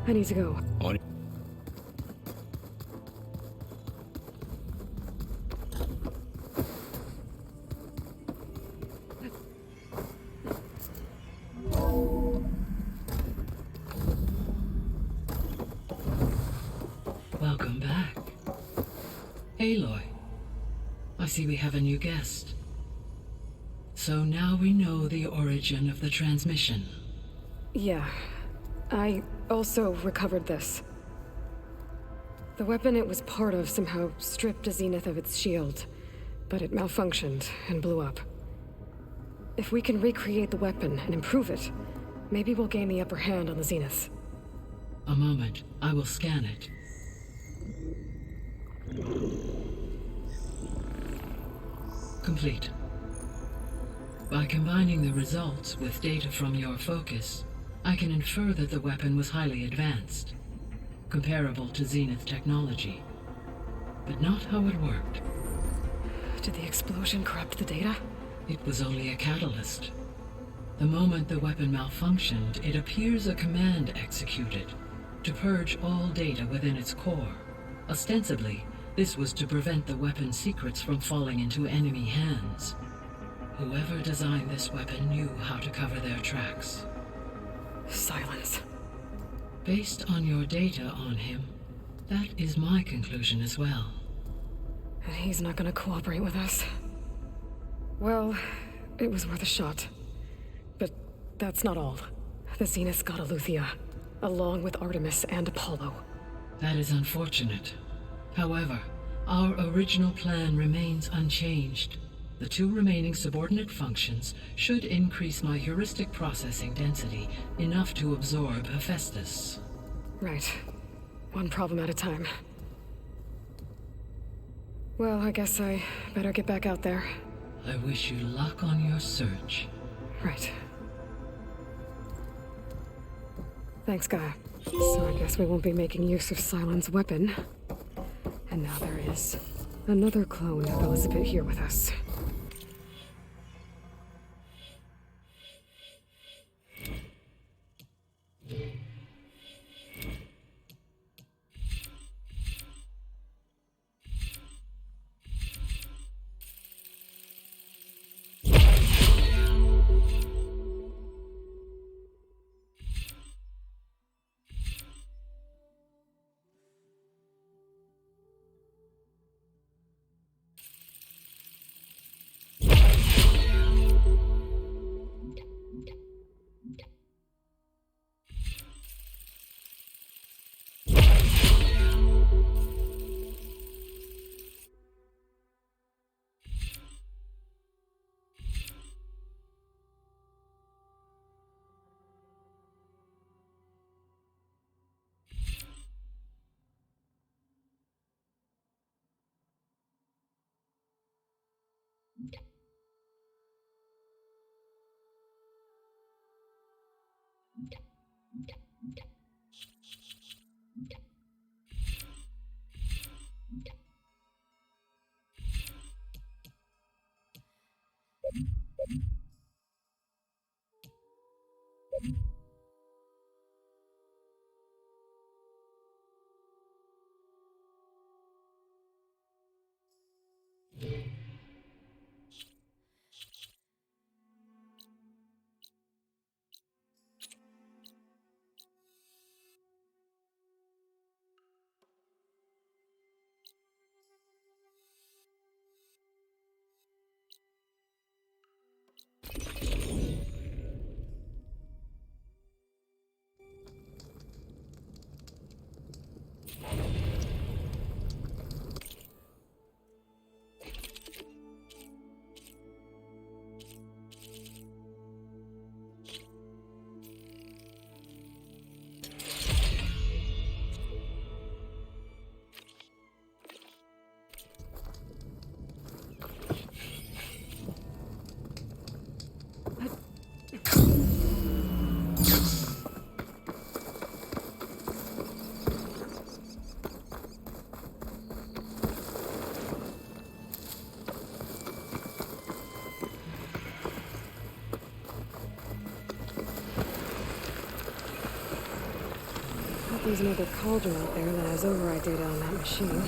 I need to go. On Welcome back. Aloy, I see we have a new guest. So now we know the origin of the transmission. Yeah. I also recovered this. The weapon it was part of somehow stripped a Zenith of its shield, but it malfunctioned and blew up. If we can recreate the weapon and improve it, maybe we'll gain the upper hand on the Zeniths. A moment, I will scan it. Complete. By combining the results with data from your focus, I can infer that the weapon was highly advanced, comparable to Zenith technology, but not how it worked. Did the explosion corrupt the data? It was only a catalyst. The moment the weapon malfunctioned, it appears a command executed to purge all data within its core. Ostensibly, this was to prevent the weapon's secrets from falling into enemy hands. Whoever designed this weapon knew how to cover their tracks. Silence. Based on your data on him, that is my conclusion as well. And he's not gonna cooperate with us. Well, it was worth a shot. But that's not all. The Zeniths got Aletheia, along with Artemis and Apollo. That is unfortunate. However, our original plan remains unchanged. The two remaining subordinate functions should increase my heuristic processing density enough to absorb Hephaestus. Right. One problem at a time. Well, I guess I better get back out there. I wish you luck on your search. Right. Thanks, Gaia. So I guess we won't be making use of Cylon's weapon. And now there is another clone of Elizabeth here with us. There's another cauldron out there that has override data on that machine.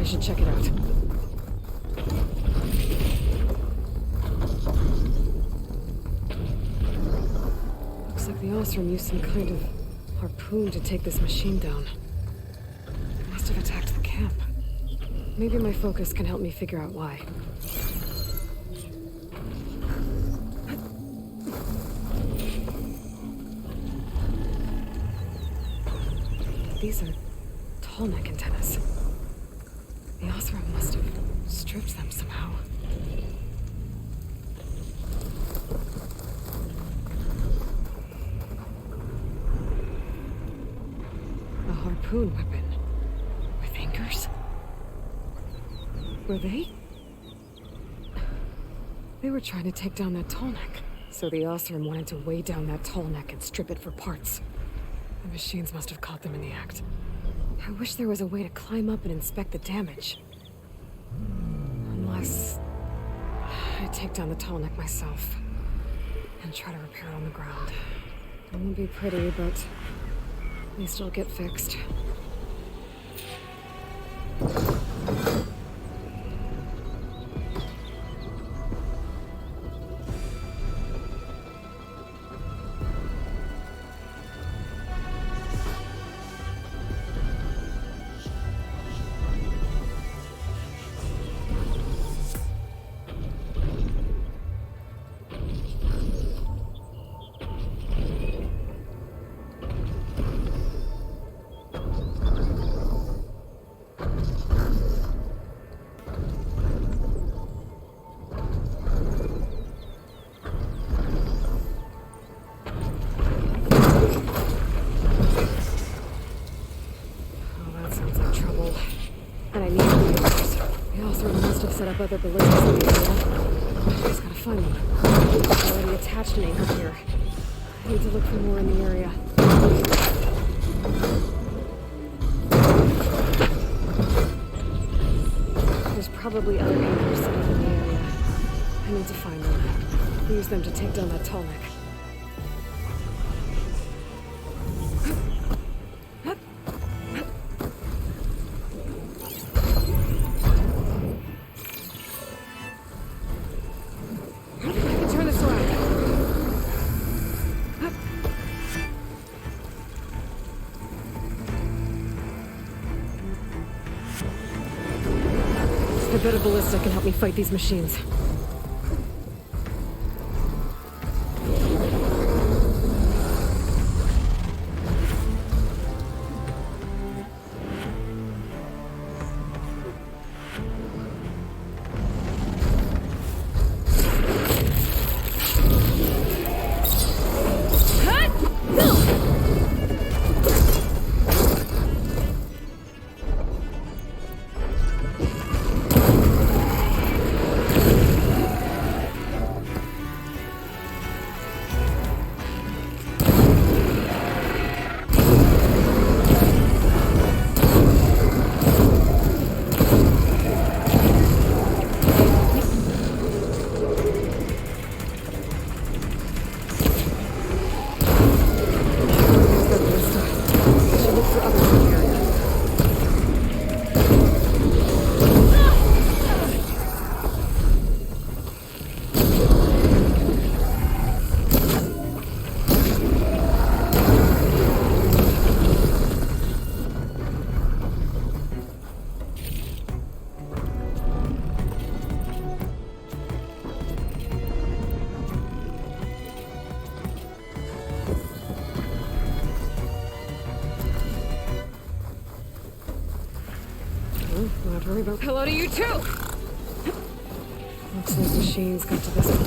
should check it out. Looks like the Osram used some kind of harpoon to take this machine down. It must have attacked the camp. Maybe my focus can help me figure out why. These are tall neck antennas. The Osram must have stripped them somehow. A harpoon weapon with anchors? Were they? They were trying to take down that tall neck. So the Osram wanted to weigh down that tall neck and strip it for parts. The machines must have caught them in the act. I wish there was a way to climb up and inspect the damage. Unless I take down the tall neck myself and try to repair it on the ground. It won't be pretty, but at least it'll get fixed. Set up other ballistics in the area. I just gotta find one. I've already attached an anchor here. I need to look for more in the area. There's probably other anchors set up in the area. I need to find them. Use them to take down that tall neck. I bet a ballista can help me fight these machines. Hello to you too! Looks like machines got to this one.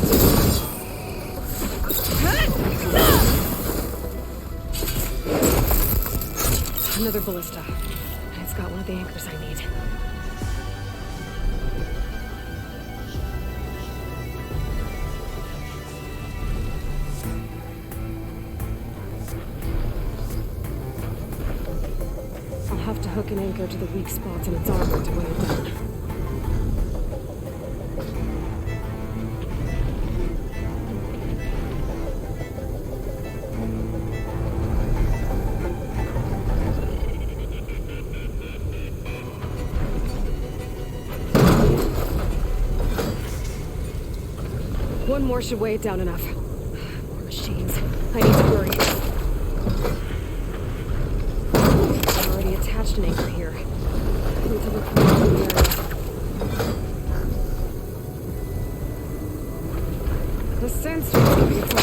Another ballista. It's got one of the anchors I need. I'll have to hook an anchor to the weak spots in its armor to weigh it down. One more should weigh it down enough. More machines. I need to hurry. I've already attached an anchor here. I need to look for more in the area. The sandstorm's giving its all.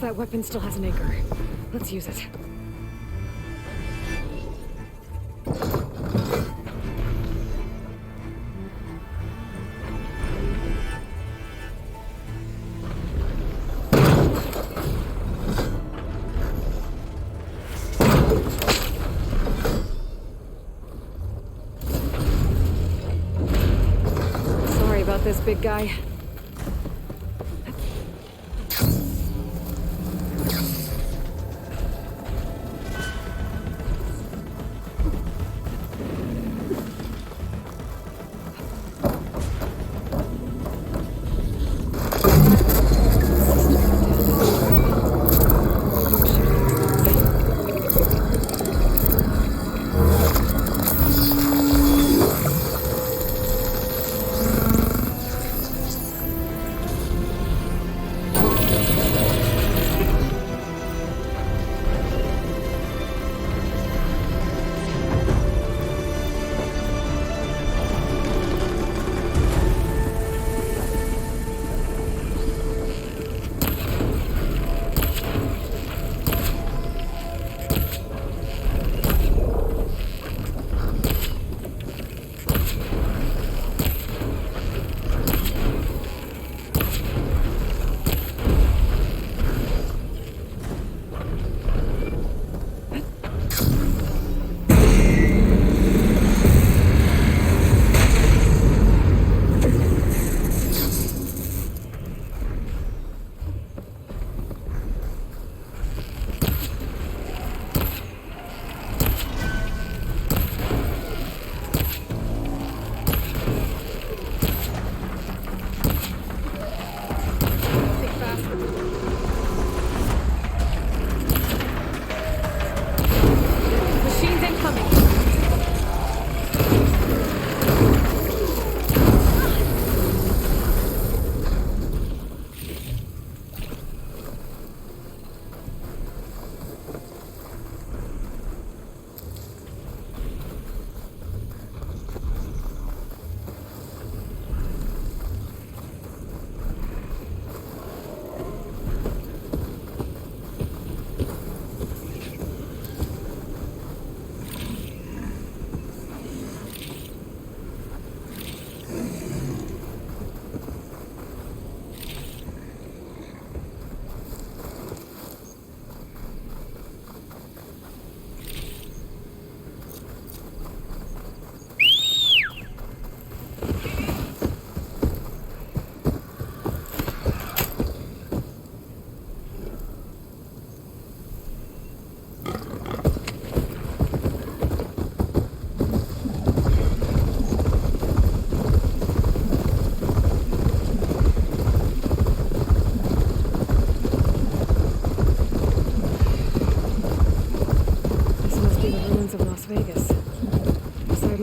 That weapon still has an anchor. Let's use it. Sorry about this, big guy.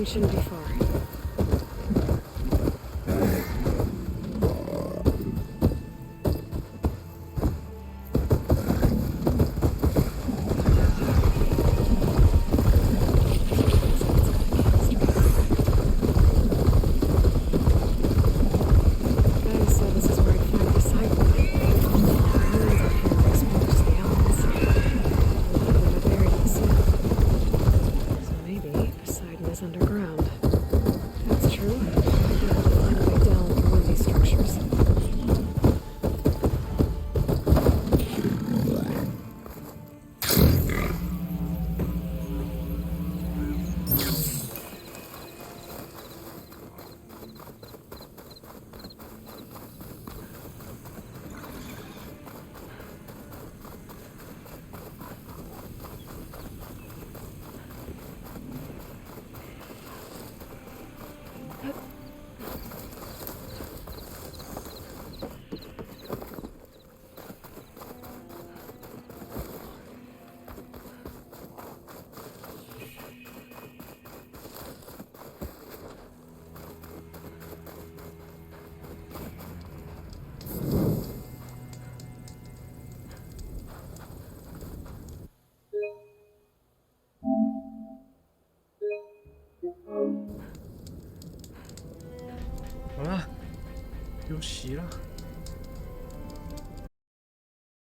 end shouldn't be far. Underground. If that's true, we'll be able to find a way down through one of these structures. Hả? Vô xí đó.